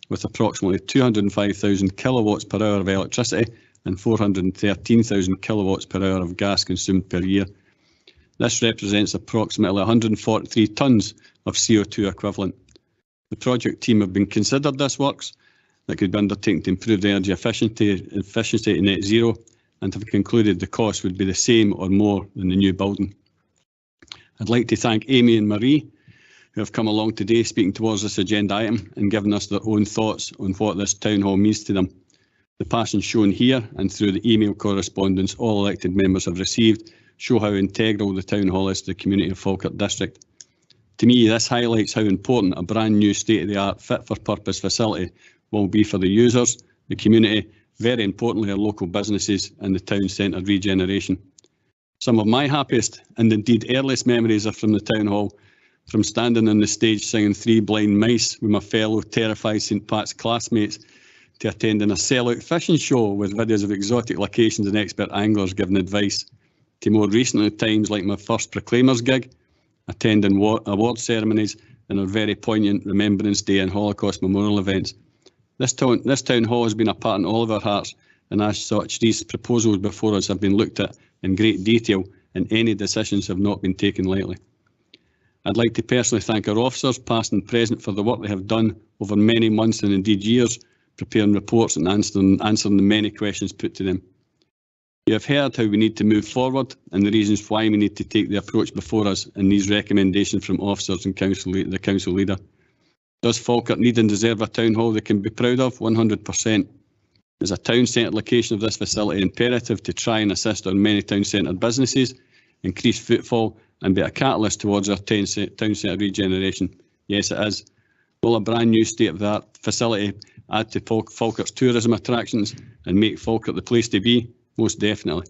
with approximately 205,000 kilowatts per hour of electricity and 413,000 kilowatts per hour of gas consumed per year. This represents approximately 143 tonnes of CO2 equivalent. The project team have been considered this works that could be undertaken to improve the energy efficiency to net zero, and have concluded the cost would be the same or more than the new building. I'd like to thank Amy and Marie, who have come along today speaking towards this agenda item and given us their own thoughts on what this town hall means to them. The passion shown here and through the email correspondence all elected members have received show how integral the town hall is to the community of Falkirk District. To me, this highlights how important a brand new state-of-the-art fit-for-purpose facility will be for the users, the community, very importantly our local businesses and the town centre regeneration. Some of my happiest and indeed earliest memories are from the town hall, from standing on the stage singing Three Blind Mice with my fellow terrified St Pat's classmates, to attending a sellout fishing show with videos of exotic locations and expert anglers giving advice, to more recent times like my first Proclaimers gig, attending award ceremonies and our very poignant Remembrance Day and Holocaust memorial events. This town hall has been a part in all of our hearts, and as such these proposals before us have been looked at in great detail and any decisions have not been taken lightly. I'd like to personally thank our officers, past and present, for the work they have done over many months and indeed years, preparing reports and answering the many questions put to them. You have heard how we need to move forward and the reasons why we need to take the approach before us in these recommendations from officers and the council leader. Does Falkirk need and deserve a town hall they can be proud of? 100%. Is a town centre location of this facility imperative to try and assist our many town centre businesses, increase footfall and be a catalyst towards our town centre regeneration? Yes, it is. Will a brand new state-of-the-art facility add to Falkirk's tourism attractions and make Falkirk the place to be? Most definitely.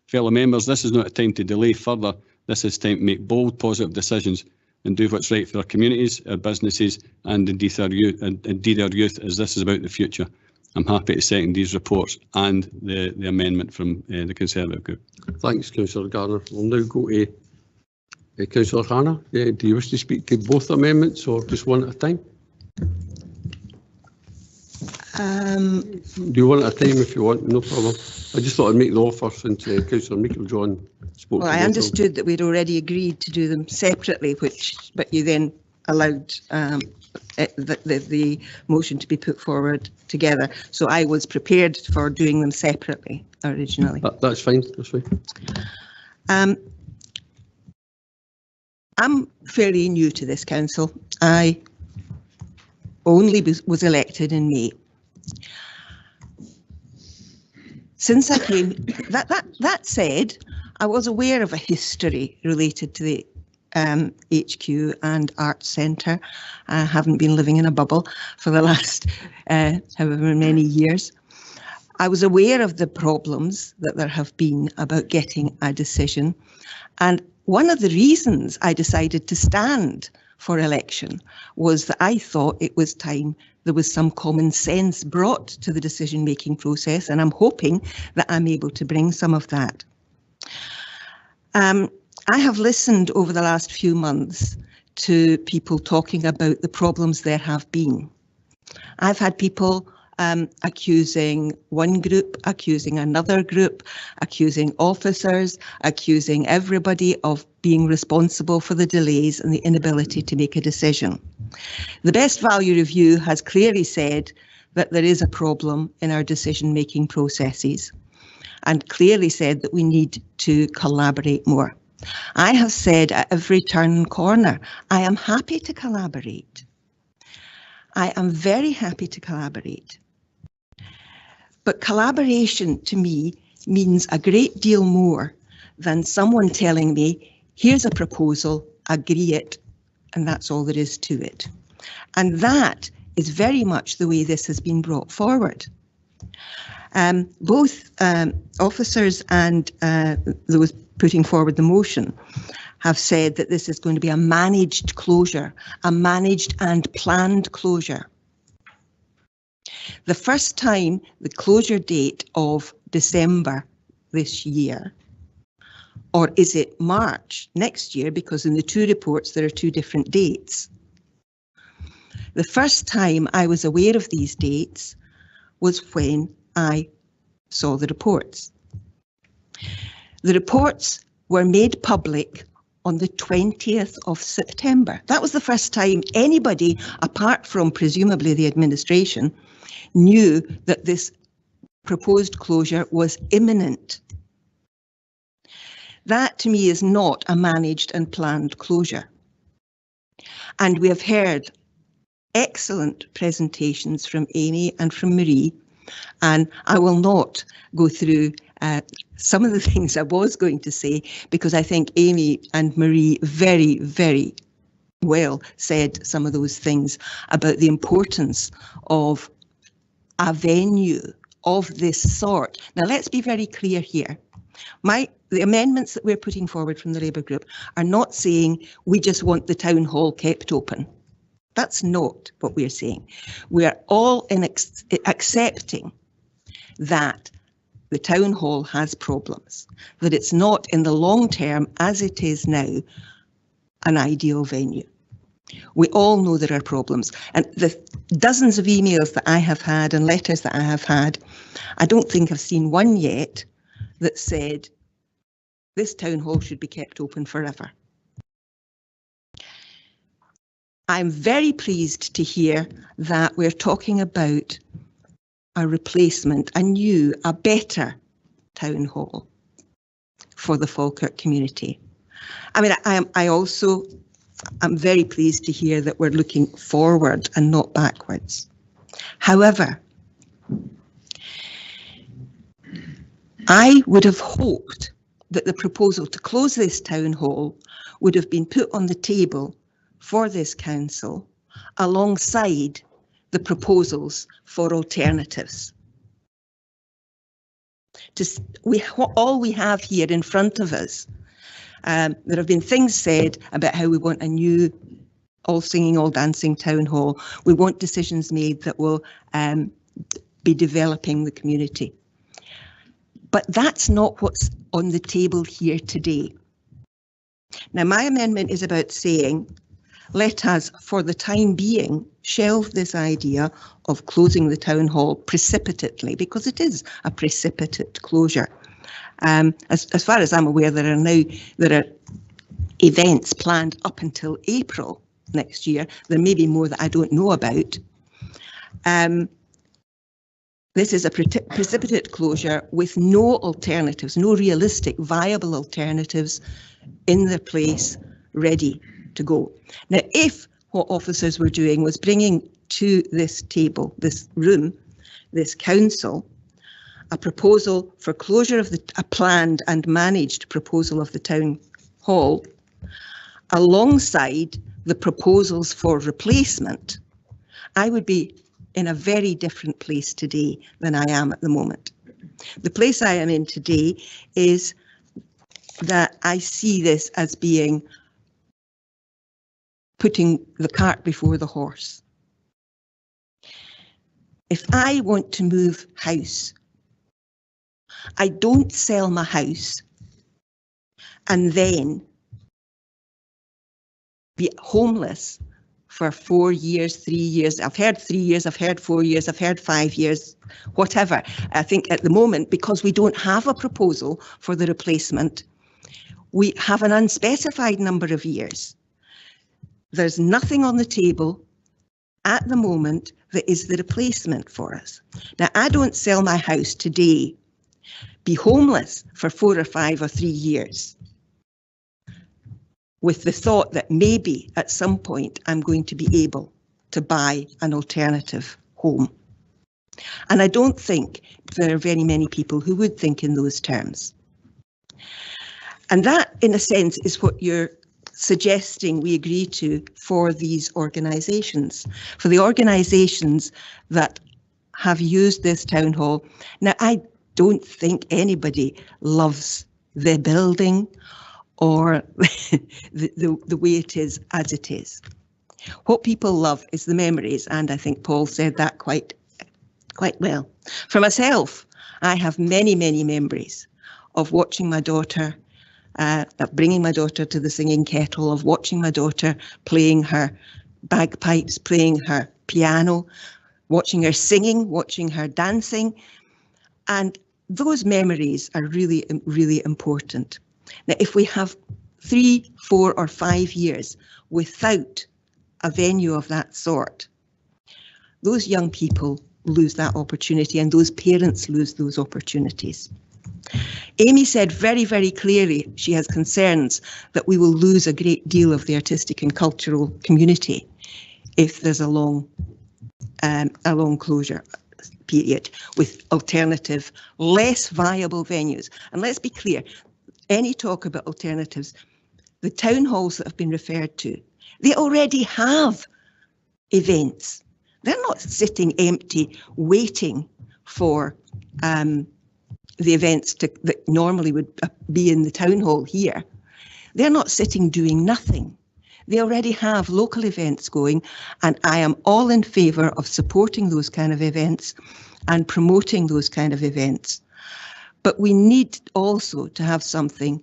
Fellow members, this is not a time to delay further. This is time to make bold, positive decisions and do what's right for our communities, our businesses and indeed our youth, as this is about the future. I'm happy to second these reports and the amendment from the Conservative group. Thanks, Councillor Gardner. We'll now go to Councillor Hannah. Do you wish to speak to both amendments or just one at a time? Do you want at a time if you want? No problem. I just thought I'd make the offer since Councillor Meikle-John spoke. Well, I understood that we'd already agreed to do them separately, but you then allowed the motion to be put forward together. So I was prepared for doing them separately originally. That's fine. That's fine. I'm fairly new to this council. I only was elected in May. Since I came, that said, I was aware of a history related to the HQ and Arts Centre. I haven't been living in a bubble for the last however many years. I was aware of the problems that there have been about getting a decision, and one of the reasons I decided to stand for election was that I thought it was time there was some common sense brought to the decision-making process, and I'm hoping that I'm able to bring some of that. I have listened over the last few months to people talking about the problems there have been. I've had people accusing one group, accusing another group, accusing officers, accusing everybody of being responsible for the delays and the inability to make a decision. The Best Value Review has clearly said that there is a problem in our decision-making processes and clearly said that we need to collaborate more. I have said at every turn and corner, I am happy to collaborate. I am very happy to collaborate. But collaboration to me means a great deal more than someone telling me, here's a proposal, agree it, and that's all there is to it. And that is very much the way this has been brought forward. Both officers and those putting forward the motion have said that this is going to be a managed closure, a managed and planned closure. The first time the closure date of December this year, or is it March next year, because in the two reports there are two different dates. The first time I was aware of these dates was when I saw the reports. The reports were made public on the 20th of September. That was the first time anybody, apart from presumably the administration, knew that this proposed closure was imminent. That to me is not a managed and planned closure. And we have heard excellent presentations from Amy and from Marie, and I will not go through some of the things I was going to say, because I think Amy and Marie very, very well said some of those things about the importance of a venue of this sort. Now, let's be very clear here. The amendments that we're putting forward from the Labour group are not saying we just want the town hall kept open. That's not what we're saying. We are all accepting that the town hall has problems, that it's not in the long term, as it is now, an ideal venue. We all know there are problems, and the dozens of emails that I have had and letters that I have had, I don't think I've seen one yet that said this town hall should be kept open forever. I'm very pleased to hear that we're talking about a replacement, a new, a better town hall for the Falkirk community. I mean, I'm very pleased to hear that we're looking forward and not backwards. However, I would have hoped that the proposal to close this town hall would have been put on the table for this council alongside the proposals for alternatives. All we have here in front of us, there have been things said about how we want a new all singing, all dancing town hall. We want decisions made that will be developing the community. But that's not what's on the table here today. Now, my amendment is about saying, let us, for the time being, shelve this idea of closing the town hall precipitately, because it is a precipitate closure. As far as I'm aware, there are events planned up until April next year. There may be more that I don't know about. This is a precipitate closure with no alternatives, no realistic, viable alternatives in their place, ready to go. Now, if what officers were doing was bringing to this table, this room, this council, a proposal for closure of a planned and managed proposal of the town hall, alongside the proposals for replacement, I would be in a very different place today than I am at the moment. The place I am in today is that I see this as being putting the cart before the horse. If I want to move house, I don't sell my house and then be homeless for 4 years, 3 years. I've heard 3 years, I've heard 4 years, I've heard 5 years, whatever. I think at the moment, because we don't have a proposal for the replacement, we have an unspecified number of years. There's nothing on the table at the moment that is the replacement for us. Now, I don't sell my house today, be homeless for 4 or 5 or 3 years, with the thought that maybe at some point I'm going to be able to buy an alternative home. And I don't think there are very many people who would think in those terms. And that, in a sense, is what you're suggesting we agree to for these organisations, for the organisations that have used this town hall. Now, I don't think anybody loves the building or the way it is as it is. What people love is the memories, and I think Paul said that quite well. For myself, I have many, many memories of watching my daughter, bringing my daughter to the singing kettle, of watching my daughter playing her bagpipes, playing her piano, watching her singing, watching her dancing. And those memories are really, really important. Now, if we have 3, 4 or 5 years without a venue of that sort, those young people lose that opportunity and those parents lose those opportunities. Amy said very, very clearly she has concerns that we will lose a great deal of the artistic and cultural community if there's a long closure period with alternative, less viable venues. And let's be clear, any talk about alternatives, the town halls that have been referred to, they already have events. They're not sitting empty waiting for the events that normally would be in the town hall here. They're not sitting doing nothing. They already have local events going, and I am all in favour of supporting those kind of events and promoting those kind of events. But we need also to have something,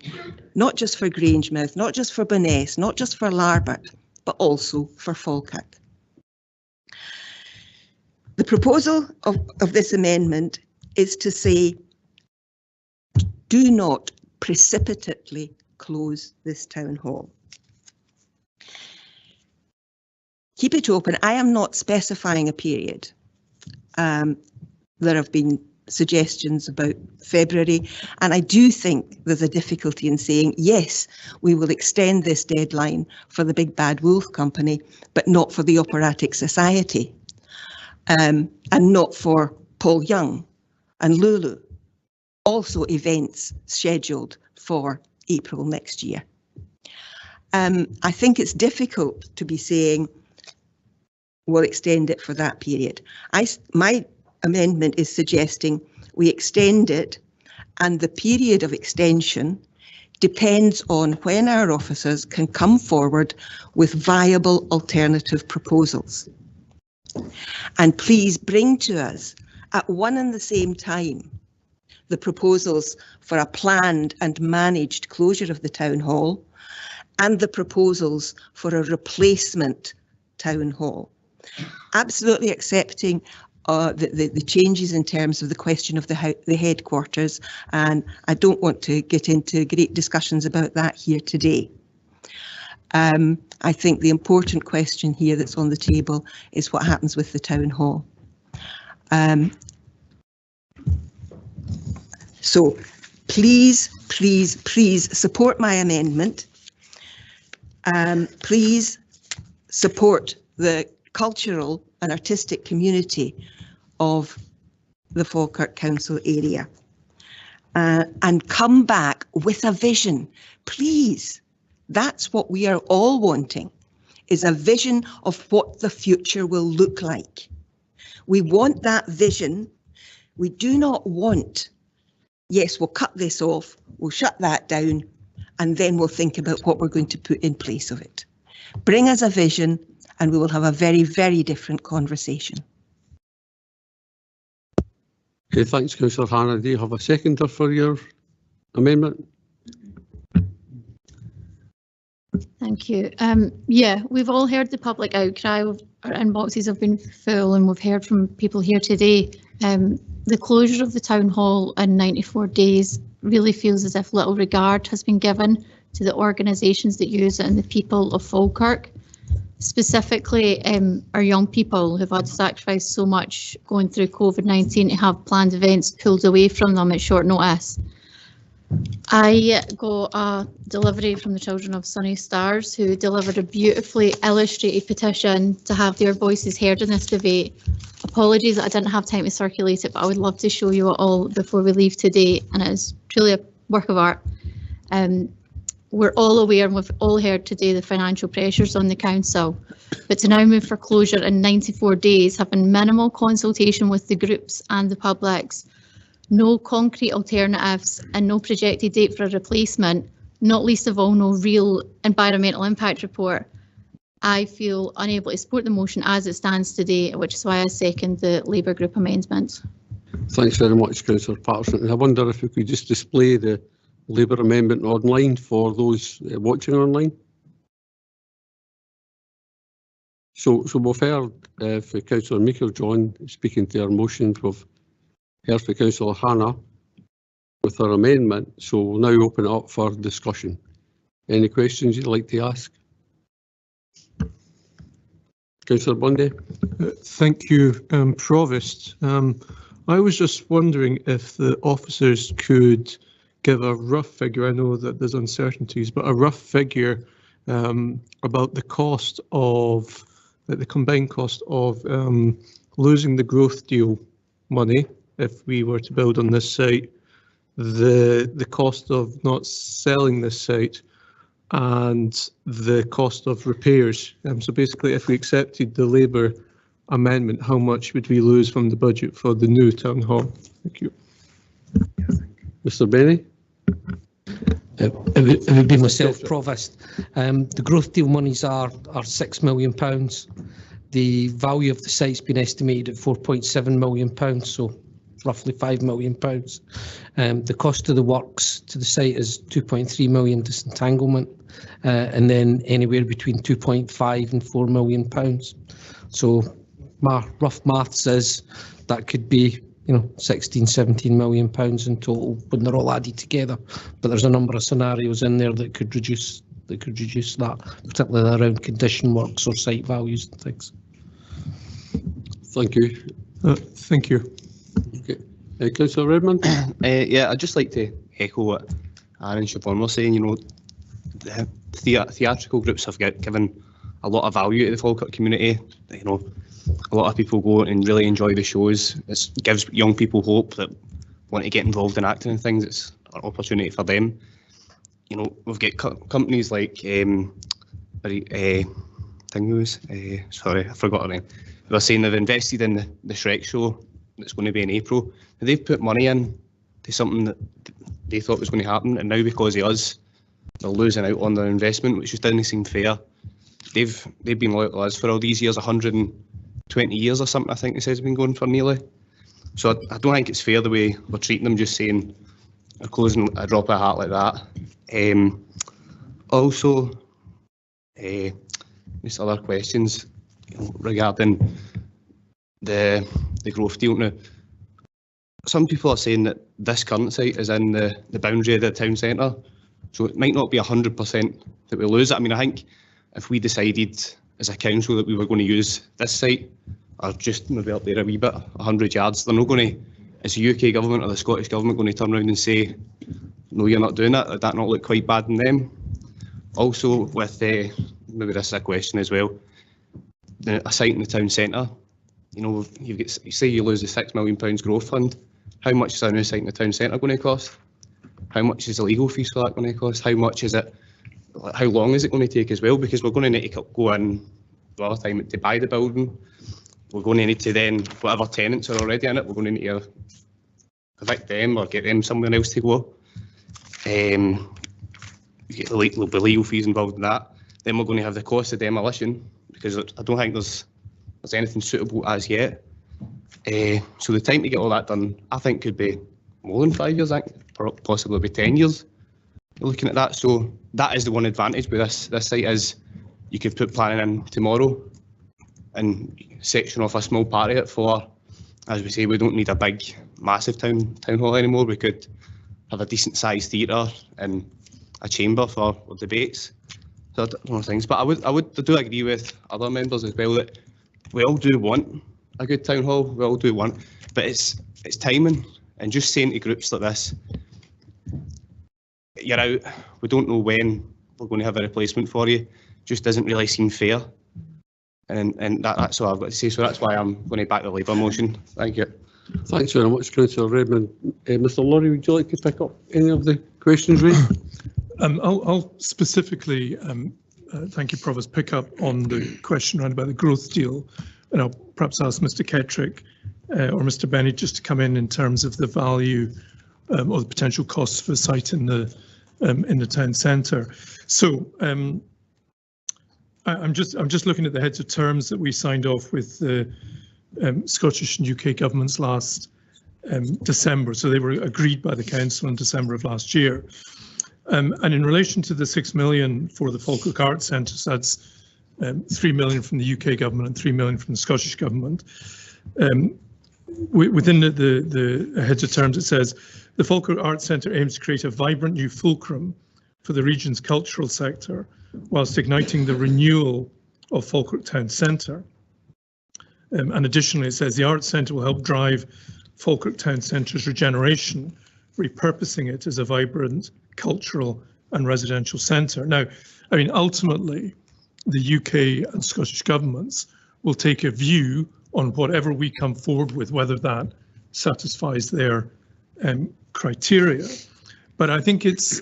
not just for Grangemouth, not just for Bo'ness, not just for Larbert, but also for Falkirk. The proposal of this amendment is to say, do not precipitately close this town hall. Keep it open. I am not specifying a period. There have been suggestions about February, and I do think there's a difficulty in saying, yes, we will extend this deadline for the Big Bad Wolf Company, but not for the Operatic Society, and not for Paul Young and Lulu. Also events scheduled for April next year. I think it's difficult to be saying we'll extend it for that period. My amendment is suggesting we extend it, and the period of extension depends on when our officers can come forward with viable alternative proposals. And please bring to us at one and the same time the proposals for a planned and managed closure of the town hall and the proposals for a replacement town hall. Absolutely accepting the changes in terms of the question of the headquarters, and I don't want to get into great discussions about that here today. I think the important question here that's on the table is what happens with the town hall. So please, please, please support my amendment. Please support the cultural and artistic community of the Falkirk Council area, and come back with a vision, please. That's what we are all wanting, is a vision of what the future will look like. We want that vision. We do not want, yes, we'll cut this off, we'll shut that down, and then we'll think about what we're going to put in place of it. Bring us a vision, and we will have a very, very different conversation. Okay, thanks, Councillor Hannah. Do you have a seconder for your amendment? Thank you. Yeah, we've all heard the public outcry. Our inboxes have been full, and we've heard from people here today. The closure of the town hall in 94 days really feels as if little regard has been given to the organisations that use it and the people of Falkirk. Specifically, our young people who've had to sacrifice so much going through COVID-19 to have planned events pulled away from them at short notice. I got a delivery from the children of Sunny Stars, who delivered a beautifully illustrated petition to have their voices heard in this debate. Apologies that I didn't have time to circulate it, but I would love to show you it all before we leave today, and it is truly a work of art. We're all aware, and we've all heard today, the financial pressures on the council, but to now move for closure in 94 days, having minimal consultation with the groups and the publics, no concrete alternatives and no projected date for a replacement, not least of all no real environmental impact report, I feel unable to support the motion as it stands today, which is why I second the Labour Group amendment. Thanks very much, Councillor Patterson. I wonder if we could just display the Labour amendment online for those watching online. So we've heard for Councillor Meeker-John speaking to our motion. We've heard for Councillor Hannah with her amendment. So we'll now open it up for discussion. Any questions you'd like to ask? Councillor Bundy. Thank you, Provost. I was just wondering if the officers could give a rough figure. I know that there's uncertainties, but a rough figure about the cost of the combined cost of losing the growth deal money if we were to build on this site, the cost of not selling this site, and the cost of repairs. So basically, if we accepted the Labour amendment, how much would we lose from the budget for the new town hall? Thank you. Mr. Benny? It would be myself, Provost. The growth deal monies are £6 million. The value of the site's been estimated at £4.7 million, so roughly £5 million. The cost of the works to the site is £2.3 million disentanglement, and then anywhere between £2.5 and £4 million. So my rough maths is that could be 16, 17 million pounds in total when they're all added together. But there's a number of scenarios in there that could reduce that, particularly around condition works or site values and things. Thank you. Thank you. Okay. Councillor Redmond? Yeah, I'd just like to echo what Aaron and Siobhan were saying. The theatrical groups have given a lot of value to the Falkirk community. A lot of people go and really enjoy the shows. It gives young people hope that want to get involved in acting and things. It's an opportunity for them. We've got companies like sorry, I forgot her name. They were saying they've invested in the Shrek show that's going to be in April. And they've put money in to something that they thought was going to happen, and now because of us, they're losing out on their investment, which just doesn't seem fair. They've been loyal to us for all these years, 120 years or something, I think they said it's been going for nearly. So I don't think it's fair the way we're treating them, just saying they're closing a drop of a hat like that. Also, just other questions regarding the growth deal. Now, some people are saying that this current site is in the boundary of the town centre, so it might not be 100% that we lose it. I mean, I think if we decided as a council that we were going to use this site, or just maybe up there a wee bit, 100 yards, they're not going to, is the UK government or the Scottish government going to turn around and say, no, you're not doing that? Would that not look quite bad in them? Also, with maybe this is a question as well, a site in the town centre, you say you lose the £6 million growth fund. How much is a new site in the town centre going to cost? How much is the legal fees for that going to cost? How much is it? How long is it going to take as well? Because we're going to need to go in the other time to buy the building. We're going to need to then, whatever tenants are already in it, we're going to need to evict them or get them somewhere else to go. There'll be legal fees involved in that. Then we're going to have the cost of demolition, because I don't think there's anything suitable as yet. So the time to get all that done, I think, could be more than 5 years. I think possibly be 10 years. You're looking at that. So that is the one advantage with this site, is you could put planning in tomorrow and section off a small part of it for, as we say, we don't need a big, massive town hall anymore. We could have a decent sized theatre and a chamber for debates. So things. But I do agree with other members as well that we all do want a good town hall. We all do want, but it's timing, and just saying to groups like this, you're out, we don't know when we're going to have a replacement for you, just doesn't really seem fair. And that's all I've got to say. So that's why I'm going to back the Labour motion. Thank you. Thanks very much, Councillor Redmond. Mr. Laurie, would you like to pick up any of the questions raised? I'll specifically, thank you, Provost, pick up on the question around about the growth deal, and I'll perhaps ask Mr. Kettrick or Mr. Bennett just to come in terms of the value or the potential costs for the site in the town centre. So I'm just looking at the heads of terms that we signed off with the Scottish and UK governments last December. So they were agreed by the council in December of last year. And in relation to the 6 million for the Falkirk Arts Centre, so that's 3 million from the UK government and 3 million from the Scottish government. Within the heads of terms, it says the Falkirk Arts Centre aims to create a vibrant new fulcrum for the region's cultural sector, whilst igniting the renewal of Falkirk Town Centre. And additionally, it says the Arts Centre will help drive Falkirk Town Centre's regeneration, repurposing it as a vibrant cultural and residential centre. Now, I mean, ultimately, the UK and Scottish governments will take a view on whatever we come forward with, whether that satisfies their criteria. But I think it's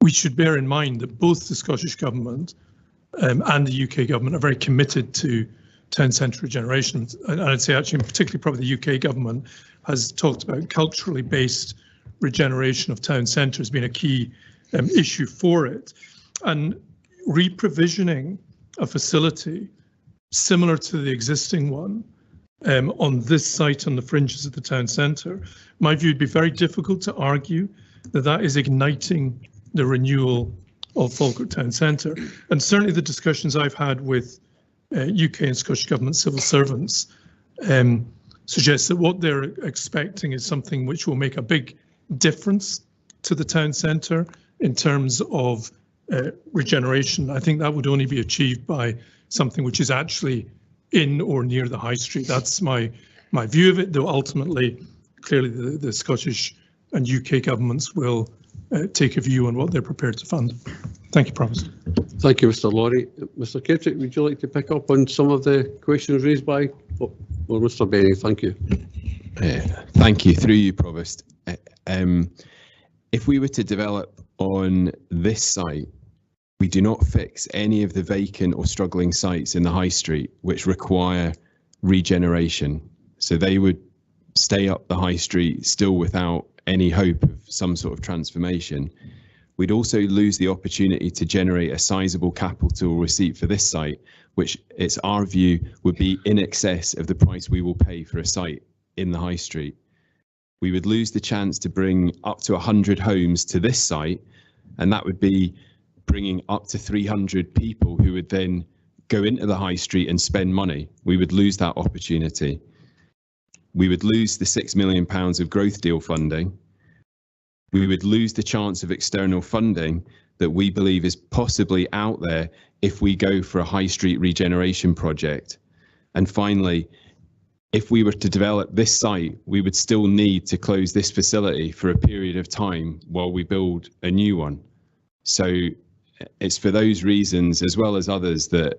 we should bear in mind that both the Scottish government and the UK government are very committed to town centre regeneration. And I'd say actually, particularly probably the UK government has talked about culturally based regeneration of town centre has been a key issue for it. And reprovisioning a facility similar to the existing one on this site on the fringes of the town centre, my view would be very difficult to argue that that is igniting the renewal of Falkirk Town Centre. And certainly the discussions I've had with UK and Scottish Government civil servants suggest that what they're expecting is something which will make a big difference to the town centre in terms of regeneration. I think that would only be achieved by something which is actually in or near the high street. That's my view of it, though ultimately, clearly the Scottish and UK governments will take a view on what they're prepared to fund. Thank you, Provost. Thank you, Mr. Laurie. Mr. Kettrick, would you like to pick up on some of the questions raised by Mr. Benny? Thank you. Thank you. Through you, Provost. If we were to develop on this site, we do not fix any of the vacant or struggling sites in the high street which require regeneration. So they would stay up the high street still without any hope of some sort of transformation. We'd also lose the opportunity to generate a sizable capital receipt for this site, which it's our view would be in excess of the price we will pay for a site in the high street. We would lose the chance to bring up to 100 homes to this site, and that would be bringing up to 300 people who would then go into the high street and spend money. We would lose that opportunity. We would lose the £6 million of growth deal funding. We would lose the chance of external funding that we believe is possibly out there if we go for a high street regeneration project. And finally, if we were to develop this site, we would still need to close this facility for a period of time while we build a new one. So it's for those reasons, as well as others, that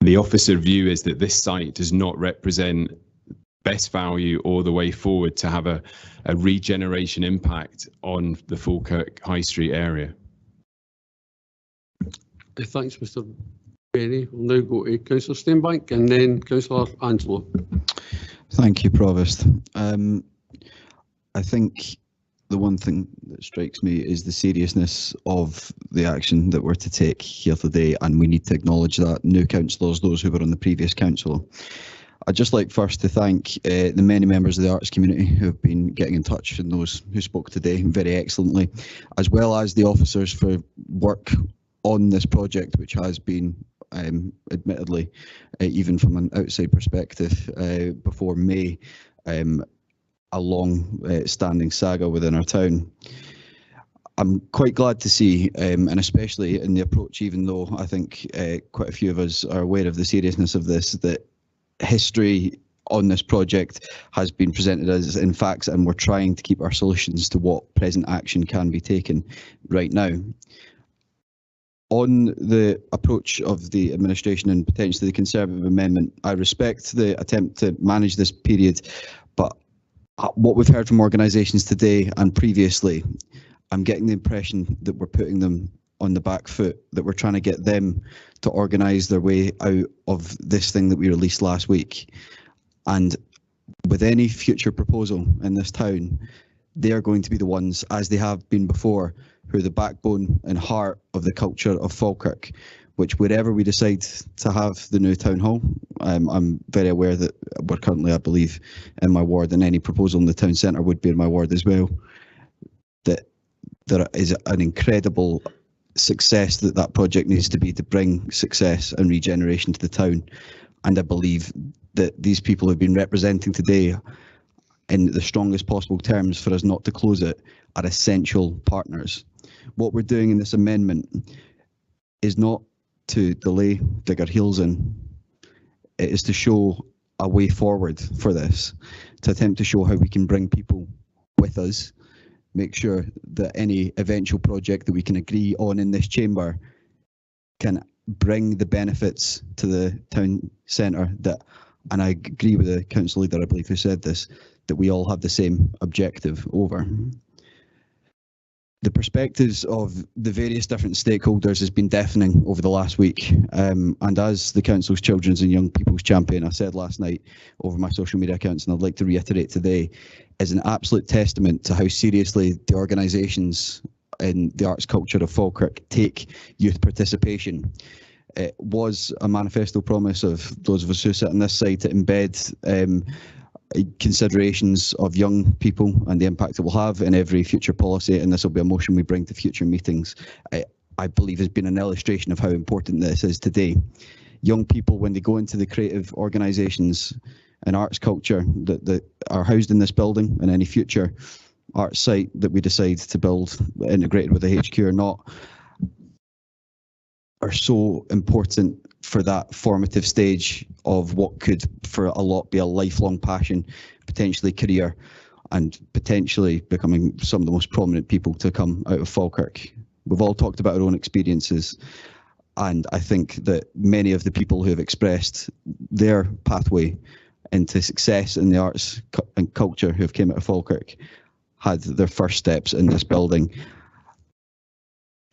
the officer view is that this site does not represent best value or the way forward to have a regeneration impact on the Falkirk High Street area. Thanks, Mr. Benny. We'll now go to Councillor Steenbank and then Councillor Angelo. Thank you, Provost. I think the one thing that strikes me is the seriousness of the action that we're to take here today, and we need to acknowledge that. New councillors, those who were on the previous council. I'd just like first to thank the many members of the arts community who have been getting in touch and those who spoke today very excellently, as well as the officers for work on this project, which has been admittedly, even from an outside perspective, before May, a long-standing saga within our town. I'm quite glad to see, and especially in the approach, even though I think quite a few of us are aware of the seriousness of this, that history on this project has been presented as in facts, and we're trying to keep our solutions to what present action can be taken right now. On the approach of the administration and potentially the Conservative amendment, I respect the attempt to manage this period, but what we've heard from organisations today and previously, I'm getting the impression that we're putting them on the back foot, that we're trying to get them to organise their way out of this thing that we released last week. And with any future proposal in this town, they are going to be the ones, as they have been before, who are the backbone and heart of the culture of Falkirk, which wherever we decide to have the new town hall, I'm very aware that we're currently, I believe, in my ward, and any proposal in the town centre would be in my ward as well, that there is an incredible success that that project needs to be to bring success and regeneration to the town. And I believe that these people who've been representing today in the strongest possible terms for us not to close it are essential partners. What we're doing in this amendment is not to delay, dig our heels in. It is to show a way forward for this, to attempt to show how we can bring people with us, make sure that any eventual project that we can agree on in this chamber can bring the benefits to the town centre that, and I agree with the council leader, I believe, who said this, that we all have the same objective over. The perspectives of the various different stakeholders has been deafening over the last week, and as the council's children's and young people's champion, I said last night over my social media accounts, and I'd like to reiterate today, is an absolute testament to how seriously the organisations in the arts culture of Falkirk take youth participation. It was a manifesto promise of those of us who sit on this side to embed considerations of young people and the impact it will have in every future policy, and this will be a motion we bring to future meetings. I believe has been an illustration of how important this is today. Young people, when they go into the creative organisations and arts culture that are housed in this building and any future arts site that we decide to build integrated with the HQ or not, are so important for that formative stage of what could for a lot be a lifelong passion, potentially career, and potentially becoming some of the most prominent people to come out of Falkirk. We've all talked about our own experiences, and I think that many of the people who have expressed their pathway into success in the arts and culture who have came out of Falkirk had their first steps in this building,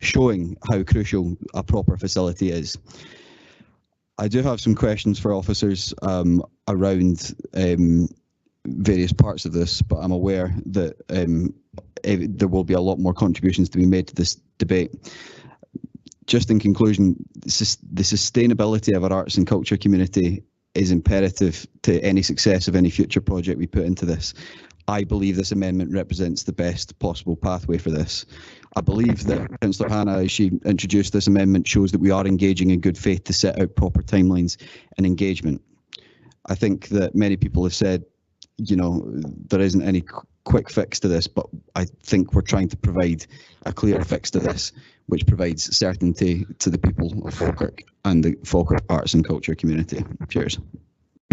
showing how crucial a proper facility is. I do have some questions for officers around various parts of this, but I'm aware that there will be a lot more contributions to be made to this debate. Just in conclusion, the sustainability of our arts and culture community is imperative to any success of any future project we put into this. I believe this amendment represents the best possible pathway for this. I believe that Councillor Hannah, as she introduced this amendment, shows that we are engaging in good faith to set out proper timelines and engagement. I think that many people have said, you know, there isn't any quick fix to this, but I think we're trying to provide a clear fix to this, which provides certainty to the people of Falkirk and the Falkirk arts and culture community. Cheers.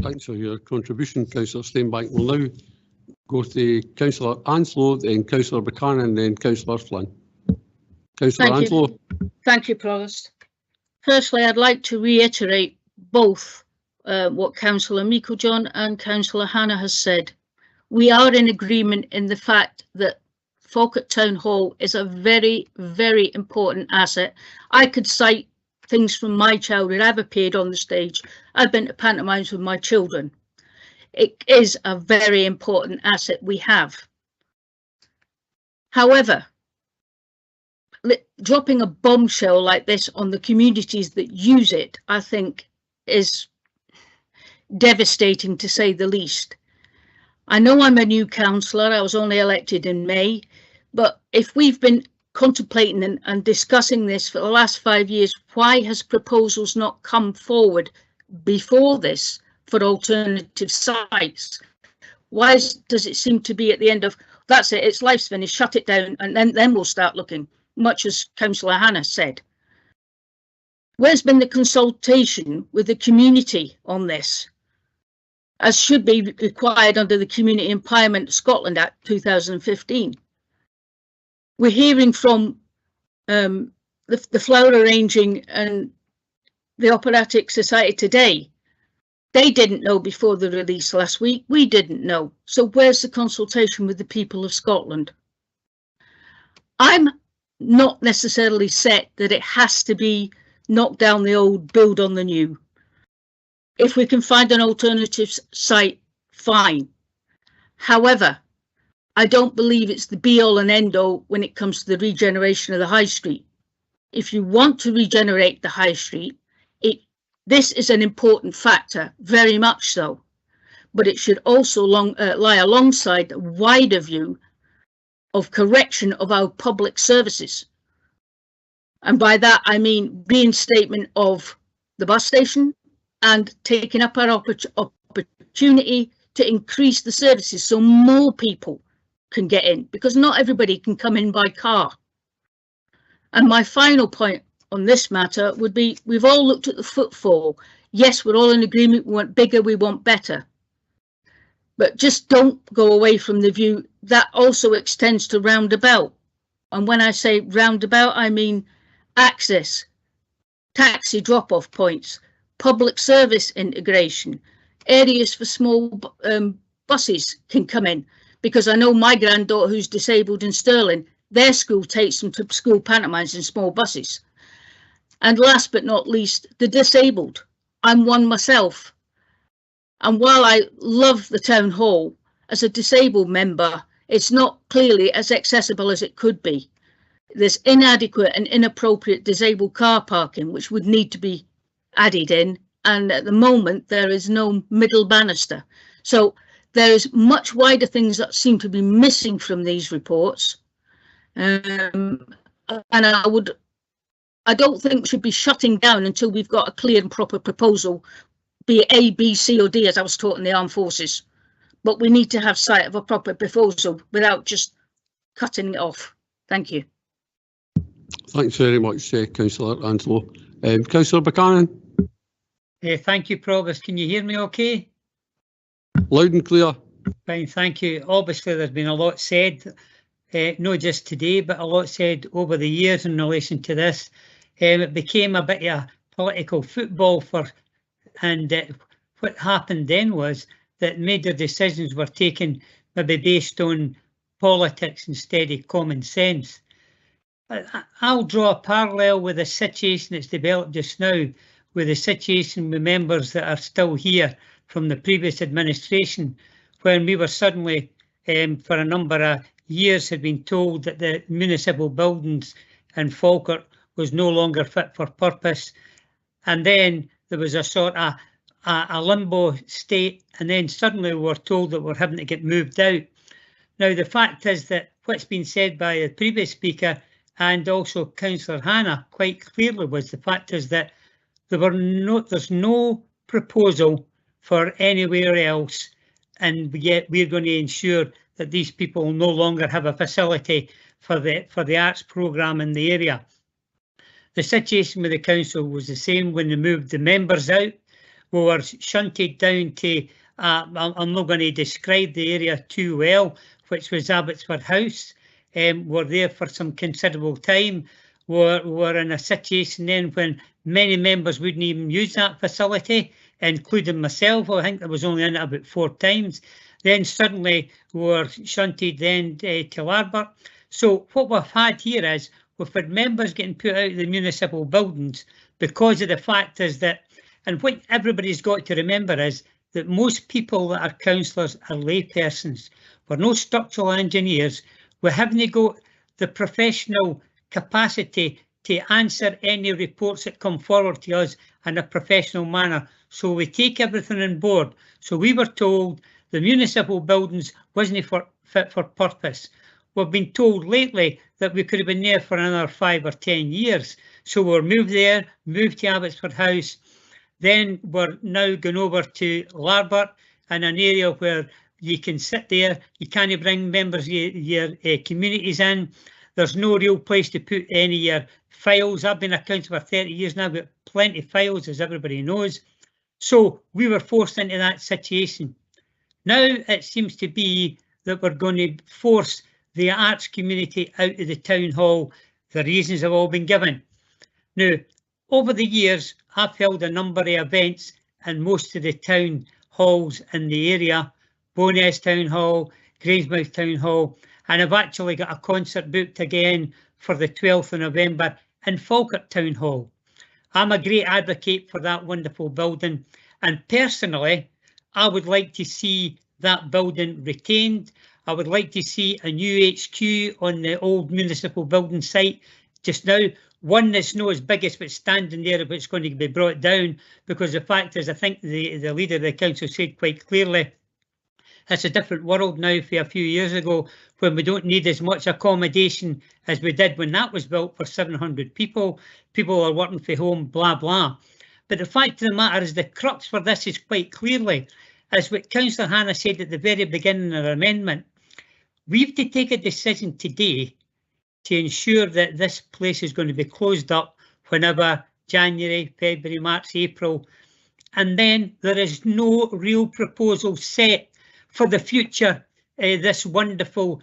Thanks for your contribution, Councillor Steinbank. We'll now go to Councillor Anslow, then Councillor Buchanan, then Councillor Flynn. Councillor Anslow. Thank you, Provost. Firstly, I'd like to reiterate both what Councillor Meiklejohn and Councillor Hannah has said. We are in agreement in the fact that Falkirk Town Hall is a very, very important asset. I could cite things from my childhood. I've appeared on the stage. I've been to pantomimes with my children. It is a very important asset we have. However, dropping a bombshell like this on the communities that use it, I think, is devastating to say the least. I know I'm a new councillor, I was only elected in May, but if we've been contemplating and discussing this for the last 5 years, why has proposals not come forward before this for alternative sites? Why does it seem to be at the end of, that's it, its life's finished, shut it down, and then we'll start looking, much as Councillor Hannah said? Where's been the consultation with the community on this, as should be required under the Community Empowerment Scotland Act 2015? We're hearing from the flower arranging and the Operatic Society today. They didn't know before the release last week. We didn't know. So where's the consultation with the people of Scotland? I'm not necessarily set that it has to be knock down the old, build on the new. If we can find an alternative site, fine. However, I don't believe it's the be-all and end-all when it comes to the regeneration of the High Street. If you want to regenerate the High Street, this is an important factor, very much so. But it should also lie alongside the wider view of correction of our public services. And by that, I mean reinstatement of the bus station and taking up our opportunity to increase the services so more people can get in, because not everybody can come in by car. And my final point on this matter would be, we've all looked at the footfall. Yes, we're all in agreement, we want bigger, we want better. But just don't go away from the view that also extends to roundabout. And when I say roundabout, I mean access, taxi drop-off points, public service integration, areas for small buses can come in, because I know my granddaughter who's disabled in Stirling, their school takes them to school pantomimes in small buses. And last but not least, the disabled. I'm one myself. And while I love the town hall, as a disabled member, it's not clearly as accessible as it could be. There's inadequate and inappropriate disabled car parking, which would need to be added in. And at the moment, there is no middle banister. So there's much wider things that seem to be missing from these reports. And I don't think we should be shutting down until we've got a clear and proper proposal, be it A, B, C or D, as I was taught in the armed forces. But we need to have sight of a proper proposal without just cutting it off. Thank you. Thanks very much, Councillor Angelo. Councillor Buchanan. Thank you, Provost. Can you hear me okay? Loud and clear. Fine, thank you. Obviously, there's been a lot said, not just today, but a lot said over the years in relation to this. It became a bit of a political football and what happened then was that major decisions were taken maybe based on politics instead of common sense. I'll draw a parallel with the situation that's developed just now, with the situation with members that are still here from the previous administration, when we were suddenly, for a number of years, had been told that the municipal buildings in Falkirk was no longer fit for purpose. And then there was a sort of a limbo state, and then suddenly we were told that we're having to get moved out. Now, the fact is that what's been said by the previous speaker and also Councillor Hannah quite clearly was the fact is that there's no proposal for anywhere else, and yet we're going to ensure that these people no longer have a facility for the arts programme in the area. The situation with the council was the same when they moved the members out. We were shunted down to, I'm not going to describe the area too well, which was Abbotsford House. We're there for some considerable time. We're in a situation then when many members wouldn't even use that facility, including myself. I think I was only in it about 4 times. Then suddenly we were shunted then to Larbert. So what we've had here is we've had members getting put out of the municipal buildings because of the fact is that, and what everybody's got to remember is that most people that are councillors are laypersons. We're no structural engineers. We haven't got the professional capacity to answer any reports that come forward to us in a professional manner. So we take everything on board. So we were told the municipal buildings wasn't fit for purpose. We've been told lately that we could have been there for another 5 or 10 years. So we're moved there, moved to Abbotsford House. Then we're now going over to Larbert, in an area where you can sit there. You can't bring members of your communities in. There's no real place to put any of your files. I've been a councillor for 30 years now, but plenty of files, as everybody knows. So we were forced into that situation. Now it seems to be that we're going to force the arts community out of the town hall. The reasons have all been given. Now, over the years, I've held a number of events in most of the town halls in the area, Bowness Town Hall, Grangemouth Town Hall, and I've actually got a concert booked again for the 12th of November in Falkirk Town Hall. I'm a great advocate for that wonderful building, and personally, I would like to see that building retained. I would like to see a new HQ on the old municipal building site just now, one that's not as big as what's standing there, but it's going to be brought down, because the fact is, I think the leader of the council said quite clearly It's a different world now for a few years ago, when we don't need as much accommodation as we did when that was built for 700 people. People are working from home, blah, blah. But the fact of the matter is, the crux for this is quite clearly, as what Councillor Hannah said at the very beginning of her amendment, we've to take a decision today to ensure that this place is going to be closed up whenever January, February, March, April, and then there is no real proposal set for the future. This wonderful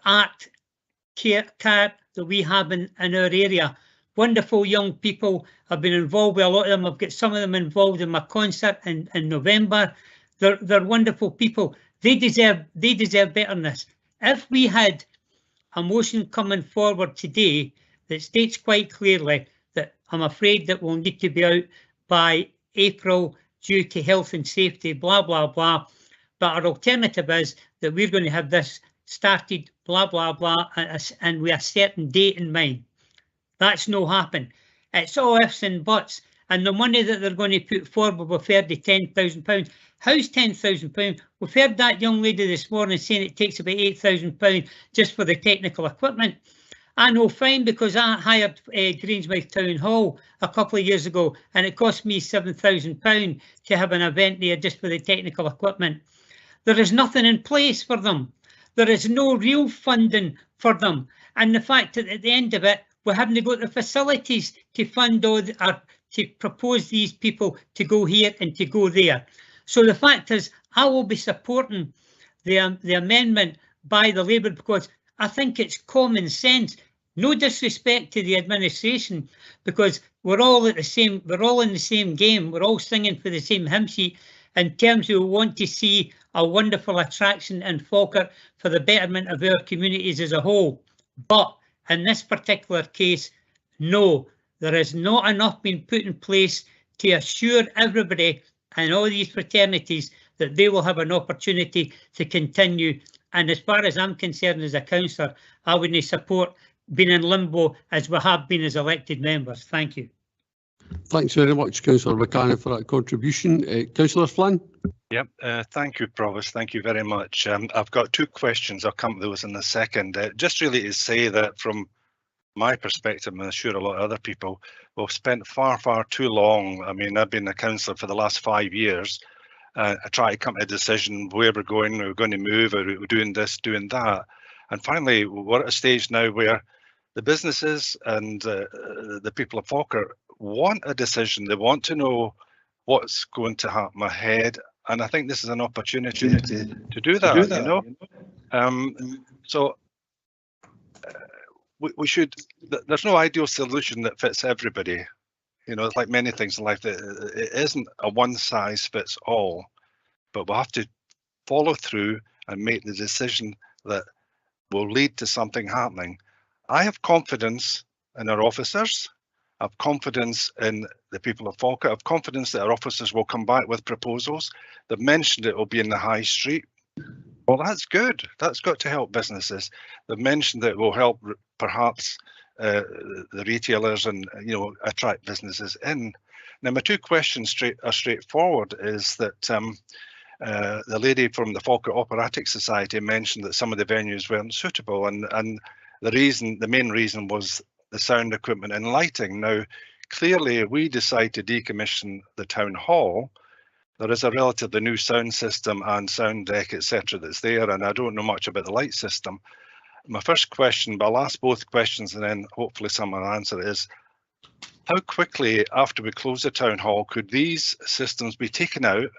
art care that we have in our area. Wonderful young people have been involved with a lot of them. I've got some of them involved in my concert in November. They're wonderful people. They deserve better than this. If we had a motion coming forward today that states quite clearly that I'm afraid that we'll need to be out by April due to health and safety, blah, blah, blah. But our alternative is that we're going to have this started, blah, blah, blah, and with a certain date in mind. That's no happen. It's all ifs and buts. And the money that they're going to put forward, we've heard the £10,000. How's £10,000? We've heard that young lady this morning saying it takes about £8,000 just for the technical equipment. I know fine, because I hired Greensmouth Town Hall a couple of years ago, and it cost me £7,000 to have an event there just for the technical equipment. There is nothing in place for them. There is no real funding for them. And the fact that at the end of it, we're having to go to the facilities to fund or to propose these people to go here and to go there. So the fact is, I will be supporting the amendment by the Labour, because I think it's common sense. No disrespect to the administration, because we're all in the same game. We're all singing for the same hymn sheet in terms of we want to see a wonderful attraction in Falkirk for the betterment of our communities as a whole. But in this particular case, no, there is not enough being put in place to assure everybody and all these fraternities that they will have an opportunity to continue. And as far as I'm concerned as a councillor, I wouldn't support being in limbo as we have been as elected members. Thank you. Thanks very much, Councillor McCann, for that contribution. Councillor Flynn. Yep, thank you, Provost. Thank you very much. I've got two questions. I'll come to those in a second. Just really to say that from my perspective, and I'm sure a lot of other people, we've spent far, far too long. I mean, I've been a councillor for the last 5 years. I try to come to a decision where we're going to move, or we're doing this, doing that. And finally, we're at a stage now where the businesses and the people of Falkirk want a decision. They want to know what's going to happen ahead. And I think this is an opportunity to do that, you know. So we should, there's no ideal solution that fits everybody. You know, it's like many things in life, it isn't a one size fits all, but we'll have to follow through and make the decision that will lead to something happening. I have confidence in our officers. I have confidence in the people of Falkirk. I have confidence that our officers will come back with proposals. They've mentioned it will be in the high street. Well, that's good. That's got to help businesses. They've mentioned that it will help perhaps the retailers and, you know, attract businesses in. Now, my two questions are straightforward. Is that the lady from the Falkirk Operatic Society mentioned that some of the venues weren't suitable, and the main reason was the sound equipment and lighting. Now, clearly, we decide to decommission the town hall. There is a relatively new sound system and sound deck, etc. that's there, and I don't know much about the light system. My first question, but I'll ask both questions and then hopefully someone will answer it, is how quickly after we close the town hall could these systems be taken out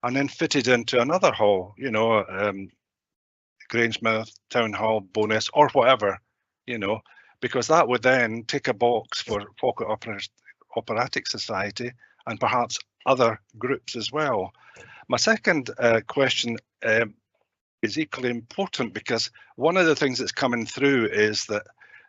and then fitted into another hall, you know, Grangemouth, Town Hall, Bowness, or whatever, you know, because that would then tick a box for Falkirk Operatic Society and perhaps other groups as well. My second question is equally important, because one of the things that's coming through is that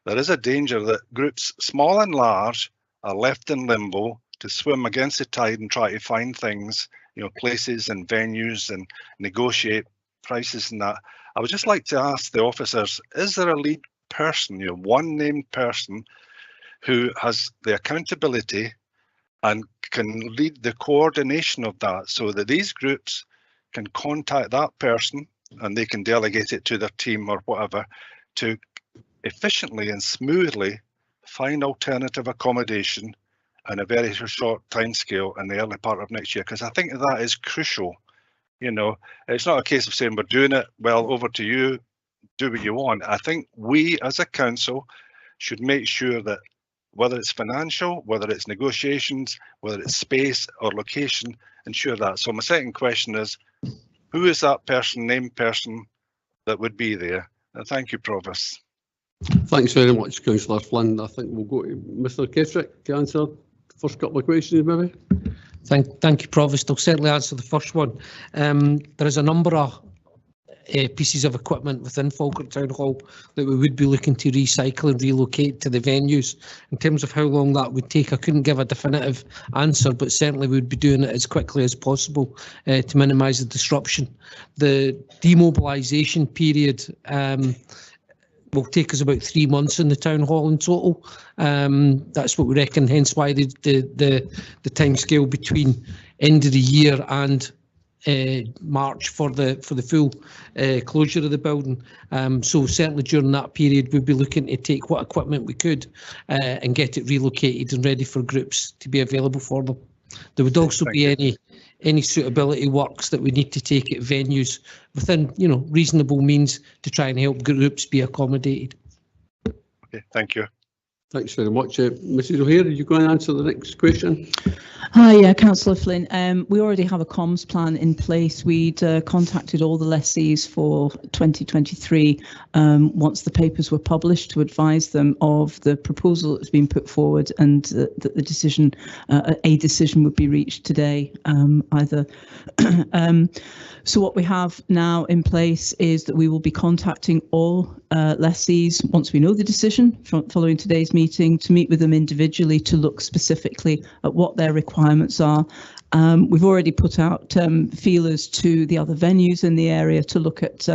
there is a danger that groups, small and large, are left in limbo to swim against the tide and try to find things, you know, places and venues and negotiate prices and that. I would just like to ask the officers, is there a lead person, you know, one named person who has the accountability and can lead the coordination of that, so that these groups can contact that person and they can delegate it to their team or whatever to efficiently and smoothly find alternative accommodation in a very short time scale in the early part of next year, because I think that is crucial. You know, it's not a case of saying we're doing it, well, over to you, do what you want. I think we as a council should make sure that whether it's financial, whether it's negotiations, whether it's space or location, ensure that. So my second question is, who is that person, named person that would be there? And thank you, Provost. Thanks very much, Councillor Flynn. I think we'll go to Mr. Keswick to answer the first couple of questions, maybe. Thank you, Provost. I'll certainly answer the first one. There is a number of pieces of equipment within Falkirk Town Hall that we would be looking to recycle and relocate to the venues. In terms of how long that would take, I couldn't give a definitive answer, but certainly we would be doing it as quickly as possible to minimise the disruption. The demobilisation period will take us about 3 months in the town hall in total. That's what we reckon, hence why the time scale between end of the year and March for the full closure of the building. So certainly during that period we'd be looking to take what equipment we could and get it relocated and ready for groups to be available for them. There would also be any suitability works that we need to take at venues within, you know, reasonable means to try and help groups be accommodated. Okay, thank you. Thanks very much. Mrs. O'Hare, are you going to answer the next question? Hi, Councillor Flynn. We already have a comms plan in place. We'd contacted all the lessees for 2023 once the papers were published to advise them of the proposal that's been put forward and that the decision, a decision would be reached today, either. So what we have now in place is that we will be contacting all lessees once we know the decision following today's meeting to meet with them individually to look specifically at what their requirements are. We've already put out feelers to the other venues in the area to look at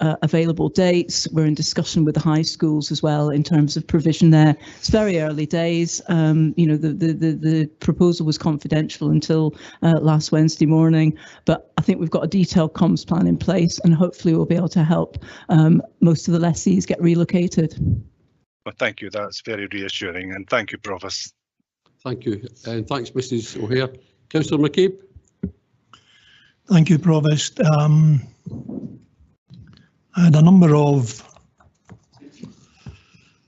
available dates. We're in discussion with the high schools as well in terms of provision there. It's very early days. You know, the proposal was confidential until last Wednesday morning, but I think we've got a detailed comms plan in place and hopefully we'll be able to help most of the lessees get relocated. Well, thank you. That's very reassuring, and thank you, Provost. Thank you, and thanks, Mrs. O'Hare. Councillor McCabe. Thank you, Provost. I had a number of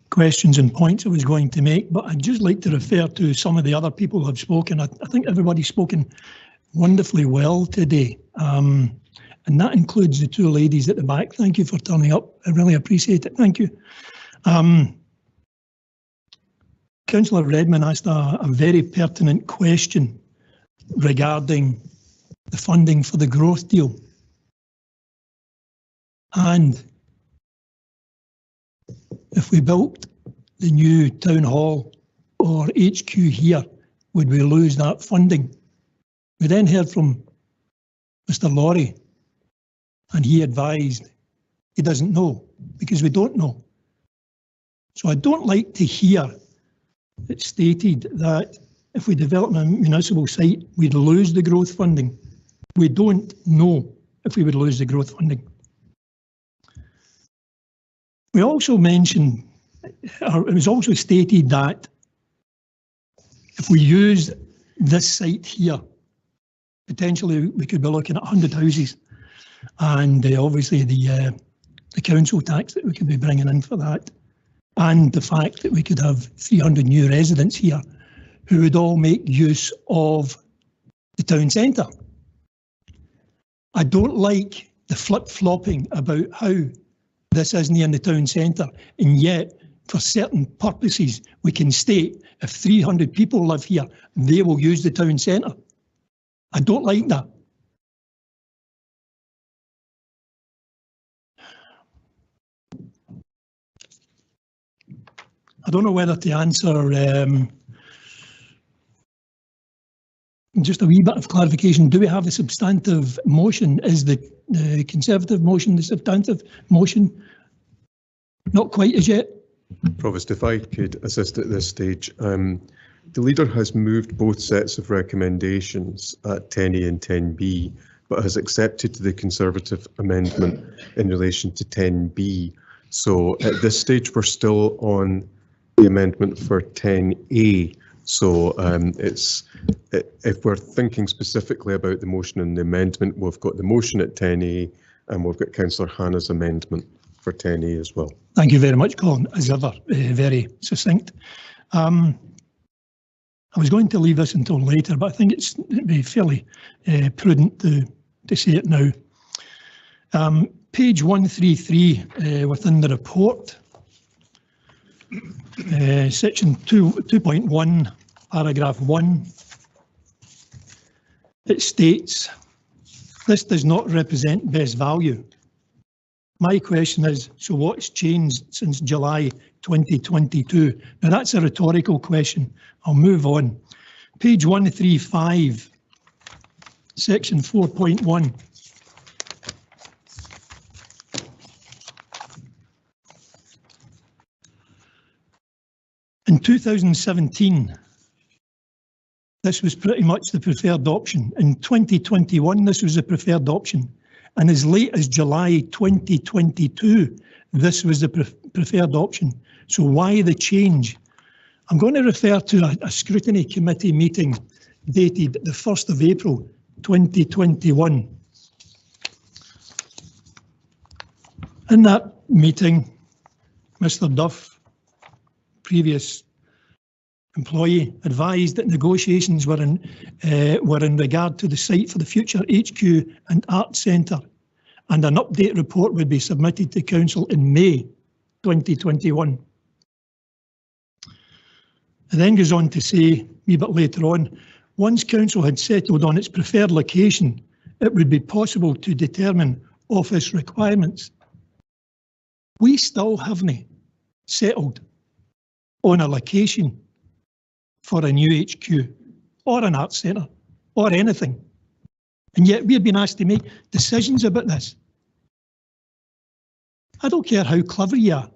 questions and points I was going to make, but I'd just like to refer to some of the other people who have spoken. I think everybody's spoken wonderfully well today, and that includes the two ladies at the back. Thank you for turning up. I really appreciate it. Thank you. Councillor Redmond asked a very pertinent question regarding the funding for the growth deal. And if we built the new town hall or HQ here, would we lose that funding? We then heard from Mr. Laurie, and he advised he doesn't know because we don't know. So I don't like to hear it stated that if we develop a municipal site, we'd lose the growth funding. We don't know if we would lose the growth funding. We also mentioned, or it was also stated that if we use this site here, potentially we could be looking at 100 houses, and obviously the council tax that we could be bringing in for that, and the fact that we could have 300 new residents here who would all make use of the town centre. I don't like the flip-flopping about how this isn't in the town centre, and yet for certain purposes we can state if 300 people live here, they will use the town centre. I don't like that. I don't know whether to answer just a wee bit of clarification. Do we have a substantive motion? Is the Conservative motion the substantive motion? Not quite as yet. Provost, if I could assist at this stage. The leader has moved both sets of recommendations at 10A and 10B, but has accepted the Conservative amendment in relation to 10B. So at this stage, we're still on the amendment for 10A. So if we're thinking specifically about the motion and the amendment, we've got the motion at 10A and we've got Councillor Hannah's amendment for 10A as well. Thank you very much, Colin, as ever, very succinct. I was going to leave this until later, but I think it'd be fairly prudent to say it now. Page 133 within the report, section 2.1, paragraph 1, it states, this does not represent best value. My question is, so what's changed since July 2022? Now that's a rhetorical question. I'll move on. Page 135, section 4.1. In 2017, this was pretty much the preferred option. In 2021, this was the preferred option. And as late as July 2022, this was the preferred option. So why the change? I'm going to refer to a scrutiny committee meeting dated the 1st of April 2021. In that meeting, Mr. Duff, previous employee, advised that negotiations were in regard to the site for the future HQ and Art Centre, and an update report would be submitted to Council in May 2021. It then goes on to say, a wee bit later on, once Council had settled on its preferred location, it would be possible to determine office requirements. We still haven't settled on a location for a new HQ or an art centre or anything. And yet we've been asked to make decisions about this. I don't care how clever you are.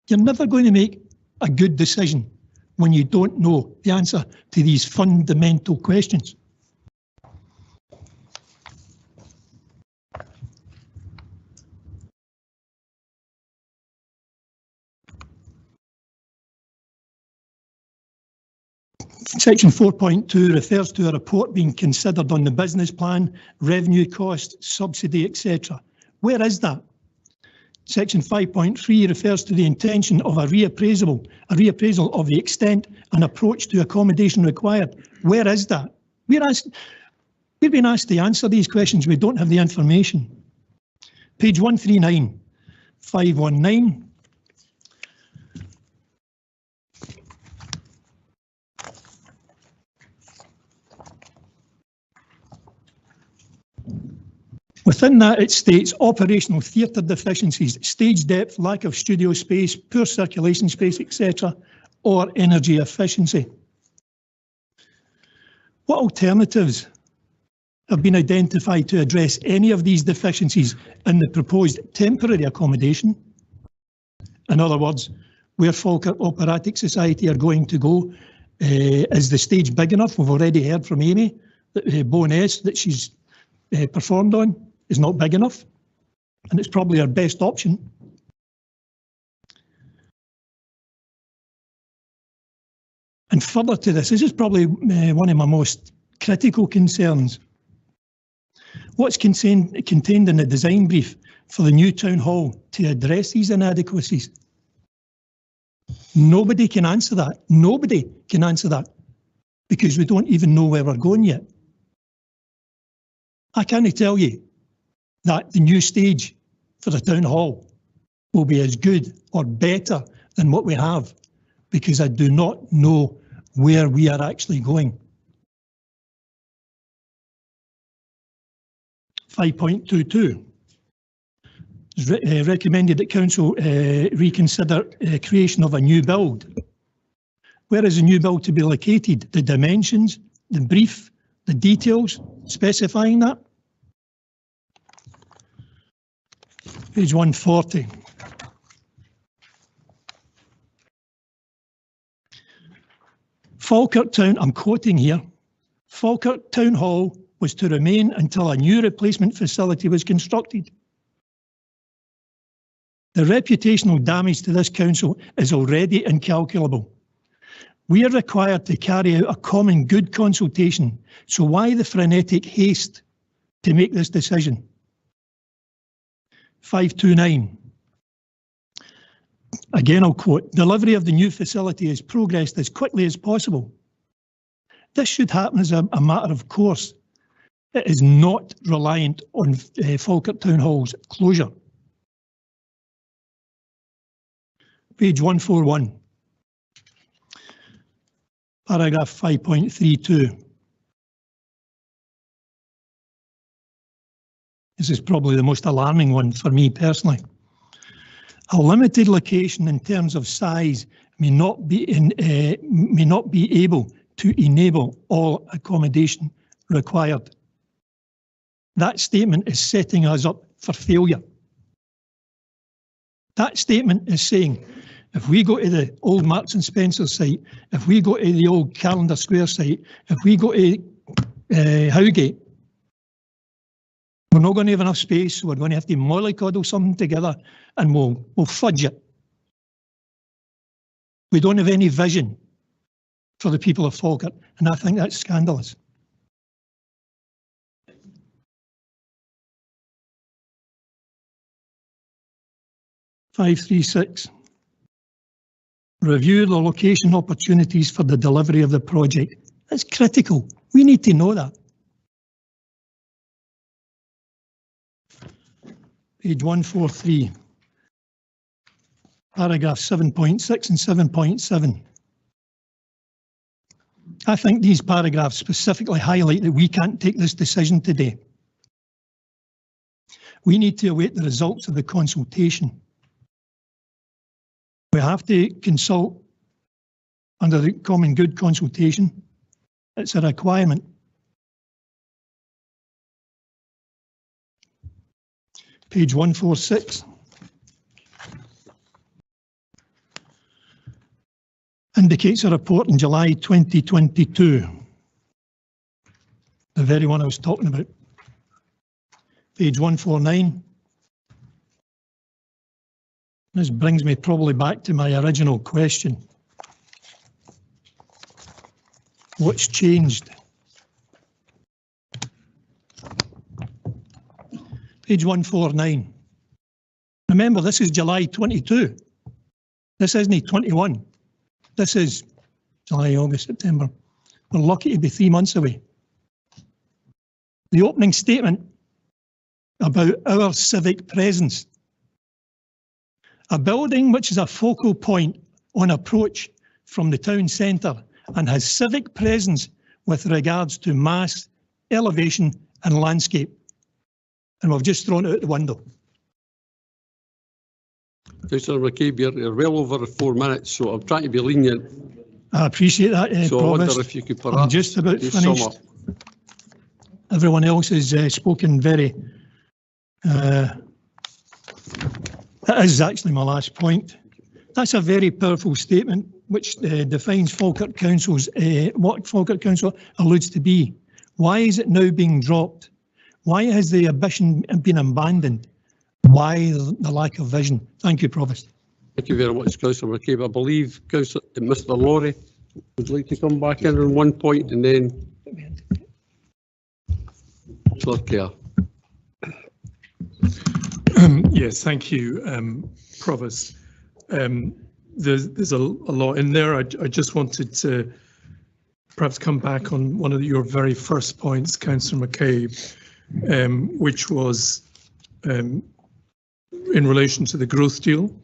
You're never going to make a good decision when you don't know the answer to these fundamental questions. Section 4.2 refers to a report being considered on the business plan, revenue cost, subsidy, etc. Where is that? Section 5.3 refers to the intention of a reappraisal of the extent and approach to accommodation required. Where is that? We've been asked to answer these questions. We don't have the information. Page 139, 519. Within that, it states operational theatre deficiencies, stage depth, lack of studio space, poor circulation space, etc., or energy efficiency. What alternatives have been identified to address any of these deficiencies in the proposed temporary accommodation? In other words, where Falkirk Operatic Society are going to go, is the stage big enough? We've already heard from Amy that Bowness that she's performed on is not big enough, and it's probably our best option. And further to this is probably one of my most critical concerns. What's contained in the design brief for the new town hall to address these inadequacies? Nobody can answer that. Nobody can answer that because we don't even know where we're going yet. I can't tell you that the new stage for the town hall will be as good or better than what we have, because I do not know where we are actually going. 5.22 is recommended that Council reconsider creation of a new build. Where is the new build to be located? The dimensions, the brief, the details specifying that? Page 140. Falkirk Town, I'm quoting here, Falkirk Town Hall was to remain until a new replacement facility was constructed. The reputational damage to this council is already incalculable. We are required to carry out a common good consultation, so why the frenetic haste to make this decision? 529. Again, I'll quote, delivery of the new facility has progressed as quickly as possible. This should happen as a matter of course. It is not reliant on Falkirk Town Hall's closure. Page 141. Paragraph 5.32. This is probably the most alarming one for me personally. A limited location in terms of size may not be able to enable all accommodation required. That statement is setting us up for failure. That statement is saying, if we go to the old Marks and Spencer site, if we go to the old Calendar Square site, if we go to Howgate, we're not going to have enough space, so we're going to have to mollycoddle something together and we'll fudge it. We don't have any vision for the people of Falkirk, and I think that's scandalous. (536). Review the location opportunities for the delivery of the project. That's critical. We need to know that. Page 143. Paragraph 7.6 and 7.7. I think these paragraphs specifically highlight that we can't take this decision today. We need to await the results of the consultation. We have to consult under the common good consultation. It's a requirement. Page 146. Indicates a report in July 2022. The very one I was talking about. Page 149. This brings me probably back to my original question. What's changed? Page 149. Remember, this is July 22. This isn't 21. This is July, August, September. We're lucky to be 3 months away. The opening statement about our civic presence. A building which is a focal point on approach from the town centre and has civic presence with regards to mass, elevation and landscape. And we've just thrown it out the window. Councillor McCabe, you're well over 4 minutes, so I'm trying to be lenient. I appreciate that, so Provost. I wonder if you could perhaps I'm just about sum finished. up. Everyone else has spoken very... that is actually my last point. That's a very powerful statement which defines Falkirk Council's what Falkirk Council alludes to be. Why is it now being dropped? Why has the ambition been abandoned? Why the lack of vision? Thank you, Provost. Thank you very much, Councillor McCabe. I believe Mr. Laurie would like to come back in on one point and then Councillor Kerr. Yes, thank you, Provost. There's a lot in there. I just wanted to perhaps come back on one of your very first points, Councillor McCabe, which was in relation to the growth deal.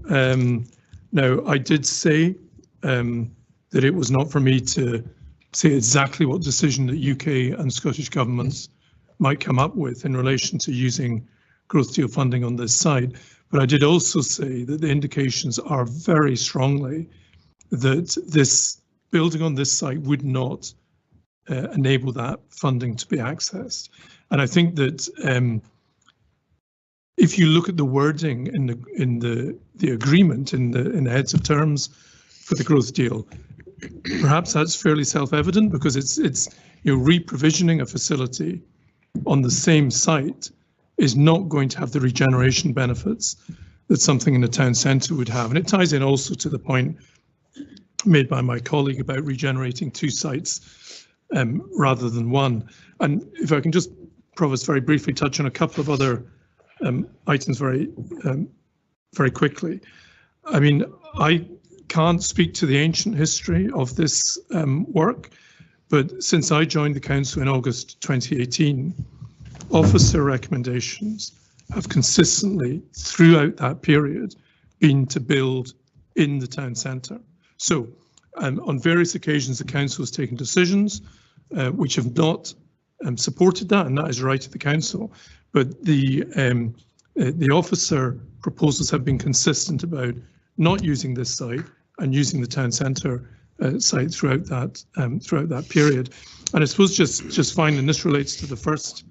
Now, I did say that it was not for me to say exactly what decision the UK and Scottish governments might come up with in relation to using growth deal funding on this site. But I did also say that the indications are very strongly that this building on this site would not enable that funding to be accessed. And I think that if you look at the wording in the agreement in the heads of terms for the growth deal, perhaps that's fairly self-evident because re-provisioning a facility on the same site is not going to have the regeneration benefits that something in the town centre would have. And it ties in also to the point made by my colleague about regenerating 2 sites rather than 1. And if I can just, Provost, very briefly touch on a couple of other items very quickly. I mean, I can't speak to the ancient history of this work, but since I joined the council in August 2018, officer recommendations have consistently, throughout that period, been to build in the town centre. So on various occasions, the council has taken decisions which have not supported that, and that is right of the council. But the officer proposals have been consistent about not using this site and using the town centre site throughout that period. And I suppose just finally, and this relates to the first,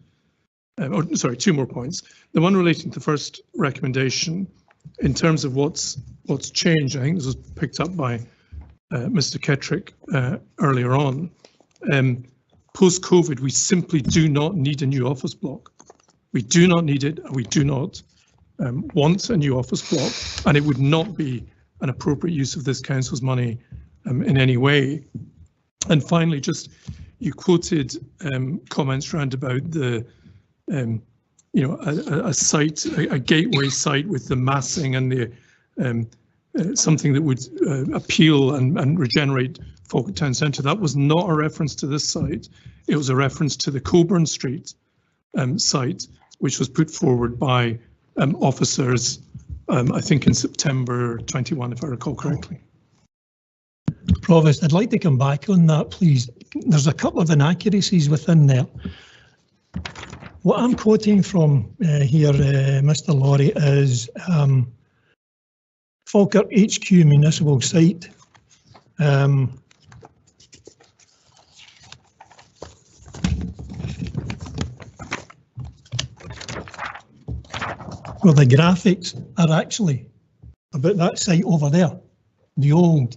sorry, 2 more points. The one relating to the first recommendation, in terms of what's changed, I think this was picked up by Mr. Kettrick earlier on. Post-COVID, we simply do not need a new office block. We do not need it, and we do not want a new office block, and it would not be an appropriate use of this council's money in any way. And finally, just you quoted comments around about the, a site, a gateway site with the massing and the something that would appeal and regenerate Falkirk Town Centre. That was not a reference to this site. It was a reference to the Coburn Street site, which was put forward by officers, I think in September 21, if I recall correctly. Provost, I'd like to come back on that, please. There's a couple of inaccuracies within there. What I'm quoting from here, Mr. Laurie, is Falkirk HQ municipal site. Well, the graphics are actually about that site over there, the old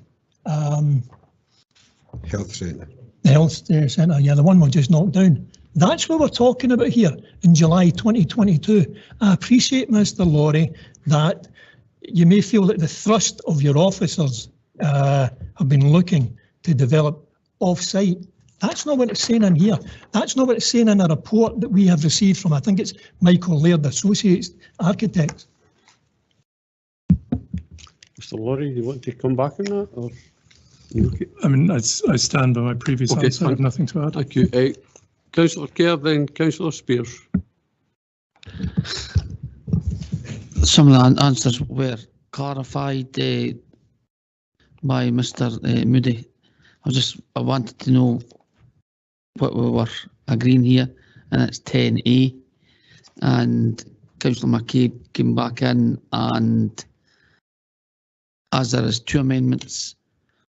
health centre. The health centre, yeah, the one we just knocked down. That's what we're talking about here in July 2022. I appreciate, Mr. Laurie, that you may feel that the thrust of your officers have been looking to develop off-site. That's not what it's saying in here. That's not what it's saying in a report that we have received from, I think it's Michael Laird, Associates Architects. Mr. Laurie, do you want to come back on that? Or? Okay. I mean, I stand by my previous answer. I have nothing to add. Thank you. Councillor Kerr, then Councillor Spears. Some of the answers were clarified by Mr. Moody. I wanted to know what we were agreeing here, and it's 10A. And Councillor McCabe came back in, and as there is 2 amendments,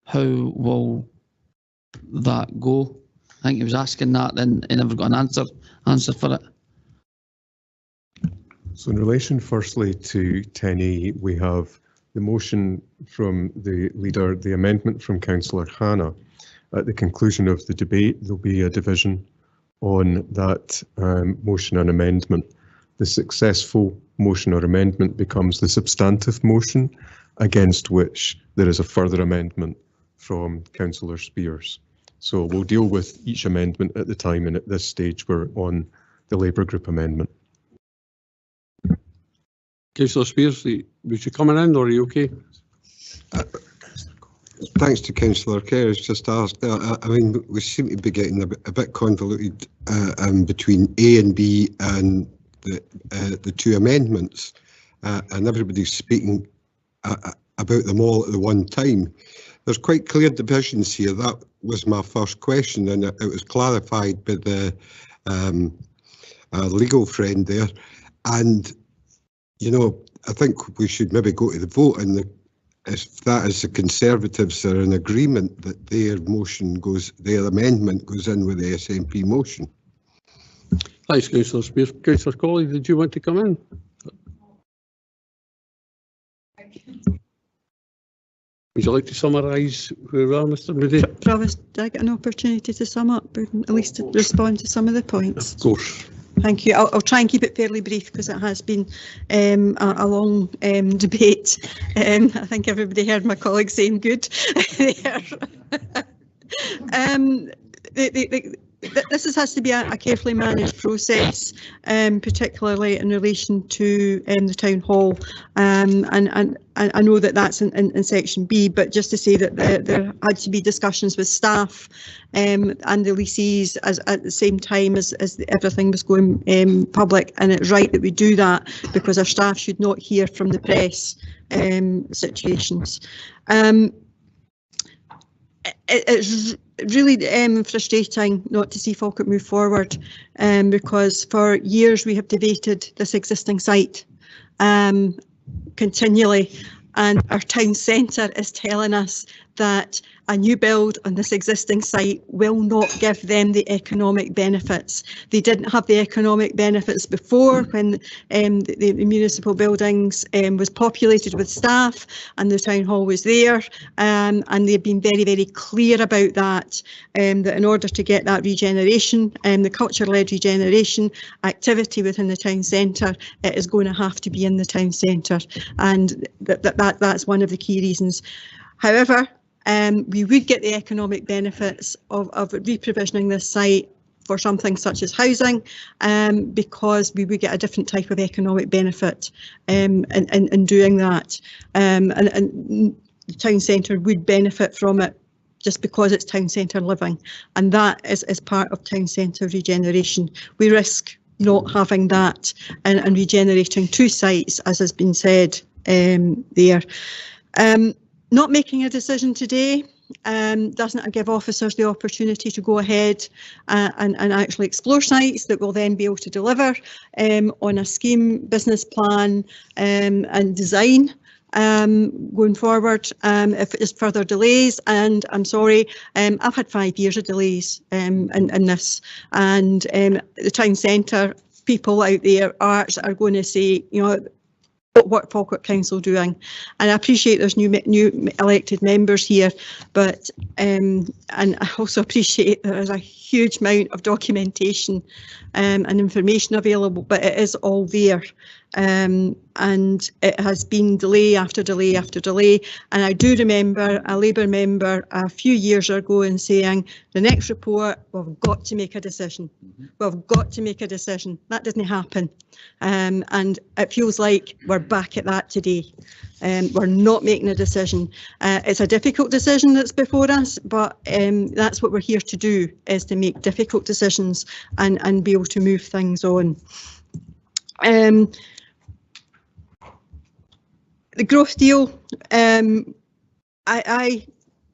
how will that go? I think he was asking that, and he never got an answer for it. So in relation firstly to 10A, we have the motion from the leader, the amendment from Councillor Hannah. At the conclusion of the debate, there'll be a division on that motion and amendment. The successful motion or amendment becomes the substantive motion, against which there is a further amendment from Councillor Spears. So we'll deal with each amendment at the time, and at this stage we're on the Labour Group amendment. Councillor Spears, was you coming in, or are you okay? Thanks to Councillor Kerr. It's just asked. I mean, we seem to be getting a bit convoluted between A and B and the 2 amendments, and everybody's speaking about them all at the one time. There's quite clear divisions here. That was my first question, and it was clarified by the legal friend there. And I think we should maybe go to the vote, and if that is the Conservatives are in agreement that their amendment goes in with the SNP motion. Thanks, Councillor Spears. Councillor Colley, did you want to come in? Would you like to summarise where we are, Mr Moody? Provost, did I get an opportunity to sum up, or at least to respond to some of the points? Of course. Thank you. I'll try and keep it fairly brief because it has been a long debate. I think everybody heard my colleague saying good there. This has to be a carefully managed process, particularly in relation to the town hall. And I know that that's in section B, but just to say that there had to be discussions with staff and the lessees at the same time as everything was going public, and it's right that we do that because our staff should not hear from the press situations. It's really frustrating not to see Falkirk move forward because for years we have debated this existing site continually, and our town centre is telling us that a new build on this existing site will not give them the economic benefits. They didn't have the economic benefits before when the municipal buildings was populated with staff and the town hall was there, and they've been very, very clear about that, that in order to get that regeneration, the culture-led regeneration activity within the town centre, it is going to have to be in the town centre, and that's one of the key reasons. However, we would get the economic benefits of reprovisioning this site for something such as housing, because we would get a different type of economic benefit in doing that, and the town centre would benefit from it just because it's town centre living, and that is part of town centre regeneration. We risk not having that and regenerating two sites, as has been said there. Not making a decision today doesn't give officers the opportunity to go ahead and actually explore sites that will then be able to deliver on a scheme, business plan and design going forward if it is further delays. And I'm sorry, I've had 5 years of delays in this, and the town centre people out there, arts, are going to say, you know, what Falkirk Council doing? And I appreciate there's new elected members here, but and I also appreciate there is a huge amount of documentation and information available, but it is all there, and it has been delay after delay after delay. And I do remember a Labour member a few years ago and saying, the next report, we've got to make a decision. We've got to make a decision. That didn't happen, and it feels like we're back at that today. We're not making a decision. It's a difficult decision that's before us, but that's what we're here to do, is to make difficult decisions and be able to move things on. The growth deal, I,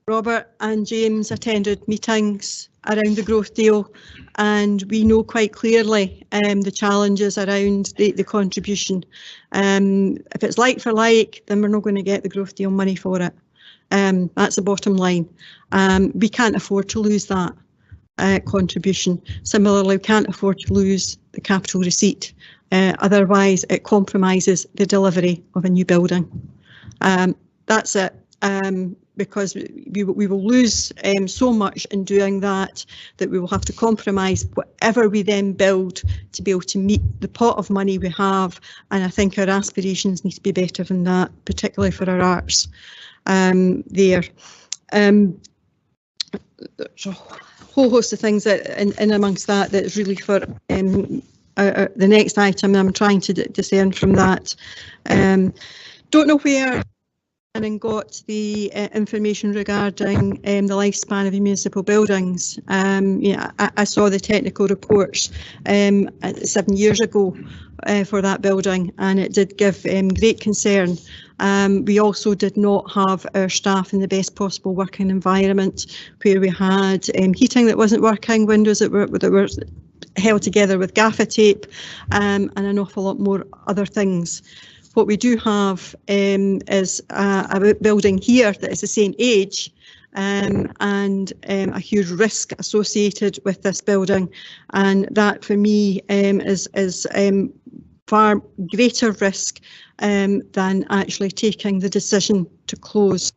Robert and James attended meetings around the growth deal, and we know quite clearly the challenges around the contribution. If it's like for like, then we're not going to get the growth deal money for it. That's the bottom line. We can't afford to lose that contribution. Similarly, we can't afford to lose the capital receipt. Otherwise, it compromises the delivery of a new building. That's it. Because we will lose so much in doing that, that we will have to compromise whatever we then build to be able to meet the pot of money we have. And I think our aspirations need to be better than that, particularly for our arts there. There's a whole host of things that in amongst that is really for the next item, and I'm trying to discern from that. Don't know where and got the information regarding the lifespan of municipal buildings. Yeah, I saw the technical reports 7 years ago for that building, and it did give great concern. We also did not have our staff in the best possible working environment, where we had heating that wasn't working, windows that were held together with gaffer tape, and an awful lot more other things. What we do have is a building here that is the same age, and a huge risk associated with this building, and that for me is far greater risk than actually taking the decision to close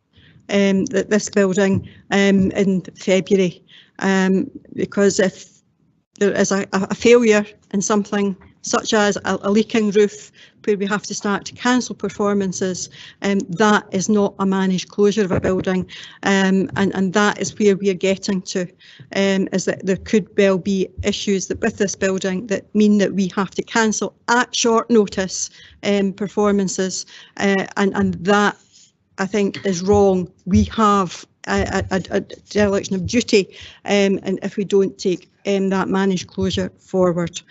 this building in February, because if there is a failure in something such as a leaking roof where we have to start to cancel performances, that is not a managed closure of a building, and that is where we are getting to, is that there could well be issues that with this building that mean that we have to cancel at short notice performances, and that I think is wrong. We have a dereliction of duty, and if we don't take that managed closure forward.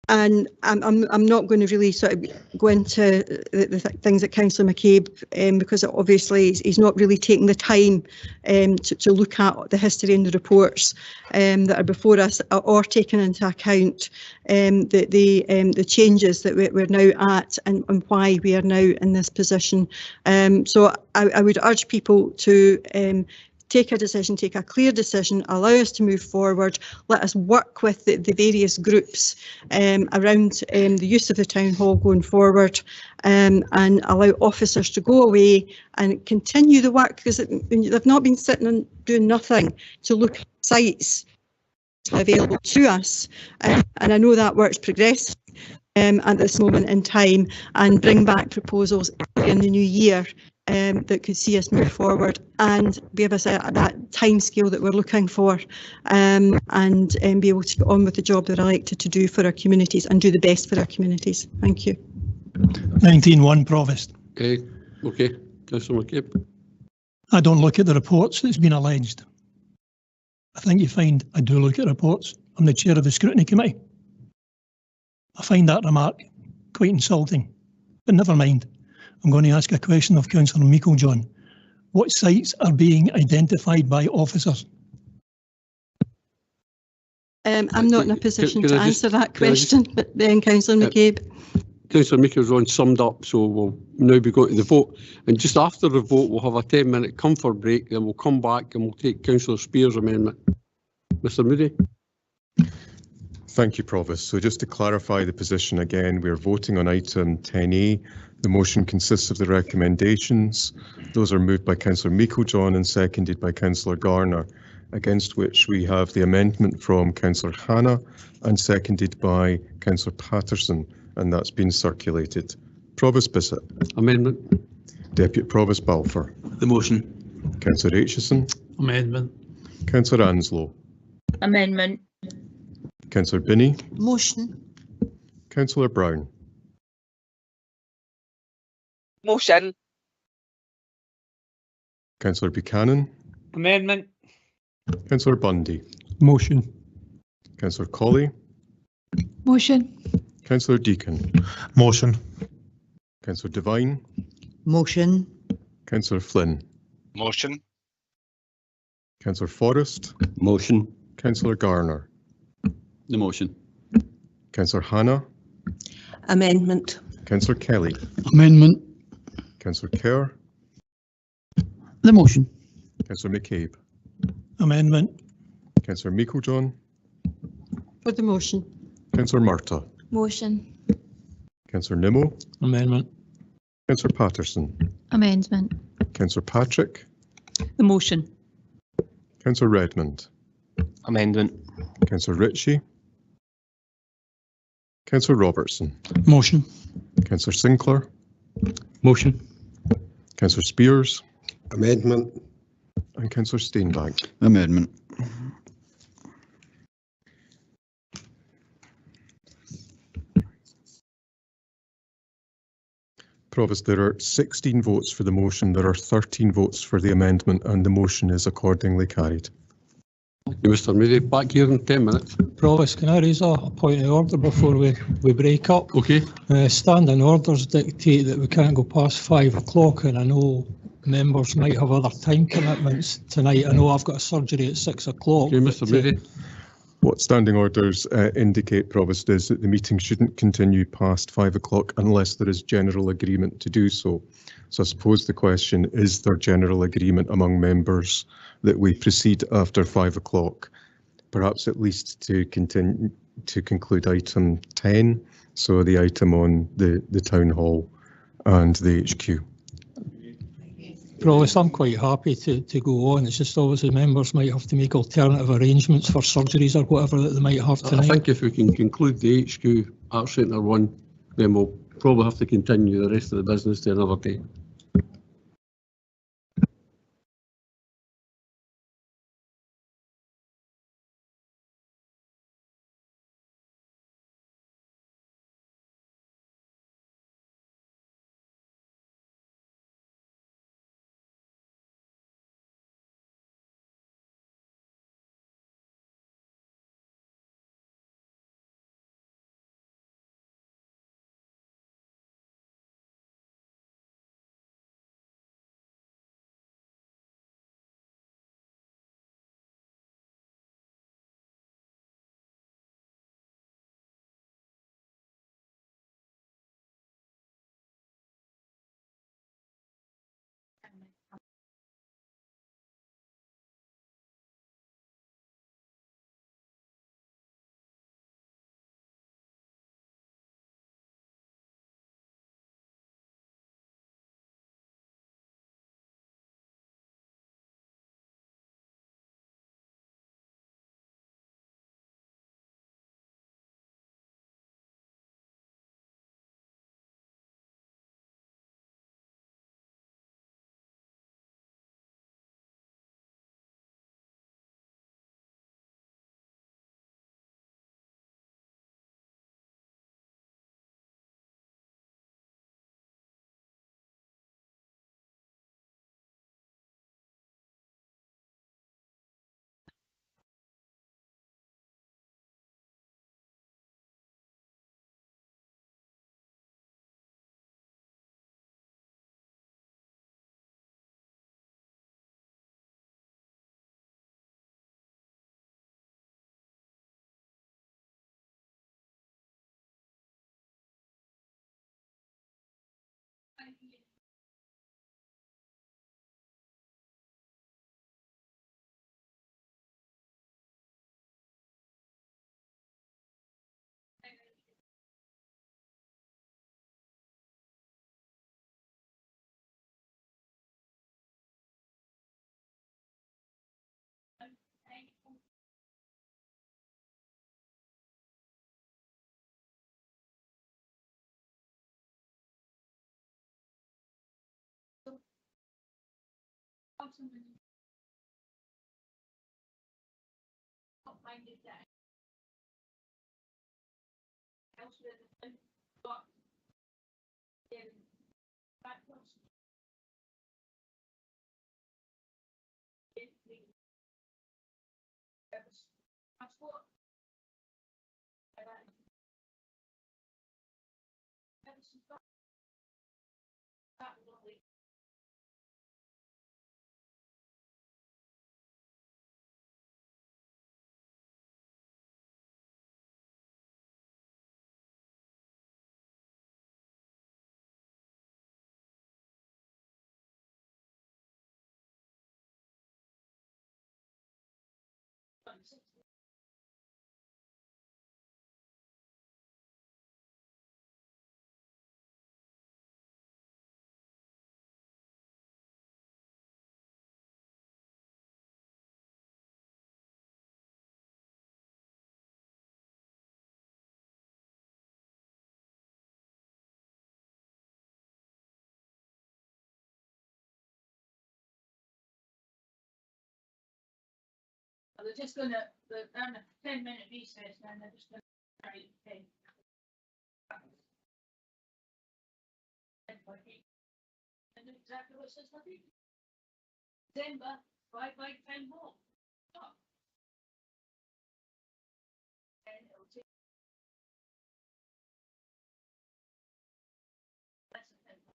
And I'm not going to really sort of go into the things that Councillor McCabe, because obviously he's not really taking the time to look at the history and the reports that are before us, or taking into account the changes that we're now at, and why we are now in this position. So I would urge people to take a decision, take a clear decision, allow us to move forward, let us work with the various groups around the use of the town hall going forward, and allow officers to go away and continue the work, because they've not been sitting and doing nothing to look at sites available to us, and I know that work's progressing at this moment in time, and bring back proposals in the new year that could see us move forward and give us that time scale that we're looking for, and be able to get on with the job that we're elected to do for our communities and do the best for our communities. Thank you. 19-1 Provost. Okay, Councillor McCabe. I don't look at the reports that's been alleged. I think you find I do look at reports. I'm the chair of the Scrutiny Committee. I find that remark quite insulting, but never mind. I'm going to ask a question of Councillor Meikle-John. What sites are being identified by officers? I'm not in a position to answer that question, but then Councillor McCabe. Councillor Meikle-John summed up, so we'll now be going to the vote. And just after the vote, we'll have a 10-minute comfort break, then we'll come back and we'll take Councillor Spear's amendment. Mr Moody. Thank you, Provost. So just to clarify the position again, we're voting on item 10A. The motion consists of the recommendations. Those are moved by Councillor Meikle-John and seconded by Councillor Garner, against which we have the amendment from Councillor Hannah and seconded by Councillor Patterson, and that's been circulated. Provost Bissett. Amendment. Deputy Provost Balfour. The motion. Councillor Aitchison. Amendment. Councillor Anslow. Amendment. Councillor Binney. Motion. Councillor Brown. Motion. Councillor Buchanan. Amendment. Councillor Bundy. Motion. Councillor Colley. Motion. Councillor Deacon. Motion. Councillor Devine. Motion. Councillor Flynn. Motion. Councillor Forrest. Motion. Councillor Garner. The motion. Councillor Hannah. Amendment. Councillor Kelly. Amendment. Councillor Kerr. The motion. Councillor McCabe. Amendment. Councillor Meikle-John. For the motion. Councillor Murtagh. Motion. Councillor Nimmo. Amendment. Councillor Patterson. Amendment. Councillor Patrick. The motion. Councillor Redmond. Amendment. Councillor Ritchie. Councillor Robertson. Motion. Councillor Sinclair. Motion. Councillor Spears. Amendment. And Councillor Steenbank. Amendment. Provost, there are 16 votes for the motion, there are 13 votes for the amendment, and the motion is accordingly carried. Thank you, Mr Moody. Back here in 10 minutes. Provost, can I raise a point of order before we break up? Okay. Standing orders dictate that we can't go past 5 o'clock, and I know members might have other time commitments tonight. I know I've got a surgery at 6 o'clock. Okay, Mr Moody. What standing orders indicate, Provost, is that the meeting shouldn't continue past 5 o'clock unless there is general agreement to do so. So I suppose the question, is there general agreement among members that we proceed after 5 o'clock? Perhaps at least to continue to conclude item 10, so the item on the town hall and the HQ. Provost, I'm quite happy to go on. It's just obviously members might have to make alternative arrangements for surgeries or whatever that they might have tonight. I think if we can conclude the HQ Arts Centre one, then we'll probably have to continue the rest of the business to another day. They're just going to, they're on a 10-minute recess and then they're just going to start eating. Exactly what it says, December, 5 by 10 more. And it'll take less than 10.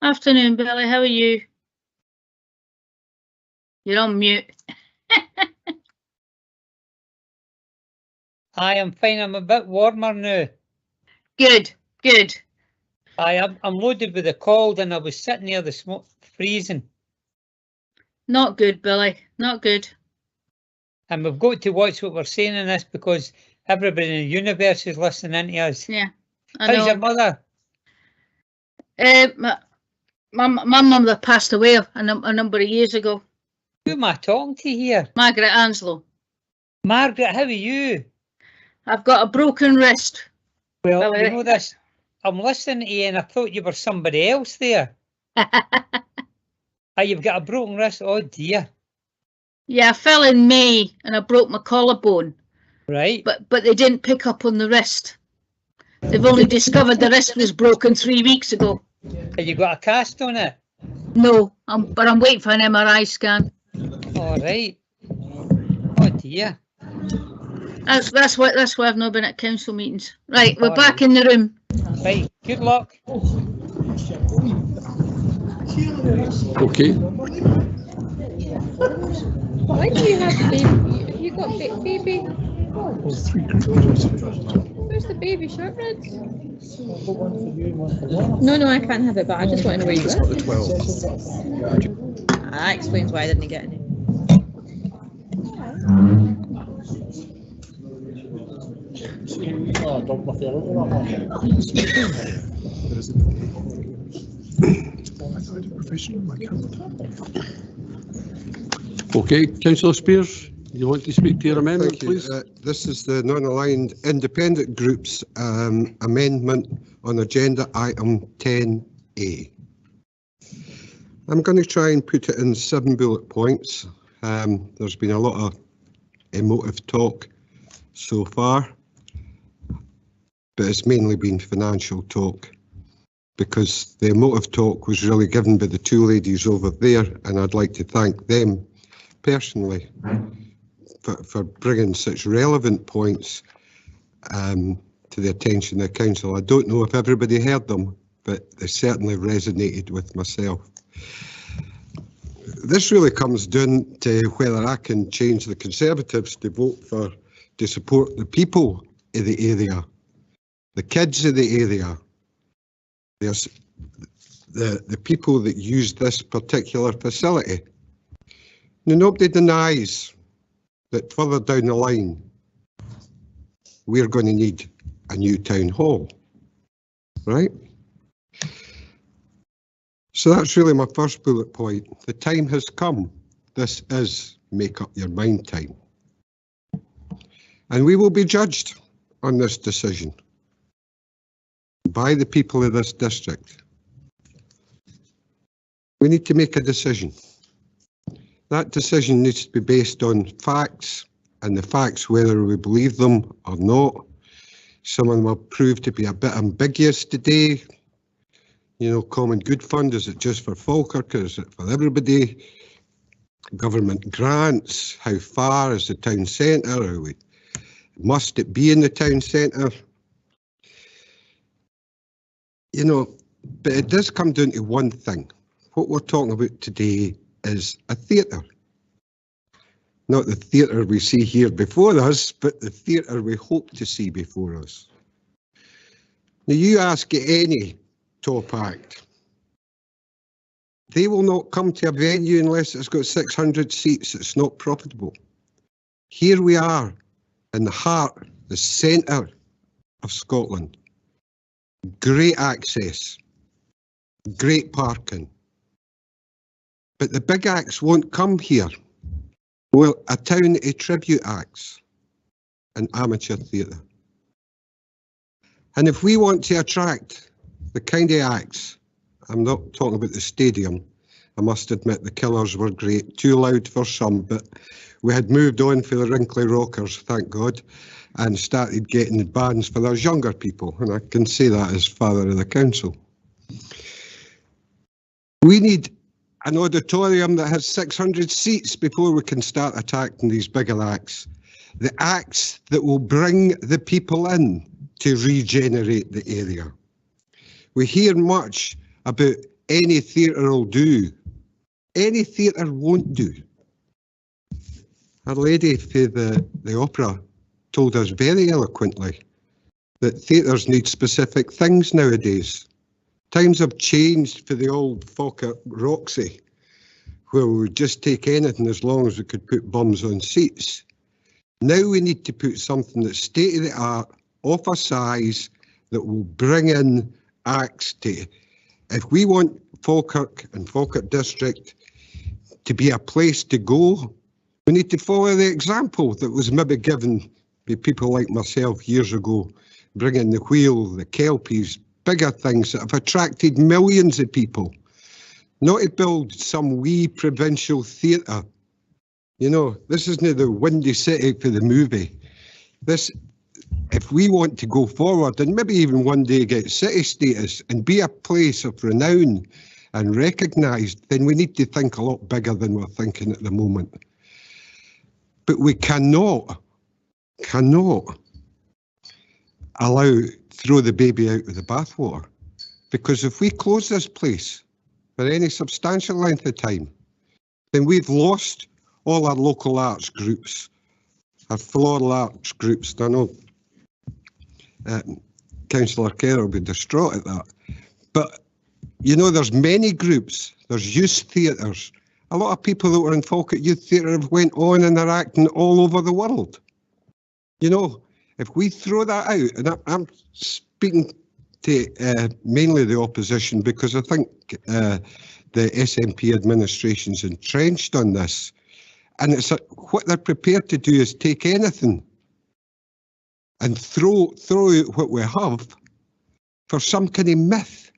Afternoon, Billy. How are you? You're on mute. I am fine. I'm a bit warmer now. Good, good. I'm loaded with a cold and I was sitting there this freezing. Not good, Billy. Not good. And we've got to watch what we're saying in this because everybody in the universe is listening to us. Yeah, I know. How's your mother? My mum passed away a number of years ago. Who am I talking to here? Margaret Anslow. Margaret, how are you? I've got a broken wrist. Well, Billy. you know this. I'm listening to you and I thought you were somebody else there. You've got a broken wrist? Oh dear. Yeah, I fell in May and I broke my collarbone. Right. But they didn't pick up on the wrist. They've only discovered the wrist was broken 3 weeks ago. Have you got a cast on it? No, but I'm waiting for an MRI scan. All right. Oh dear. That's why I've not been at council meetings. Right, we're back in the room. Right, good luck. Okay. Why do you have baby? Have you got baby? Where's the baby shortbreads? No, I can't have it, but I just want to know where you got the 12. That explains why I didn't get any. Okay, Councillor Spears, you want to speak to your amendment, please? This is the non-aligned independent groups amendment on agenda item 10A. I'm going to try and put it in 7 bullet points. There's been a lot of emotive talk so far, but it's mainly been financial talk because the emotive talk was really given by the two ladies over there, and I'd like to thank them personally for bringing such relevant points to the attention of the council. I don't know if everybody heard them, but they certainly resonated with myself. This really comes down to whether I can change the Conservatives to vote to support the people of the area, the kids of the area. There's the people that use this particular facility. Now, nobody denies that further down the line we're going to need a new town hall, right? So that's really my first bullet point. The time has come. This is make up your mind time. And we will be judged on this decision by the people of this district. We need to make a decision. That decision needs to be based on facts, and the facts, whether we believe them or not. Some of them will prove to be a bit ambiguous today. You know, Common Good Fund, is it just for Falkirk? Is it for everybody? Government grants, how far is the town centre? Must it be in the town centre? You know, but it does come down to one thing. What we're talking about today is a theatre. Not the theatre we see here before us, but the theatre we hope to see before us. Now, you ask any top act, they will not come to a venue unless it's got 600 seats. It's not profitable. Here we are in the heart, the centre of Scotland. Great access, great parking. But the big acts won't come here. Well, a town of tribute acts and amateur theatre. And if we want to attract the kind of acts, I'm not talking about the stadium. I must admit the Killers were great, too loud for some, but we had moved on for the Wrinkly Rockers, thank God, and started getting the bands for those younger people, and I can say that as father of the council. We need an auditorium that has 600 seats before we can start attacking these bigger acts. The acts that will bring the people in to regenerate the area. We hear much about any theatre will do. Any theatre won't do. Our lady for the opera told us very eloquently that theatres need specific things nowadays. Times have changed for the old Falkirk Roxy, where we would just take anything as long as we could put bums on seats. Now we need to put something that's state of the art, of a size, that will bring in acts to. If we want Falkirk and Falkirk District to be a place to go, we need to follow the example that was maybe given by people like myself years ago, bringing the Wheel, the Kelpies, bigger things that have attracted millions of people. Not to build some wee provincial theatre. You know, this isn't the Windy City for the movie. This, if we want to go forward and maybe even one day get city status and be a place of renown and recognised, then we need to think a lot bigger than we're thinking at the moment. But we cannot throw the baby out with the bathwater, because if we close this place for any substantial length of time, then we've lost all our local arts groups, our floral arts groups. I know Councillor Kerr will be distraught at that. But, you know, there's many groups, there's youth theatres. A lot of people that were in Falkirk Youth Theatre have went on and are acting all over the world. You know, if we throw that out, and I'm speaking to mainly the opposition, because I think the SNP administration's entrenched on this, and it's what they're prepared to do is take anything and throw out what we have for some kind of myth.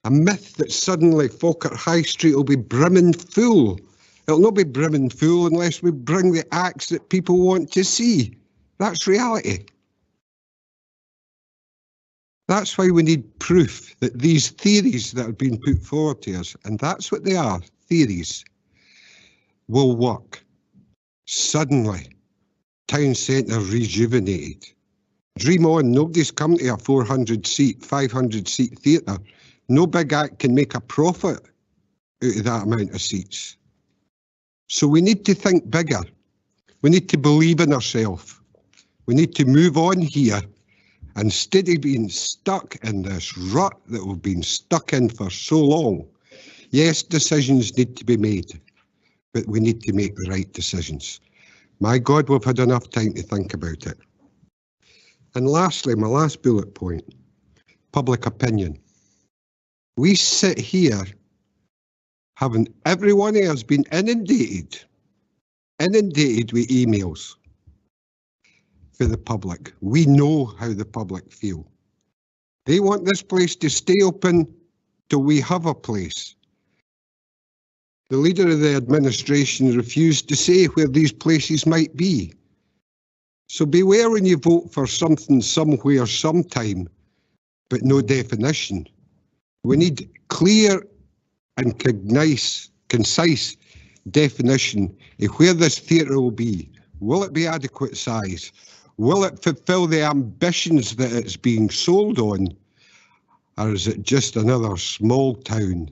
A myth that suddenly Falkirk High Street will be brimming full. It'll not be brimming full unless we bring the acts that people want to see. That's reality. That's why we need proof that these theories that have been put forward to us, and that's what they are, theories, will work. Suddenly, town centre rejuvenated. Dream on, nobody's come to a 400-seat, 500-seat theatre. No big act can make a profit out of that amount of seats. So we need to think bigger. We need to believe in ourselves. We need to move on here, and instead of being stuck in this rut that we've been stuck in for so long. Yes, decisions need to be made, but we need to make the right decisions. My God, we've had enough time to think about it. And lastly, my last bullet point, public opinion. We sit here having everyone has been inundated with emails for the public. We know how the public feel. They want this place to stay open till we have a place. The leader of the administration refused to say where these places might be. So beware when you vote for something somewhere sometime, but no definition. We need clear and concise definition of where this theatre will be. Will it be adequate size? Will it fulfil the ambitions that it's being sold on? Or is it just another small town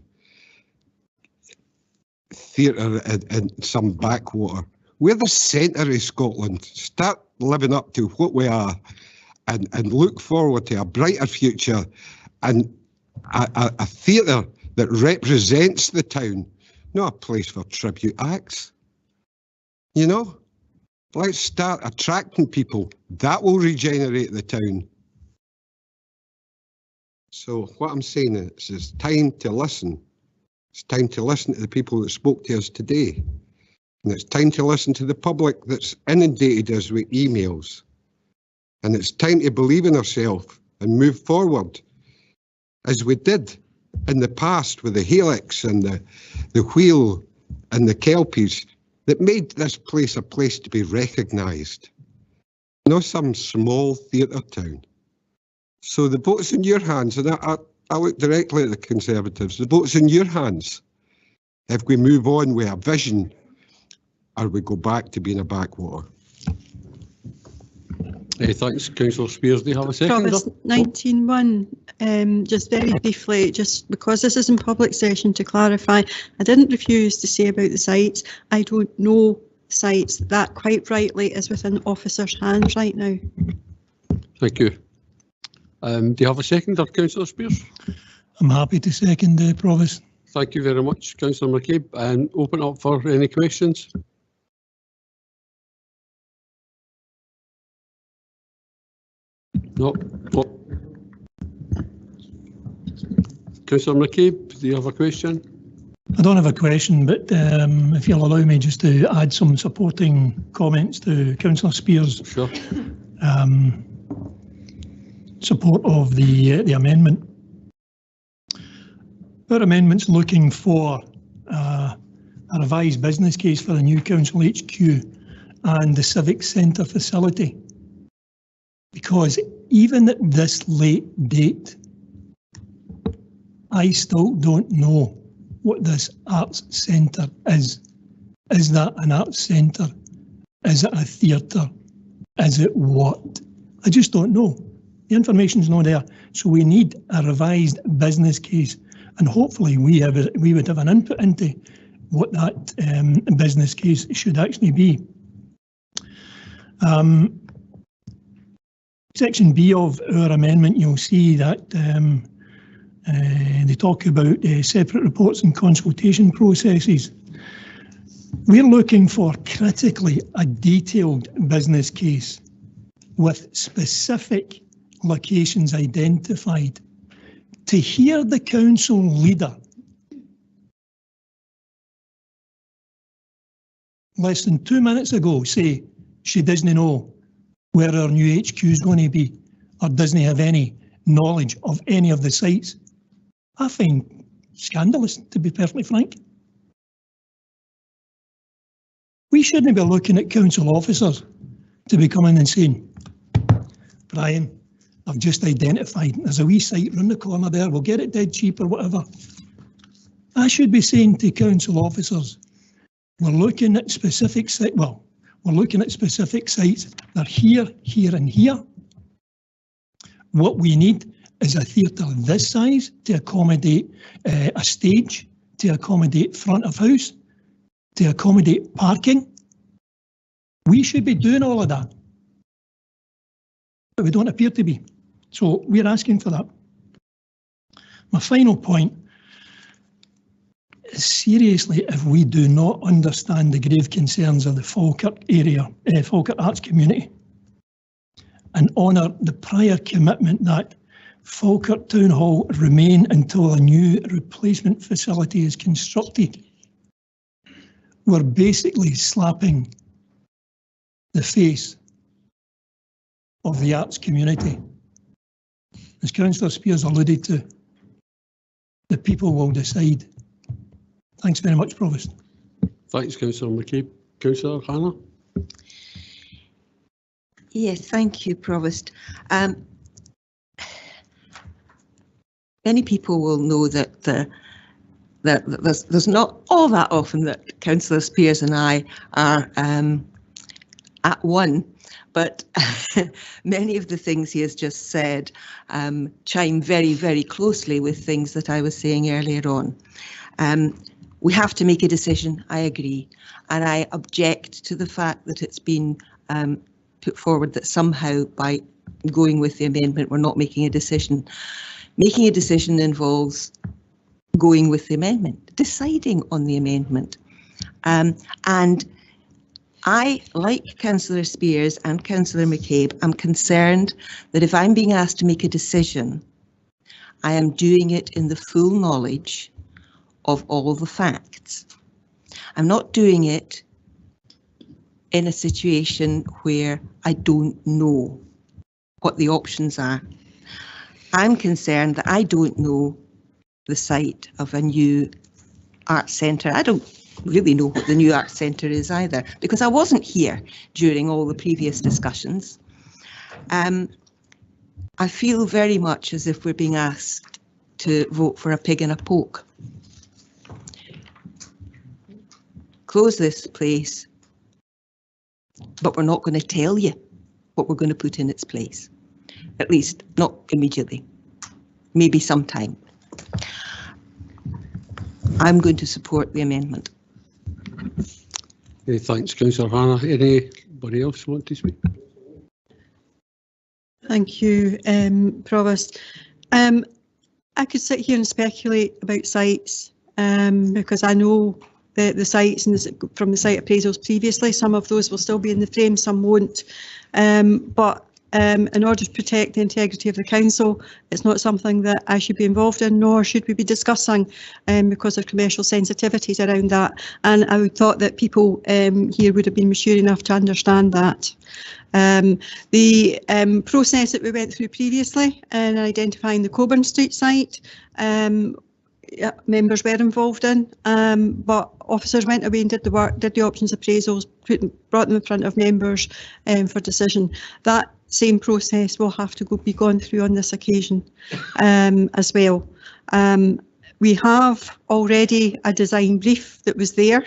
theatre in some backwater? We're the centre of Scotland. Start living up to what we are and look forward to a brighter future and a theatre that represents the town, not a place for tribute acts. You know, let's start attracting people. That will regenerate the town. So what I'm saying is it's time to listen. It's time to listen to the people that spoke to us today. And it's time to listen to the public that's inundated us with emails. And it's time to believe in ourselves and move forward, as we did in the past with the Helix and the Wheel and the Kelpies, that made this place a place to be recognised, not some small theatre town. So the vote's in your hands, and I look directly at the Conservatives. The vote's in your hands. If we move on with a vision, or we go back to being a backwater. Thanks, Councillor Spears. Do you have a second? Promise 19.1. Just very briefly, just because this is in public session, to clarify, I didn't refuse to say about the sites. I don't know sites. That quite rightly is within officers' hands right now. Thank you. Do you have a seconder, Councillor Spears? I'm happy to second, Provost. Thank you very much, Councillor McCabe. And open up for any questions. No. Councillor McCabe, do you have a question? I don't have a question, but if you'll allow me just to add some supporting comments to Councillor Spears. Sure. Support of the amendment. Our amendment's looking for a revised business case for the new council HQ and the Civic Centre facility. Because even at this late date, I still don't know what this arts centre is. Is that an arts centre? Is it a theatre? Is it what? I just don't know. The information's not there. So we need a revised business case, and hopefully we would have an input into what that business case should actually be. Section B of our amendment, you'll see that they talk about separate reports and consultation processes. We're looking for critically a detailed business case with specific locations identified. To hear the council leader less than 2 minutes ago say she doesn't know where our new HQ is going to be or doesn't have any knowledge of any of the sites, I find scandalous, to be perfectly frank. We shouldn't be looking at council officers to be coming and saying, Brian, I've just identified, there's a wee site round the corner there, we'll get it dead cheap or whatever. I should be saying to council officers, we're looking at specific sites, we're looking at specific sites, they're here, here and here. What we need is a theatre this size to accommodate a stage, to accommodate front of house, to accommodate parking. We should be doing all of that, but we don't appear to be. So we're asking for that. My final point is, seriously, if we do not understand the grave concerns of the Falkirk area, Falkirk arts community, and honour the prior commitment that Falkirk Town Hall remain until a new replacement facility is constructed, we're basically slapping the face of the arts community. As Councillor Spears alluded to, the people will decide. Thanks very much, Provost. Thanks, Councillor McCabe. Councillor Hannah? Yes, thank you, Provost. Many people will know that there's not all that often that Councillor Spears and I are at one, but many of the things he has just said chime very, very closely with things that I was saying earlier on. We have to make a decision, I agree, and I object to the fact that it's been put forward that somehow by going with the amendment we're not making a decision. Making a decision involves going with the amendment, deciding on the amendment. And I, like Councillor Spears and Councillor McCabe, am concerned that if I'm being asked to make a decision, I am doing it in the full knowledge of all the facts. I'm not doing it in a situation where I don't know what the options are. I'm concerned that I don't know the site of a new arts centre. I don't really know what the new arts centre is either, because I wasn't here during all the previous discussions. I feel very much as if we're being asked to vote for a pig in a poke. Close this place, but we're not going to tell you what we're going to put in its place, at least not immediately. maybe some time. I'm going to support the amendment. Thanks, Councillor Hannah. Anybody else want to speak? Thank you, Provost. I could sit here and speculate about sites because I know the sites and from the site appraisals previously. Some of those will still be in the frame, some won't. But in order to protect the integrity of the council, it's not something that I should be involved in, nor should we be discussing because of commercial sensitivities around that. And I would thought that people here would have been mature enough to understand that. The process that we went through previously in identifying the Coburn Street site, members were involved in, but officers went away and did the work, did the options appraisals, brought them in front of members for decision. That same process will have to be gone through on this occasion as well. We have already a design brief that was there,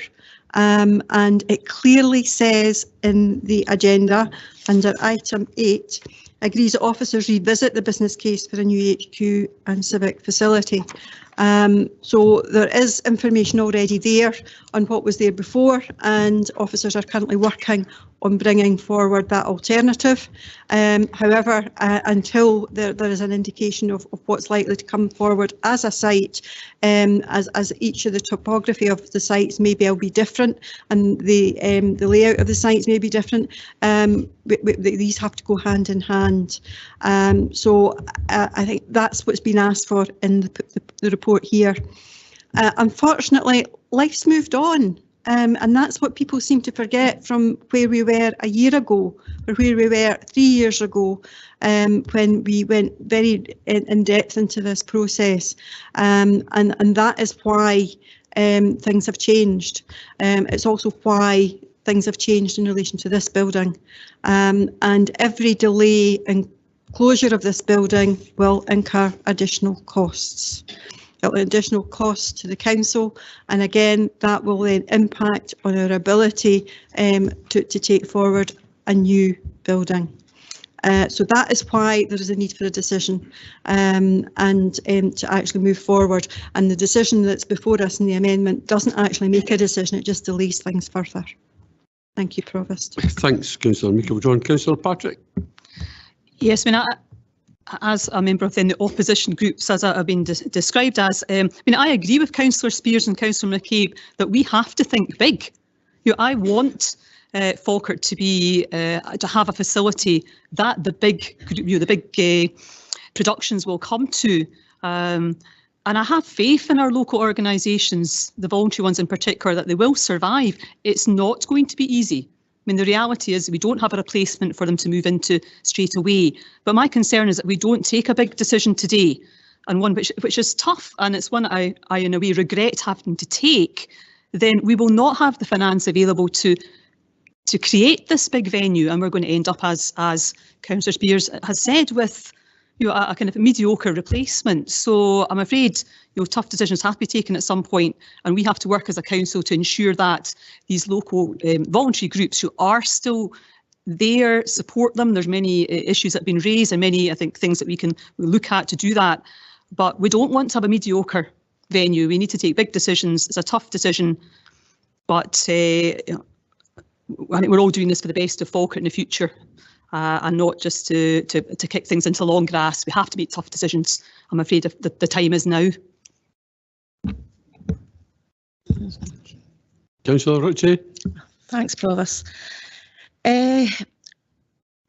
and it clearly says in the agenda under item 8, agrees that officers revisit the business case for a new HQ and civic facility. So there is information already there on what was there before, and officers are currently working on bringing forward that alternative. However, until there is an indication of what's likely to come forward as a site, as each of the topography of the sites may well be different, and the layout of the sites may be different, these have to go hand in hand. So I think that's what's been asked for in the report here. Unfortunately, life's moved on. And that's what people seem to forget from where we were a year ago or where we were 3 years ago when we went very in depth into this process. And that is why things have changed. It's also why things have changed in relation to this building. And every delay in closure of this building will incur additional costs. Additional costs to the council, and again that will then impact on our ability to take forward a new building. So that is why there is a need for a decision and to actually move forward, and the decision that's before us in the amendment doesn't actually make a decision, it just delays things further. Thank you, Provost. Thanks, Councillor Meikle-John. Councillor Patrick. Yes, I mean, as a member of the opposition groups, as I've been described as, I agree with Councillor Spears and Councillor McCabe that we have to think big. I want Falkirk to be to have a facility that the big productions will come to, and I have faith in our local organisations, the voluntary ones in particular, that they will survive. It's not going to be easy. I mean, the reality is we don't have a replacement for them to move into straight away. But my concern is that we don't take a big decision today, and one which is tough, and it's one I in a way regret having to take. Then we will not have the finance available to create this big venue, and we're going to end up, as Councillor Spears has said, with a kind of mediocre replacement. So I'm afraid tough decisions have to be taken at some point, and we have to work as a council to ensure that these local voluntary groups who are still there support them. There's many issues that have been raised and many, I think, things that we can look at to do that. But we don't want to have a mediocre venue. We need to take big decisions. It's a tough decision, but I think we're all doing this for the best of Falkirk in the future. And not just to kick things into long grass. We have to make tough decisions. I'm afraid the time is now. Councillor Ritchie. Thanks, Provost. I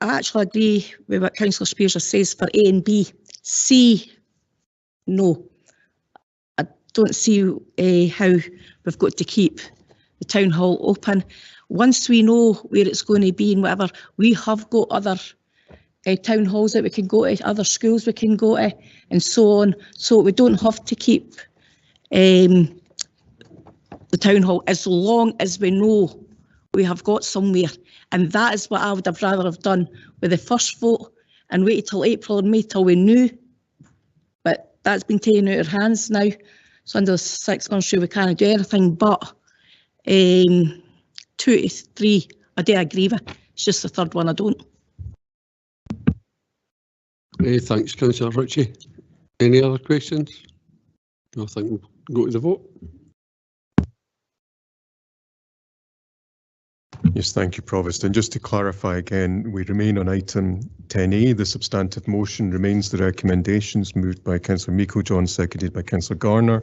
actually agree with what Councillor Spears says for A and B. C, no. I don't see how we've got to keep the town hall open. Once we know where it's going to be and whatever, we have got other town halls that we can go to, other schools we can go to, and so on. So we don't have to keep the town hall as long as we know we have got somewhere. And that is what I would have rather have done with the first vote and waited till April and May till we knew. But that's been taken out of our hands now. So under the 6 months, we can't do anything but 2 to 3 I do agree with. It's just the third one I don't. Thanks, Councillor Ritchie. Any other questions? I think we'll go to the vote. Yes, thank you, Provost. And just to clarify again, we remain on item 10A. The substantive motion remains the recommendations moved by Councillor Meikle-John, seconded by Councillor Garner,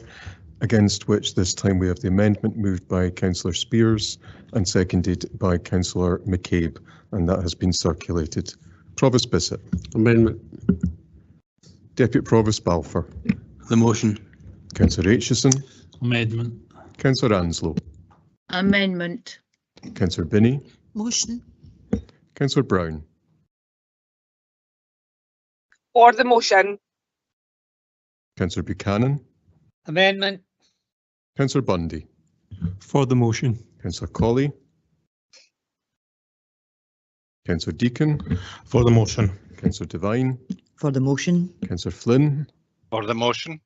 against which this time we have the amendment moved by Councillor Spears and seconded by Councillor McCabe, and that has been circulated. Provost Bissett. Amendment. Deputy Provost Balfour. The motion. Councillor Aitchison. Amendment. Councillor Anslow. Amendment. Councillor Binney. Motion. Councillor Brown. For the motion. Councillor Buchanan. Amendment. Councillor Bundy. For the motion. Councillor Colley. Councillor Deacon. For the motion. Councillor Devine. For the motion. Councillor Flynn. For the motion.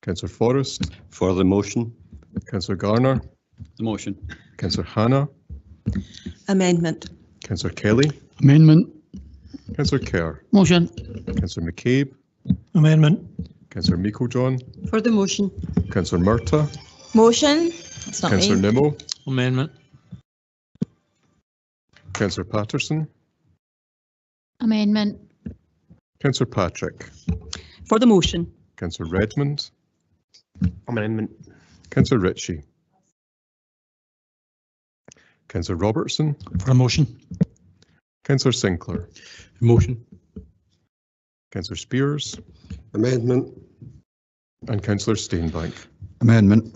Councillor Forrest. For the motion. Councillor Garner. The motion. Councillor Hannah. Amendment. Councillor Kelly. Amendment. Councillor Kerr. Motion. Councillor McCabe. Amendment. Councillor Meikle-John. For the motion. Councillor Murtagh. Motion. That's not Councillor me. Nimmo. Amendment. Councillor Patterson. Amendment. Councillor Patrick. For the motion. Councillor Redmond. Amendment. Councillor Ritchie. Councillor Robertson. For the motion. Councillor Sinclair. Motion. Councillor Spears. Amendment. And Councillor Steenbank. Amendment.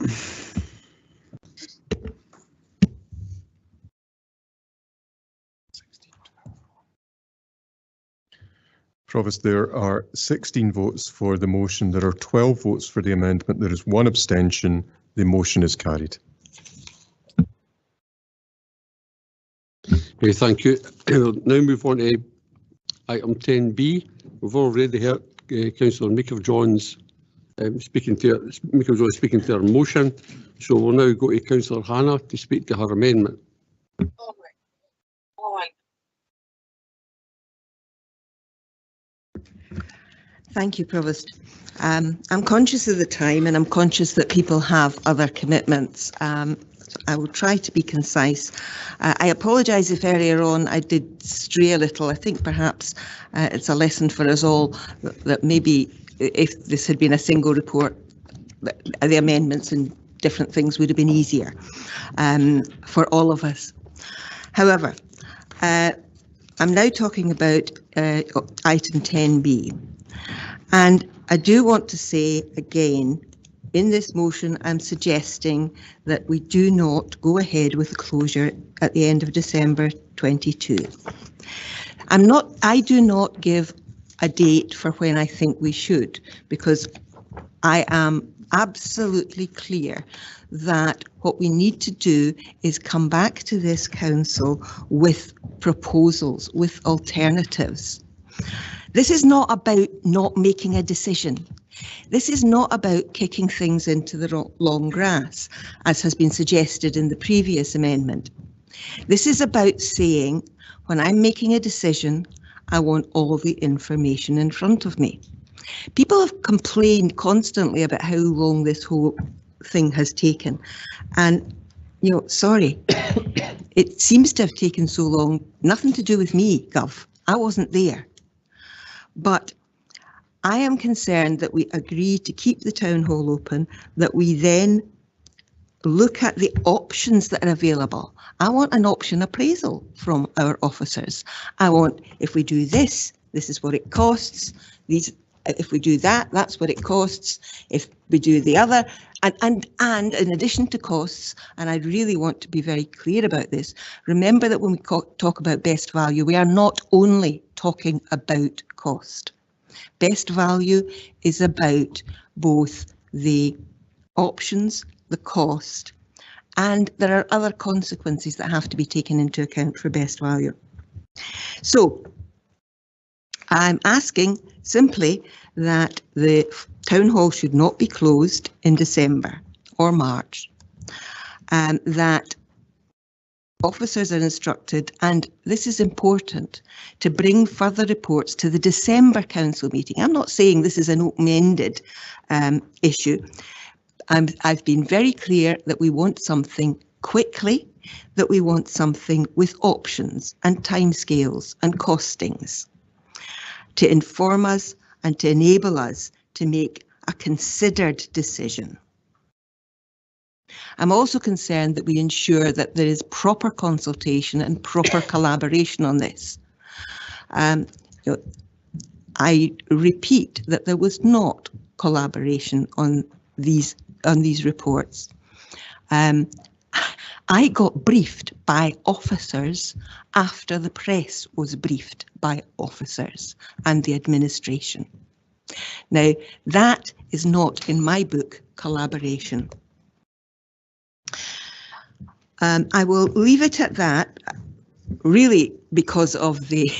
Provost, there are 16 votes for the motion. There are 12 votes for the amendment. There is one abstention. The motion is carried. Okay, thank you. We'll now move on to item 10B. We've already heard Councillor Meikle-John's speaking to her motion, so we'll now go to Councillor Hannah to speak to her amendment. Thank you, Provost. I'm conscious of the time and I'm conscious that people have other commitments. So I will try to be concise. I apologise if earlier on I did stray a little. I think perhaps it's a lesson for us all that maybe if this had been a single report, the amendments and different things would have been easier for all of us. However, I'm now talking about item 10B. And I do want to say again, in this motion, I'm suggesting that we do not go ahead with the closure at the end of December 22. I do not give a date for when I think we should, because I am absolutely clear that what we need to do is come back to this council with proposals, with alternatives. This is not about not making a decision. This is not about kicking things into the long grass, as has been suggested in the previous amendment. This is about saying, when I'm making a decision, I want all the information in front of me. People have complained constantly about how long this whole thing has taken. And, you know, sorry, it seems to have taken so long, nothing to do with me, Gov. I wasn't there. But I am concerned that we agree to keep the town hall open, that we then look at the options that are available. I want an option appraisal from our officers. I want, if we do this, this is what it costs. If we do that, that's what it costs. If we do the other, and in addition to costs, and I really want to be very clear about this, remember that when we talk about best value, we are not only talking about cost. Best value is about both the options, the cost, and there are other consequences that have to be taken into account for best value. So I'm asking simply that the town hall should not be closed in December or March, and that officers are instructed, and this is important, to bring further reports to the December council meeting. I'm not saying this is an open-ended issue. I've been very clear that we want something quickly, that we want something with options and timescales and costings to inform us and to enable us to make a considered decision. I'm also concerned that we ensure that there is proper consultation and proper collaboration on this. I repeat that there was not collaboration on these reports. I got briefed by officers after the press was briefed by officers and the administration. Now, that is not, in my book, collaboration. I will leave it at that, really because of the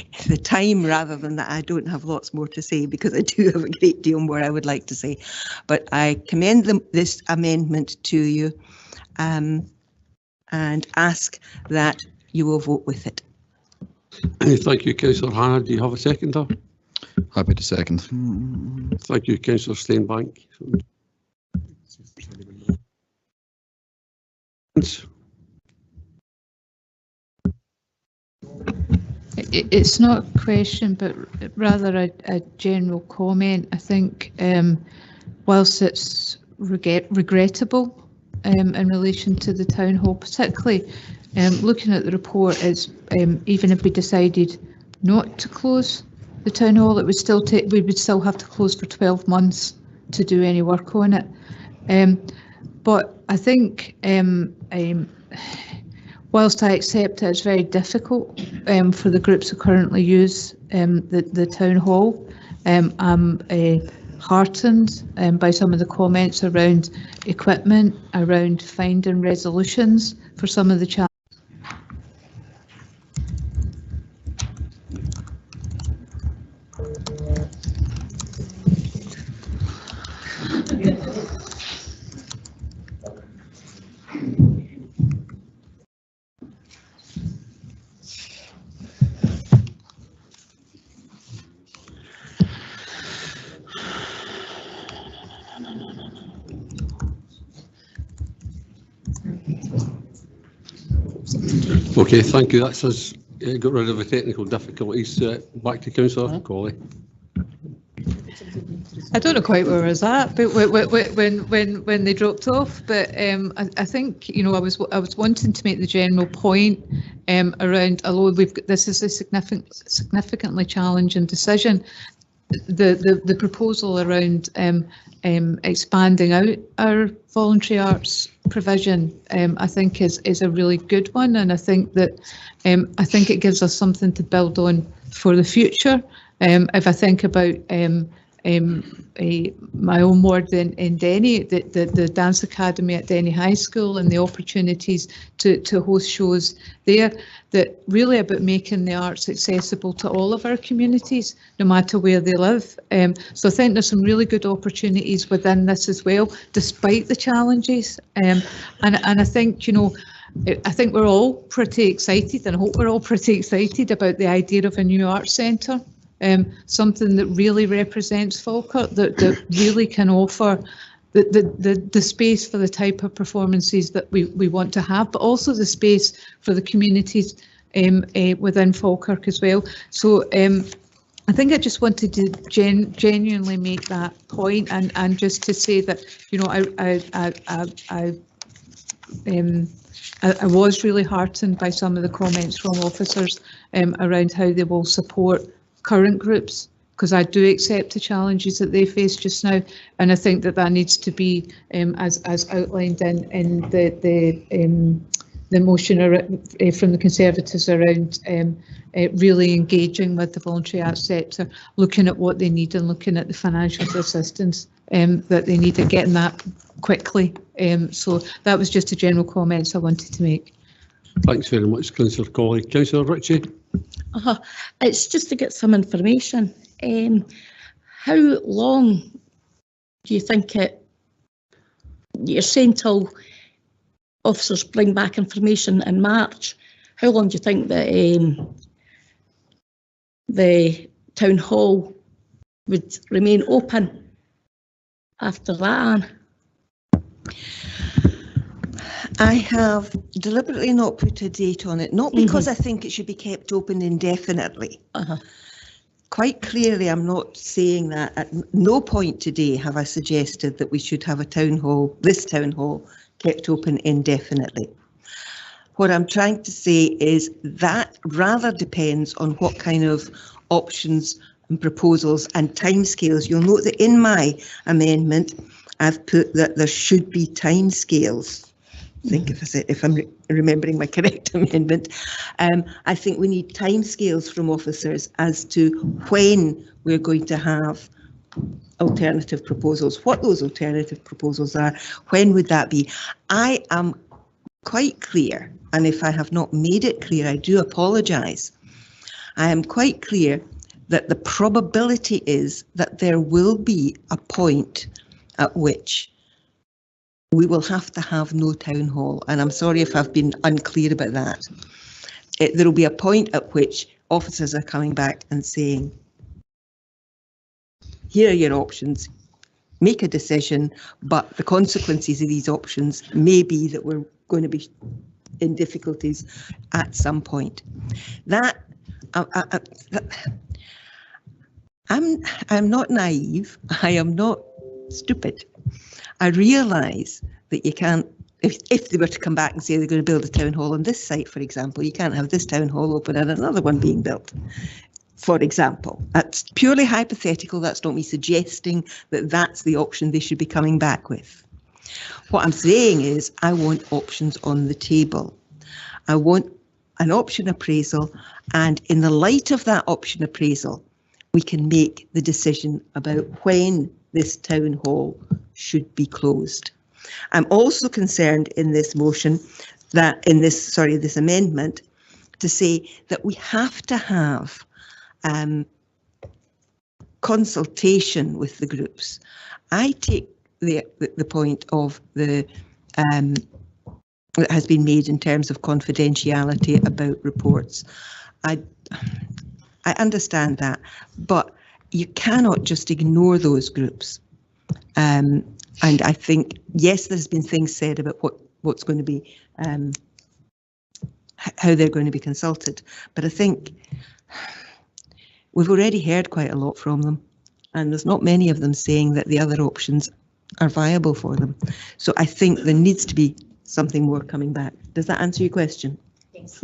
time, rather than that I don't have lots more to say, because I do have a great deal more I would like to say. But I commend this amendment to you and ask that you will vote with it. Thank you, Councillor Hannah. Do you have a seconder? Happy to second. Thank you, Councillor Steinbank. It's not a question, but rather a general comment. I think whilst it's regrettable in relation to the town hall, particularly looking at the report, is even if we decided not to close the town hall, it would still take, we would still have to close for 12 months to do any work on it. But I think whilst I accept that it's very difficult for the groups who currently use the town hall, I'm heartened by some of the comments around equipment, around finding resolutions for some of the challenges. Okay, thank you. That's us got rid of the technical difficulties. Back to Councillor Colley. I don't know quite where I was at, but when they dropped off. But I think, you know, I was wanting to make the general point around, although this is a significantly challenging decision, the proposal around expanding out our voluntary arts provision, I think is a really good one, and I think that it gives us something to build on for the future. If I think about my own ward in Denny, the dance academy at Denny High School, and the opportunities to host shows there, that really about making the arts accessible to all of our communities, no matter where they live. So I think there's some really good opportunities within this as well, despite the challenges. And I think, you know, I think we're all pretty excited, and I hope we're all pretty excited about the idea of a new arts centre. Something that really represents Falkirk, that really can offer the space for the type of performances that we want to have, but also the space for the communities within Falkirk as well. So I think I just wanted to genuinely make that point, and just to say that, you know, I was really heartened by some of the comments from officers around how they will support current groups, because I do accept the challenges that they face just now, and I think that needs to be as outlined in the motion from the Conservatives around really engaging with the voluntary arts sector, looking at what they need and looking at the financial assistance that they need, and getting that quickly. So that was just a general comment I wanted to make. Thanks very much, Councillor Colley. Councillor Ritchie. It's just to get some information. How long do you think you're saying till officers bring back information in March? how long do you think that the town hall would remain open after that, Anne? I have deliberately not put a date on it, not because I think it should be kept open indefinitely. Quite clearly, I'm not saying that. At no point today have I suggested that we should have a town hall, this town hall, kept open indefinitely. What I'm trying to say is that rather depends on what kind of options and proposals and timescales. You'll note that in my amendment, I've put that there should be timescales. I think if I'm remembering my correct amendment, I think we need timescales from officers as to when we're going to have alternative proposals, what those alternative proposals are, when would that be? I am quite clear, and if I have not made it clear, I do apologise. I am quite clear that the probability is that there will be a point at which we will have to have no town hall, and I'm sorry if I've been unclear about that. There will be a point at which officers are coming back and saying, here are your options, make a decision, but the consequences of these options may be that we're going to be in difficulties at some point. That I'm not naive, I am not stupid. I realise that you can't, if they were to come back and say they're going to build a town hall on this site, for example, you can't have this town hall open and another one being built, for example. That's purely hypothetical. That's not me suggesting that that's the option they should be coming back with. What I'm saying is I want options on the table. I want an option appraisal, and in the light of that option appraisal, we can make the decision about when this town hall should be closed. I'm also concerned in this motion that this amendment to say that we have to have consultation with the groups. I take the point of the that has been made in terms of confidentiality about reports. I understand that, but you cannot just ignore those groups. And I think, yes, there's been things said about what's going to be, how they're going to be consulted. But I think we've already heard quite a lot from them, and there's not many of them saying that the other options are viable for them. So I think there needs to be something more coming back. Does that answer your question? Yes.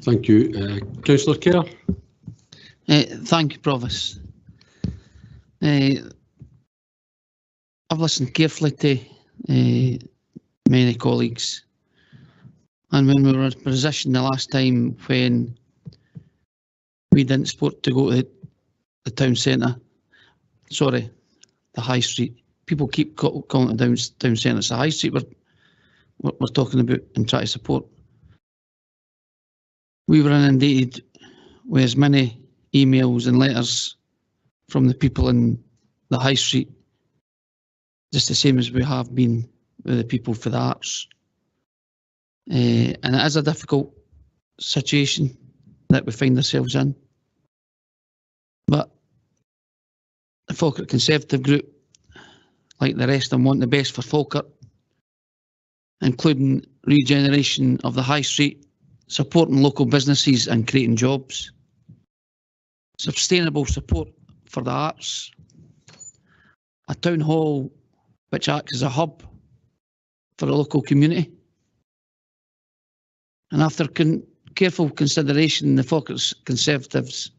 Thank you. Councillor Kerr. Thank you, Provost. I've listened carefully to many colleagues, and when we were in a position the last time when we didn't support to go to the town centre, sorry, the high street. People keep calling it town centre. It's the high street we're talking about and try to support. We were inundated with as many emails and letters from the people in the high street, just the same as we have been with the people for the arts. And it is a difficult situation that we find ourselves in. But the Falkirk Conservative Group, like the rest of them, want the best for Falkirk, including regeneration of the high street, supporting local businesses and creating jobs, sustainable support for the arts, a town hall which acts as a hub for the local community. And after careful consideration, the Falkirk Conservatives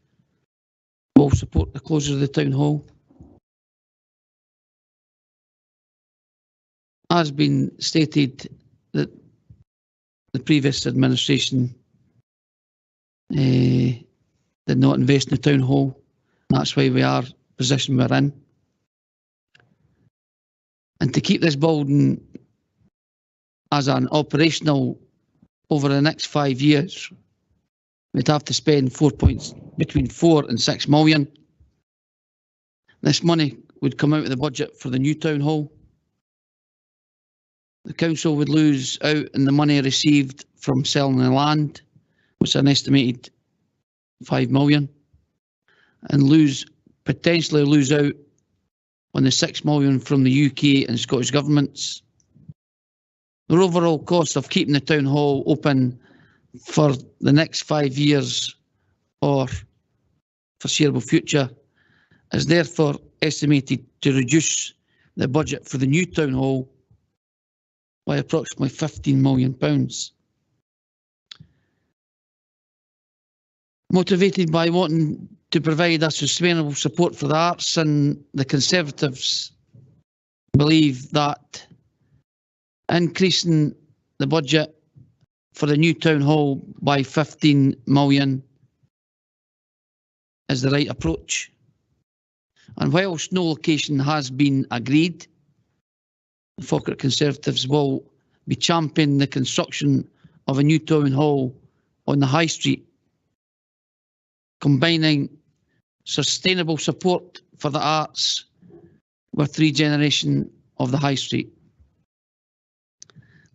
will support the closure of the town hall. As been stated, that the previous administration did not invest in the town hall. That's why we are in the position we're in. And to keep this building as an operational over the next 5 years, we'd have to spend between 4 and 6 million. This money would come out of the budget for the new town hall. The council would lose out on the money received from selling the land which is an estimated 5 million, and potentially lose out on the 6 million from the UK and Scottish governments. The overall cost of keeping the town hall open for the next 5 years or foreseeable future is therefore estimated to reduce the budget for the new town hall by approximately £15 million. Motivated by wanting to provide a sustainable support for the arts, and the Conservatives believe that increasing the budget for the new town hall by 15 million is the right approach. And whilst no location has been agreed, the Falkirk Conservatives will be championing the construction of a new town hall on the High Street, combining sustainable support for the arts with regeneration of the High Street.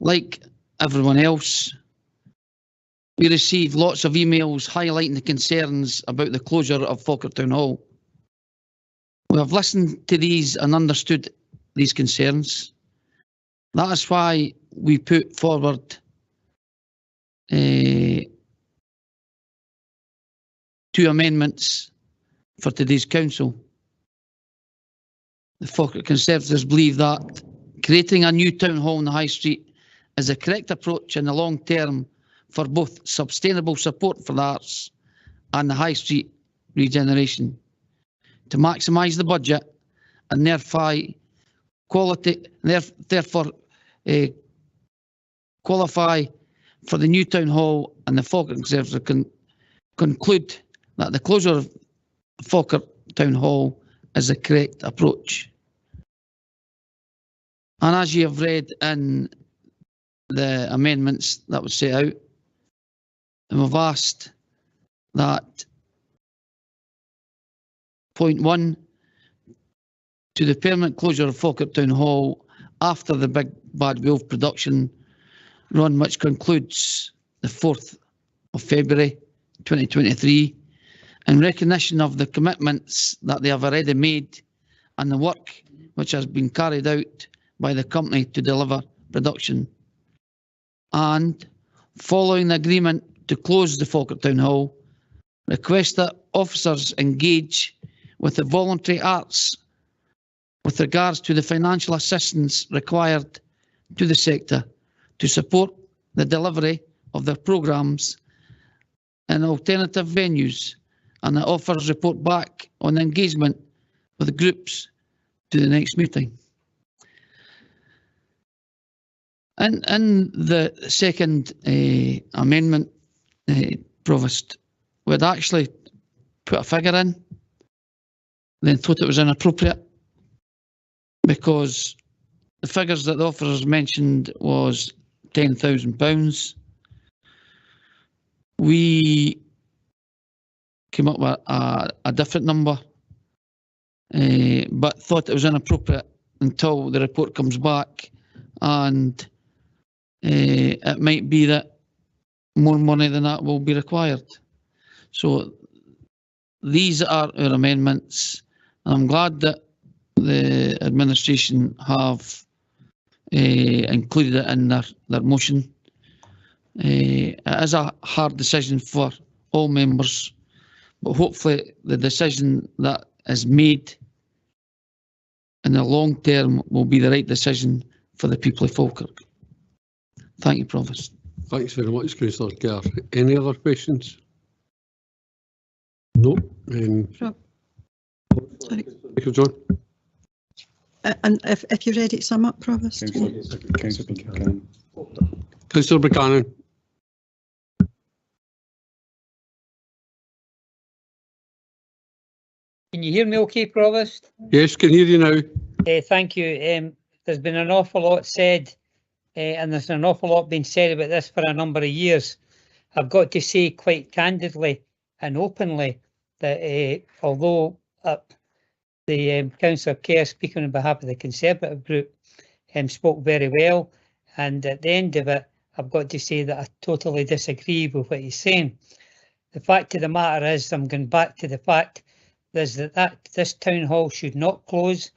Like everyone else, we received lots of emails highlighting the concerns about the closure of Falkirk Town Hall. We have listened to these and understood these concerns. That is why we put forward 2 amendments for today's council. The Falkirk Conservatives believe that creating a new town hall in the High Street is the correct approach in the long term for both sustainable support for the arts and the High Street regeneration, to maximise the budget and therefore qualify for the new town hall. And the Falkirk Conservatives can conclude that the closure of Falkirk Town Hall is the correct approach. And as you have read in the amendments that were set out, and we've asked that point 1 to the permanent closure of Falkirk Town Hall after the Big Bad Wolf production run, which concludes the 4th of February 2023, in recognition of the commitments that they have already made and the work which has been carried out by the company to deliver production. And following the agreement to close the Falkirk Town Hall, request that officers engage with the voluntary arts with regards to the financial assistance required to the sector to support the delivery of their programmes in alternative venues, and that offers report back on engagement with the groups to the next meeting. And in the second amendment, Provost, we'd actually put a figure in, then thought it was inappropriate, because the figures that the officers mentioned was £10,000. We came up with a different number, but thought it was inappropriate until the report comes back, and it might be that more money than that will be required. So these are our amendments. I'm glad that the administration have included it in their motion. It is a hard decision for all members, but hopefully the decision that is made in the long term will be the right decision for the people of Falkirk. Thank you, Provost. Thanks very much, Councillor Kerr. Any other questions? No. Sorry. John. And if you're ready to sum up, Provost. Councillor Buchanan. Can you hear me okay, Provost? Yes, can hear you now. Thank you. There's been an awful lot said, and there's an awful lot been said about this for a number of years. I've got to say quite candidly and openly that although the Councillor Kerr, speaking on behalf of the Conservative group, spoke very well, and at the end of it, I've got to say that I totally disagree with what he's saying. The fact of the matter is, I'm going back to the fact is that this town hall should not close.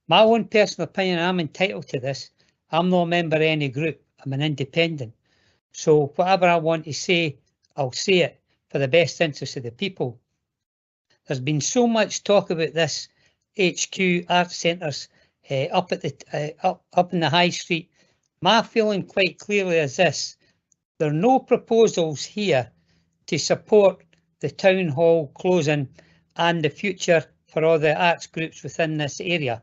My own personal opinion, I'm entitled to this. I'm not a member of any group. I'm an independent. So whatever I want to say, I'll say it for the best interest of the people. There's been so much talk about this HQ art centres up in the high street. My feeling quite clearly is this: there are no proposals here to support the town hall closing and the future for all the arts groups within this area.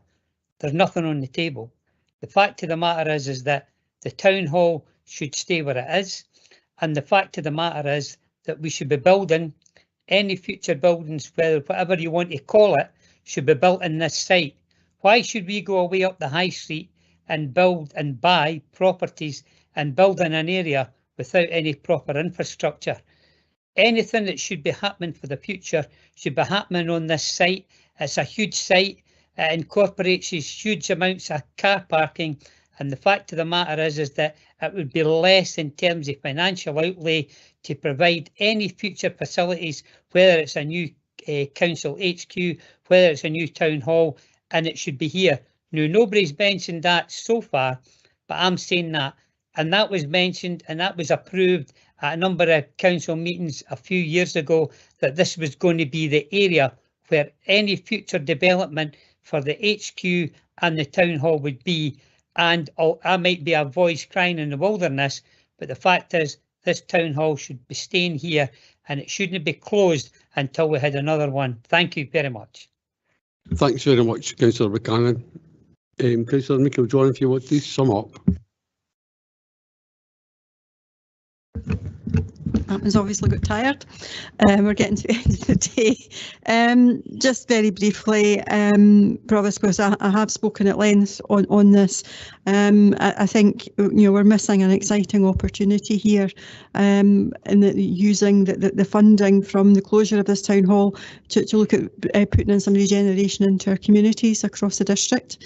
There's nothing on the table. The fact of the matter is that the town hall should stay where it is, and the fact of the matter is that we should be building any future buildings, whatever you want to call it, should be built in this site. Why should we go away up the high street and build and buy properties and build in an area without any proper infrastructure? Anything that should be happening for the future should be happening on this site. It's a huge site. It incorporates huge amounts of car parking, and the fact of the matter is that it would be less in terms of financial outlay to provide any future facilities, whether it's a new council HQ, whether it's a new town hall, and it should be here. Now, nobody's mentioned that so far, but I'm saying that, and that was mentioned and that was approved at a number of council meetings a few years ago, that this was going to be the area where any future development for the HQ and the town hall would be. And I might be a voice crying in the wilderness, but the fact is this town hall should be staying here and it shouldn't be closed until we had another one. Thank you very much. Thanks very much, Councillor Buchanan. Councillor Meikle-John, if you want to sum up. He's obviously got tired. We're getting to the end of the day. Just very briefly, Provost, because I have spoken at length on this. I think we're missing an exciting opportunity here in using the funding from the closure of this town hall to look at putting in some regeneration into our communities across the district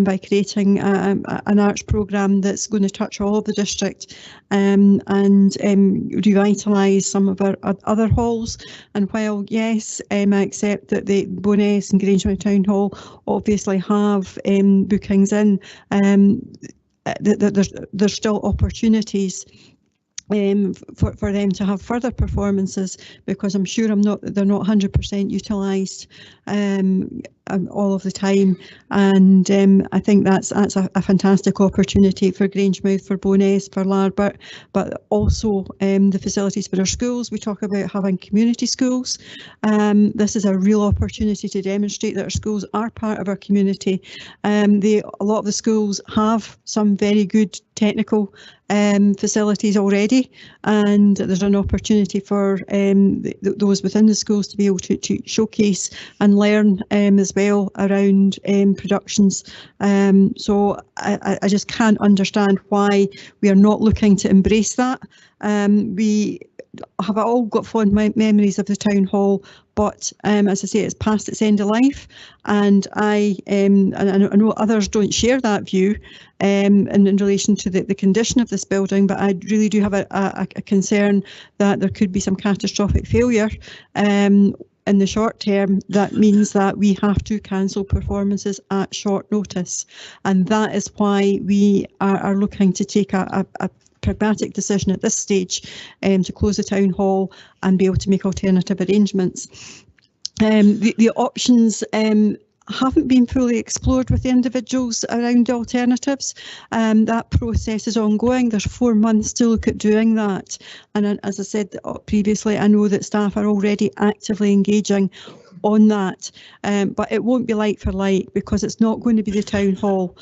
by creating an arts programme that's going to touch all of the district and revitalise some of our other halls. And while, yes, I accept that the Bowness and Grangemouth Town Hall obviously have bookings in, there's still opportunities for them to have further performances, because I'm sure they're not 100% utilised all of the time, and I think that's a fantastic opportunity for Grangemouth, for Bowness, for Larbert, but also the facilities for our schools. We talk about having community schools. This is a real opportunity to demonstrate that our schools are part of our community. A lot of the schools have some very good technical facilities already, and there's an opportunity for those within the schools to be able to showcase and learn as well around productions. So I just can't understand why we are not looking to embrace that. We have all got fond memories of the town hall, but as I say, it's past its end of life, and I know others don't share that view in relation to the condition of this building, but I really do have a concern that there could be some catastrophic failure in the short term. That means that we have to cancel performances at short notice, and that is why we are looking to take a pragmatic decision at this stage to close the town hall and be able to make alternative arrangements. The options haven't been fully explored with the individuals around alternatives. That process is ongoing. There's 4 months to look at doing that, and as I said previously, I know that staff are already actively engaging on that, but it won't be like for like, because it's not going to be the town hall,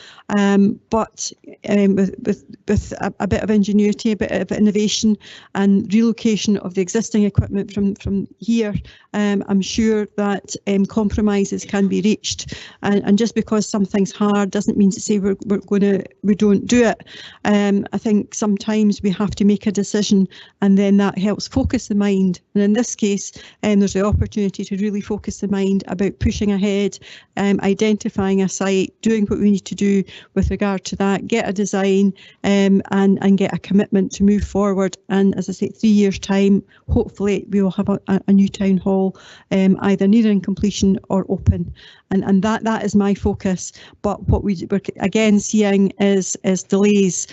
but with a bit of ingenuity, a bit of innovation and relocation of the existing equipment from here, I'm sure that compromises can be reached, and just because something's hard doesn't mean to say we don't do it. I think sometimes we have to make a decision, and then that helps focus the mind, and in this case there's the opportunity to really focus focused in mind about pushing ahead, identifying a site, doing what we need to do with regard to that, get a design and get a commitment to move forward. And as I say, 3 years' time, hopefully we will have a new town hall either nearing completion or open. And that is my focus. But what we're again seeing is delays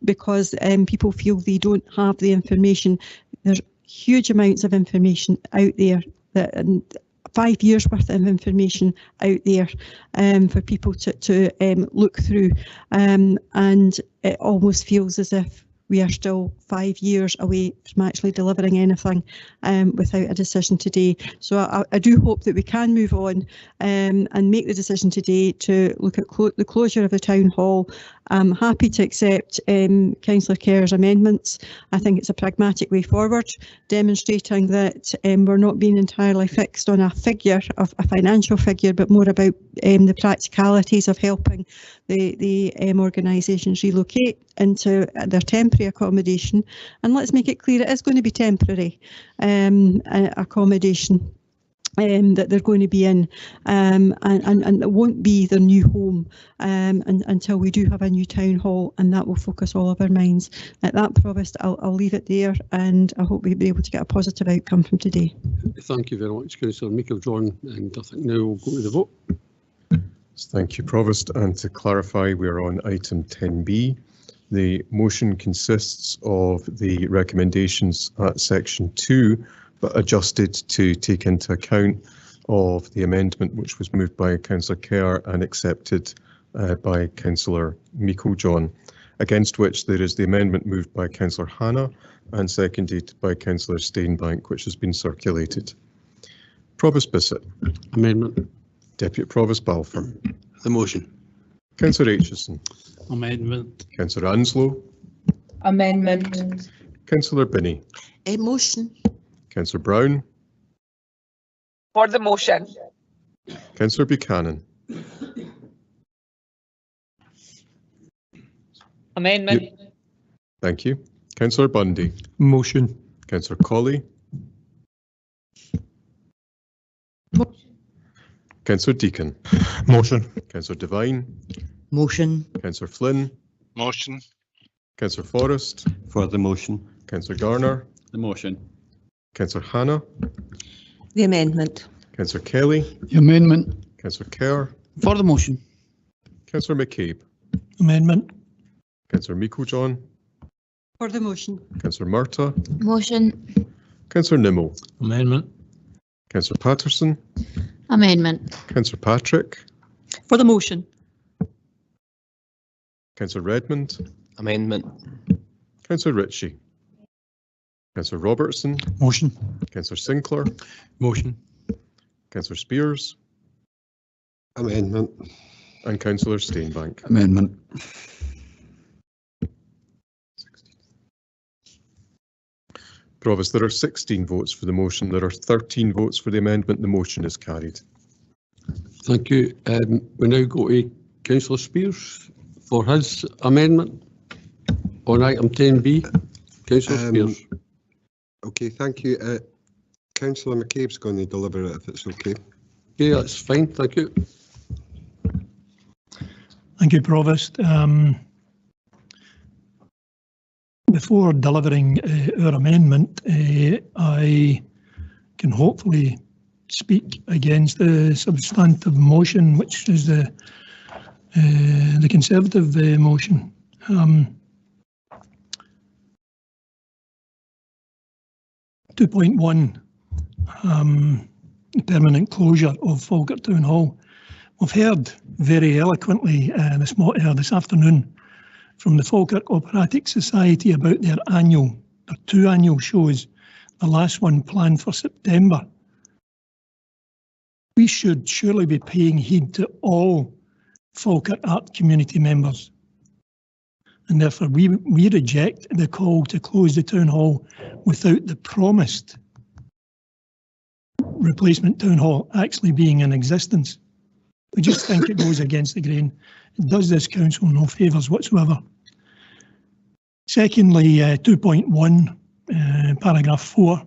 because people feel they don't have the information. There's huge amounts of information out there, and 5 years worth of information out there for people to look through, and it almost feels as if we are still 5 years away from actually delivering anything without a decision today. So I do hope that we can move on and make the decision today to look at the closure of the town hall. I'm happy to accept Councillor Kerr's amendments. I think it's a pragmatic way forward, demonstrating that we're not being entirely fixed on a figure, of a financial figure, but more about the practicalities of helping the organisations relocate into their temporary accommodation. And let's make it clear, it is going to be temporary accommodation that they're going to be in, and it won't be their new home until we do have a new town hall, and that will focus all of our minds. At that, Provost, I'll leave it there, and I hope we'll be able to get a positive outcome from today. Thank you very much, Councillor Meikle-John, and I think now we'll go to the vote. Thank you, Provost. And to clarify, we're on item 10B. The motion consists of the recommendations at section 2, but adjusted to take into account of the amendment which was moved by Councillor Kerr and accepted by Councillor Meikle-John, against which there is the amendment moved by Councillor Hannah and seconded by Councillor Steinbank, which has been circulated. Provost Bissett. Amendment. Deputy Provost Balfour. The motion. Councillor Aitchison. Amendment. Councillor Anslow. Amendment. Councillor Binney. A motion. Councillor Brown. For the motion. Councillor Buchanan. Amendment. Thank you. Councillor Bundy. Motion. Councillor Colley. Councillor Deacon. Motion. Councillor Devine. Motion. Councillor Flynn. Motion. Councillor Forrest. For the motion. Councillor Garner. The motion. Councillor Hannah. The amendment. Councillor Kelly. The amendment. Councillor Kerr. For the motion. Councillor McCabe. Amendment. Councillor Meikle-John. For the motion. Councillor Murtagh. Motion. Councillor Nimmo. Amendment. Councillor Patterson. Amendment. Councillor Patrick. For the motion. Councillor Redmond. Amendment. Councillor Ritchie. Councillor Robertson. Motion. Councillor Sinclair. Motion. Councillor Spears. Amendment. And Councillor Steinbank. Amendment. Provost, there are 16 votes for the motion. There are 13 votes for the amendment. The motion is carried. Thank you. We now go to Councillor Spears for his amendment on item 10B. Councillor Spears. Okay, thank you. Councillor McCabe's going to deliver it if it's okay. Okay, that's fine. Thank you. Thank you, Provost. Before delivering our amendment, I can hopefully speak against the substantive motion, which is the Conservative motion. 2.1, permanent closure of Falkirk Town Hall. We've heard very eloquently this afternoon from the Falkirk Operatic Society about their two annual shows, the last one planned for September. We should surely be paying heed to all Falkirk art community members. And therefore we reject the call to close the town hall without the promised replacement town hall actually being in existence. We just think it goes against the grain. It does this council no favours whatsoever. Secondly, 2.1, paragraph 4.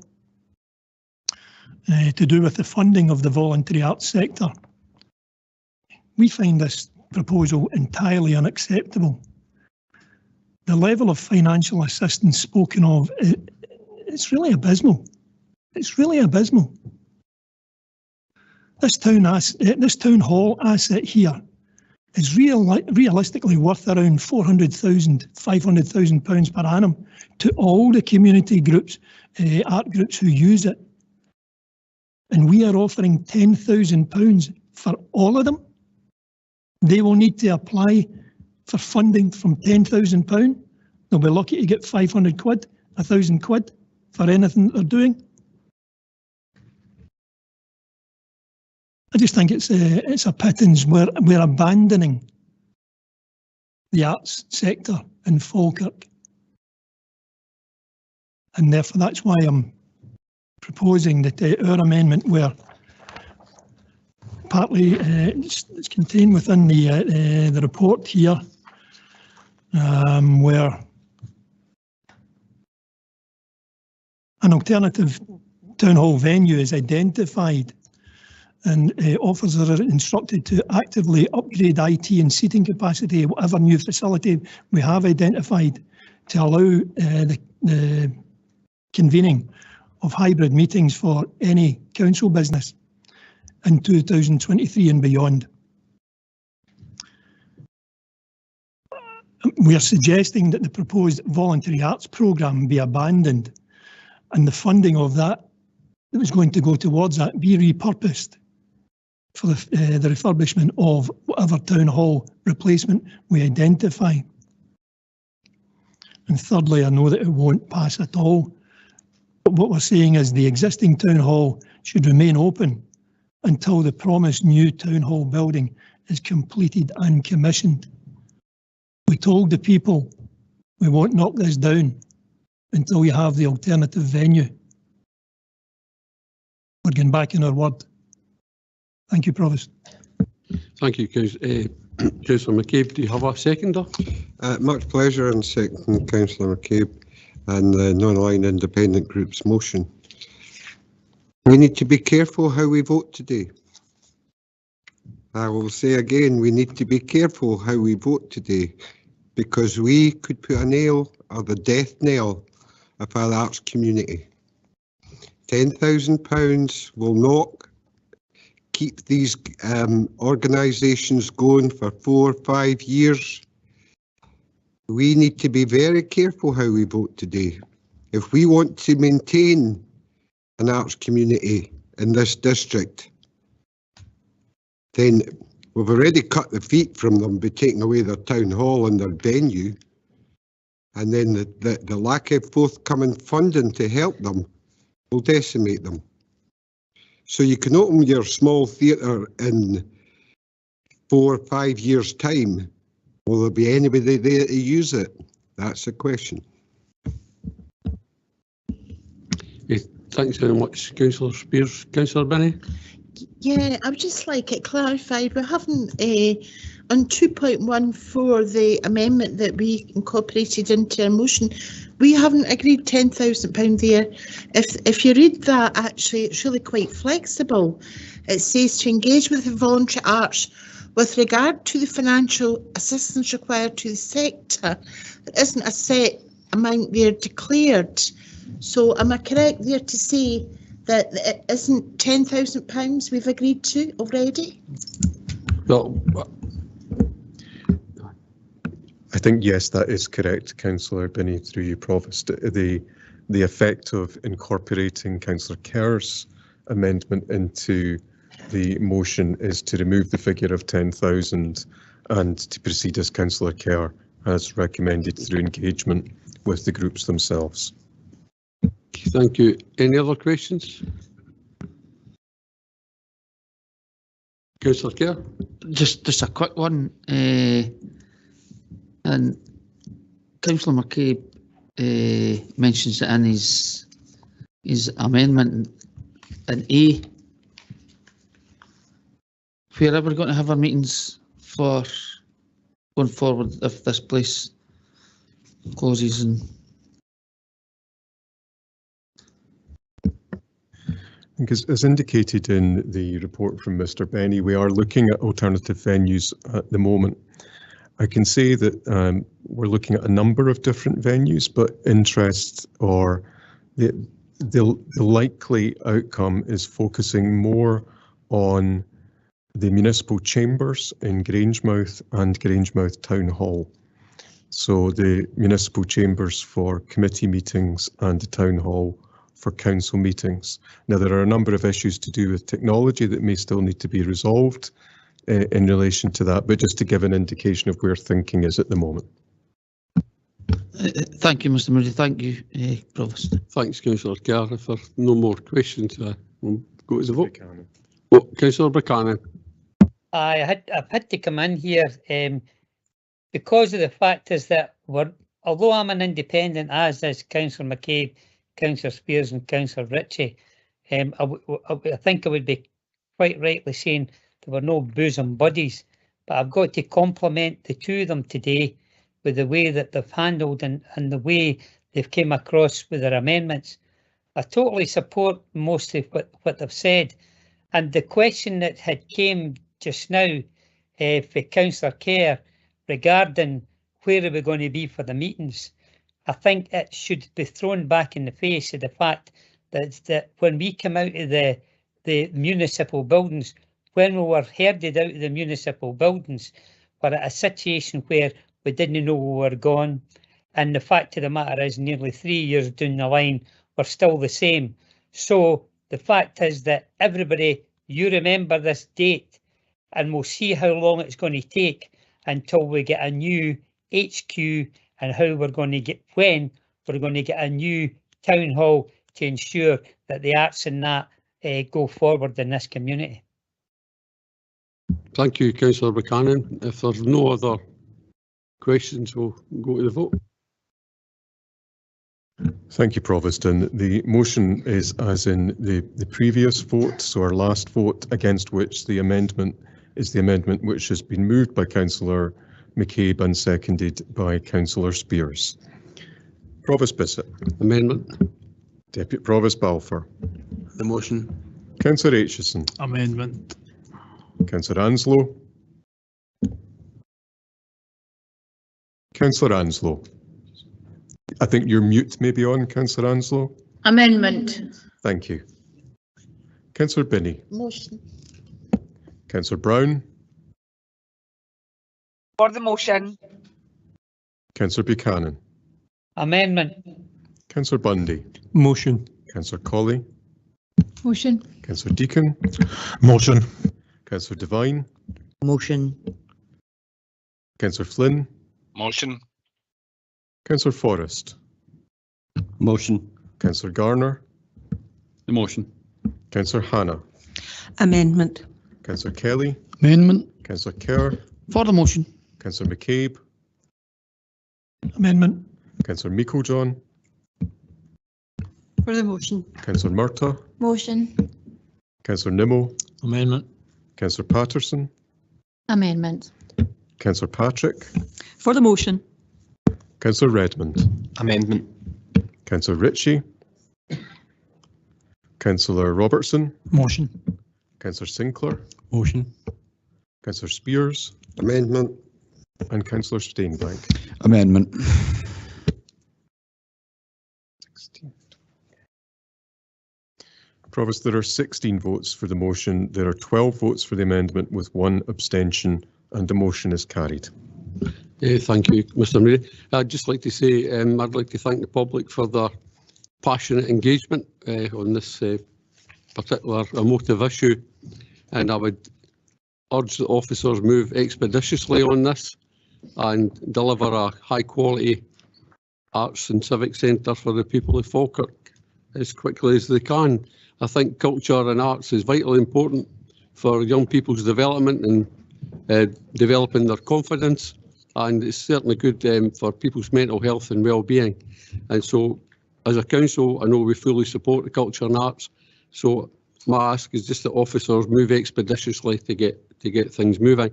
to do with the funding of the voluntary arts sector. We find this proposal entirely unacceptable. The level of financial assistance spoken of, it's really abysmal. It's really abysmal. This town hall asset here is realistically worth around £400,000, £500,000 per annum to all the community groups, art groups who use it. And we are offering £10,000 for all of them. They will need to apply for funding from £10,000. They'll be lucky to get 500 quid, 1,000 quid for anything that they're doing. I just think it's a pittance. We're abandoning the arts sector in Falkirk. And therefore that's why I'm proposing that our amendment, where partly it's contained within the report here, where an alternative town hall venue is identified and officers are instructed to actively upgrade IT and seating capacity, whatever new facility we have identified, to allow the convening of hybrid meetings for any council business in 2023 and beyond. We are suggesting that the proposed voluntary arts programme be abandoned and the funding of that was going to go towards that be repurposed for the refurbishment of whatever town hall replacement we identify. And thirdly, I know that it won't pass at all, but what we're saying is the existing town hall should remain open until the promised new town hall building is completed and commissioned. We told the people we won't knock this down until we have the alternative venue. We're getting back in our word. Thank you, Provost. Thank you, Councillor McCabe. Do you have a seconder? Much pleasure in seconding Councillor McCabe and the non-aligned independent group's motion. We need to be careful how we vote today. I will say again, we need to be careful how we vote today, because we could put a nail or the death knell of our arts community. £10,000 will not keep these organisations going for 4 or 5 years. We need to be very careful how we vote today. If we want to maintain an arts community in this district, then we've already cut the feet from them by taking away their town hall and their venue, and then the lack of forthcoming funding to help them will decimate them. So you can open your small theatre in 4 or 5 years' time. Will there be anybody there to use it? That's the question. Thanks very much, Councillor Spears. Councillor Binney? Yeah, I would just like it clarified. We haven't, on 2.1 for the amendment that we incorporated into our motion, we haven't agreed £10,000 there. If you read that, actually, it's really quite flexible. It says to engage with the voluntary arts with regard to the financial assistance required to the sector. There isn't a set amount there declared. So am I correct there to say that it isn't £10,000 we've agreed to already? Well, I think, yes, that is correct, Councillor Binney, through you, Provost. The effect of incorporating Councillor Kerr's amendment into the motion is to remove the figure of 10,000 and to proceed as Councillor Kerr has recommended through engagement with the groups themselves. Thank you. Any other questions? Councillor Kerr? Just a quick one. And Councillor McCabe mentions it in his amendment in A. We're ever going to have our meetings for going forward if this place closes and think as indicated in the report from Mr. Benny, we are looking at alternative venues at the moment. I can say that we're looking at a number of different venues, but interest or the likely outcome is focusing more on the municipal chambers in Grangemouth and Grangemouth Town Hall. So the municipal chambers for committee meetings and the town hall for council meetings. Now, there are a number of issues to do with technology that may still need to be resolved in relation to that, but just to give an indication of where thinking is at the moment. Thank you, Mr. Moody. Thank you, Provost. Thanks, Councillor Kerr. If there are no more questions, we'll go to the vote. Oh, Councillor Buchanan. I've had to come in here because of the fact is that although I'm an independent, as is Councillor McCabe, Councillor Spears and Councillor Ritchie, I think I would be quite rightly saying there were no bosom buddies, but I've got to compliment the two of them today with the way that they've handled and the way they've came across with their amendments. I totally support most of what they've said, and the question that had came just now for Councillor Kerr regarding where are we going to be for the meetings, I think it should be thrown back in the face of the fact that when we come out of the municipal buildings, when we were herded out of the municipal buildings, we're at a situation where we didn't know we were going, and the fact of the matter is nearly 3 years down the line, we're still the same. So the fact is that everybody, you remember this date, and we'll see how long it's going to take until we get a new HQ and how we're going to get, when we're going to get a new town hall to ensure that the arts and that go forward in this community. Thank you, Councillor Buchanan. If there's no other questions, we'll go to the vote. Thank you, Provost. And the motion is as in the previous vote, so our last vote against which the amendment is the amendment which has been moved by Councillor McCabe and seconded by Councillor Spears. Provost Bissett. Amendment. Deputy Provost Balfour. The motion. Councillor Aitchison. Amendment. Councillor Anslow. Councillor Anslow. I think your mute may be on, Councillor Anslow. Amendment. Thank you. Councillor Binney. Motion. Councillor Brown. For the motion. Councillor Buchanan. Amendment. Councillor Bundy. Motion. Councillor Colley. Motion. Councillor Deacon. Motion. Councillor Devine. Motion. Councillor Flynn. Motion. Councillor Forrest. Motion. Councillor Garner. The motion. Councillor Hannah. Amendment. Councillor Kelly. Amendment. Councillor Kerr. For the motion. Councillor McCabe. Amendment. Councillor Meiklejohn. For the motion. Councillor Murtagh. Motion. Councillor Nimmo. Amendment. Councillor Patterson. Amendment. Councillor Patrick. For the motion. Councillor Redmond. Amendment. Councillor Ritchie. Councillor Robertson. Motion. Councillor Sinclair. Motion. Councillor Spears. Amendment. And Councillor Steinbank. Amendment. Provost, there are 16 votes for the motion. There are 12 votes for the amendment with 1 abstention, and the motion is carried. Thank you, Mr. Murray. I'd just like to say I'd like to thank the public for their passionate engagement on this particular emotive issue, and I would urge the officers move expeditiously on this and deliver a high quality arts and civic centre for the people of Falkirk as quickly as they can. I think culture and arts is vitally important for young people's development and developing their confidence, and it's certainly good for people's mental health and well-being. And so as a council, I know we fully support the culture and arts, so my ask is just that officers move expeditiously to get things moving.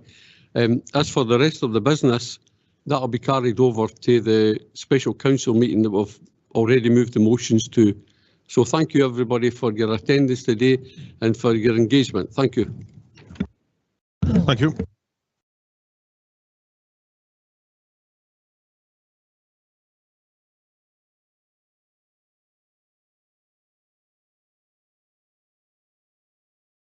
As for the rest of the business, that'll be carried over to the special council meeting that we've already moved the motions to So thank you everybody for your attendance today and for your engagement. Thank you. Thank you.